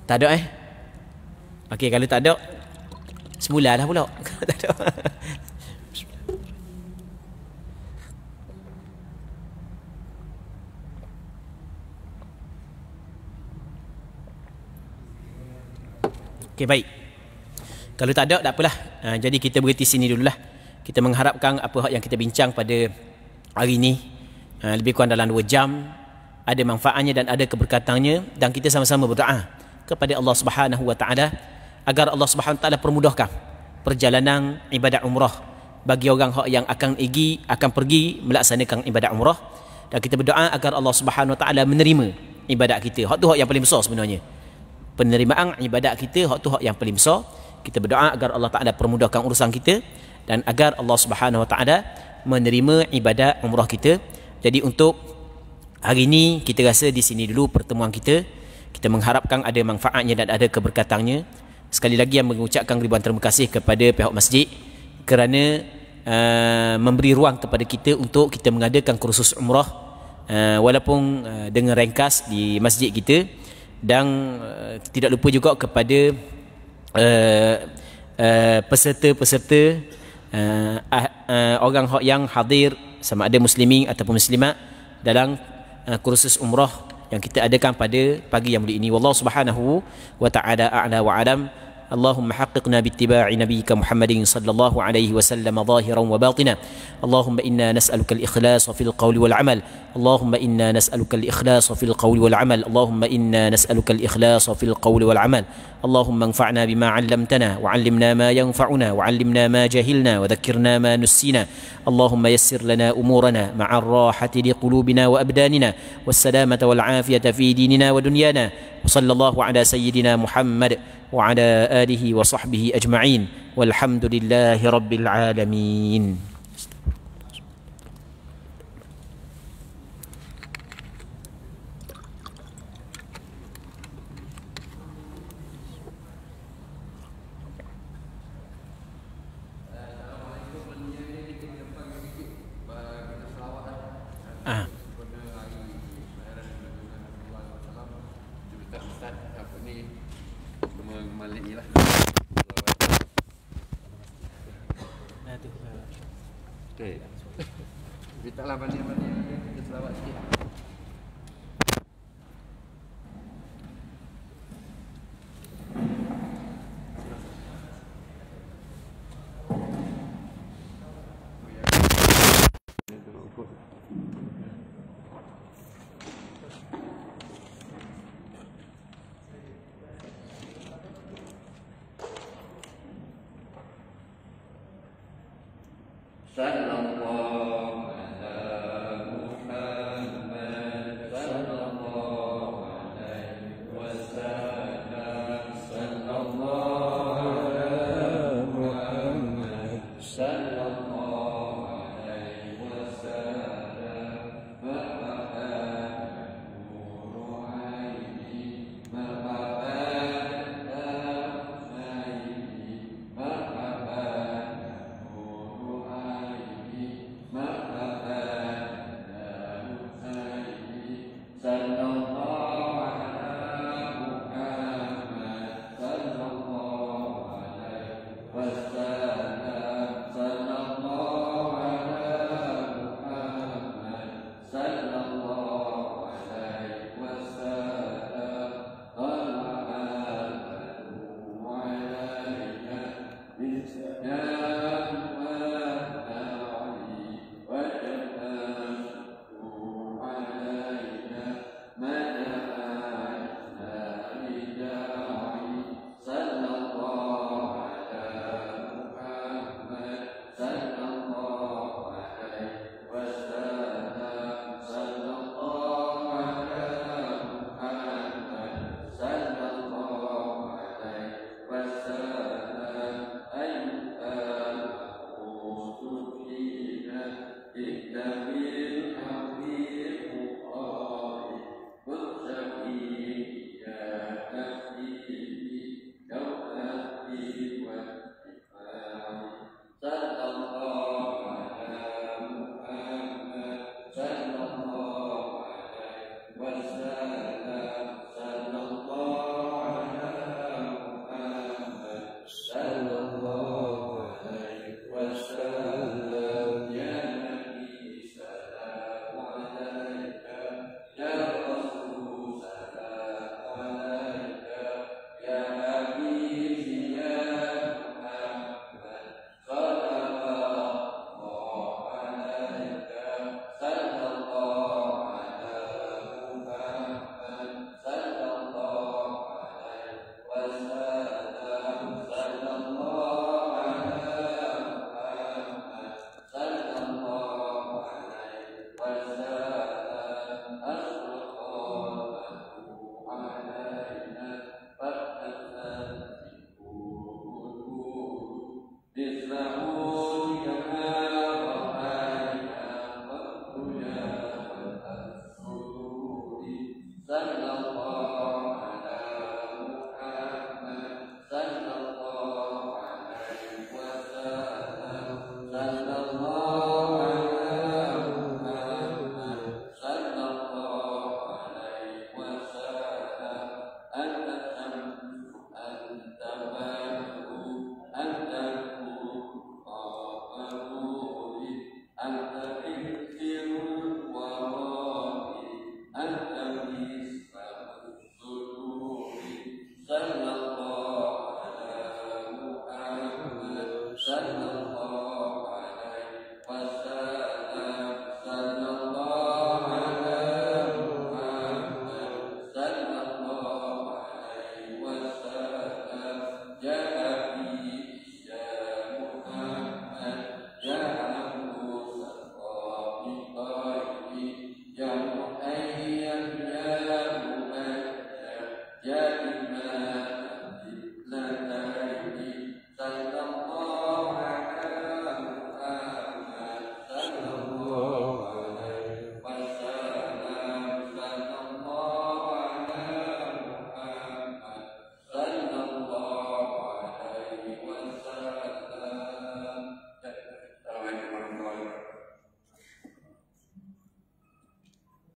A: Tak ada Okey, kalau tak ada, semula lah pula. Kalau tak ada. Okey, baik. Kalau tak ada, tak apalah. Jadi kita berhenti sini dululah. Kita mengharapkan apa yang kita bincang pada hari ini, lebih kurang dalam 2 jam, ada manfaatnya dan ada keberkatannya, dan kita sama-sama berdoa kepada Allah Subhanahu wa taala agar Allah Subhanahu wa taala permudahkan perjalanan ibadat umrah bagi orang yang akan pergi melaksanakan ibadat umrah, dan kita berdoa agar Allah Subhanahu wa taala menerima ibadat kita. Hak tu hak yang paling besar sebenarnya. Penerimaan ibadat kita, hak tu hak yang paling besar. Kita berdoa agar Allah Taala permudahkan urusan kita dan agar Allah Subhanahu wa taala menerima ibadat umrah kita. Jadi untuk hari ini kita rasa di sini dulu pertemuan kita. Kita mengharapkan ada manfaatnya dan ada keberkatannya. Sekali lagi yang mengucapkan ribuan terima kasih kepada pihak masjid kerana memberi ruang kepada kita untuk kita mengadakan kursus umrah walaupun dengan ringkas di masjid kita. Dan tidak lupa juga kepada peserta-peserta orang yang hadir, sama ada muslimin ataupun muslimat, dalam kursus umrah yang kita adakan pada pagi yang mulia ini. Wallahu subhanahu wa ta'ala a'la wa alam. اللهم حققنا باتباع نبيك محمد صلى الله عليه وسلم ظاهرا وباطنا. اللهم إنا نسألك الإخلاص في القول والعمل. اللهم إنا نسألك الإخلاص في القول والعمل. اللهم إنا نسألك الإخلاص في القول والعمل. اللهم انفعنا بما علمتنا وعلمنا ما ينفعنا وعلمنا ما جهلنا وذكرنا ما نسينا. اللهم يسر لنا أمورنا مع الراحة لقلوبنا وأبداننا والسلامة والعافية في ديننا ودنيانا. وصلى الله على سيدنا محمد وعلى آله وصحبه أجمعين والحمد لله رب العالمين.
B: Okey. Mintalah banding-banding kita selawat sikit.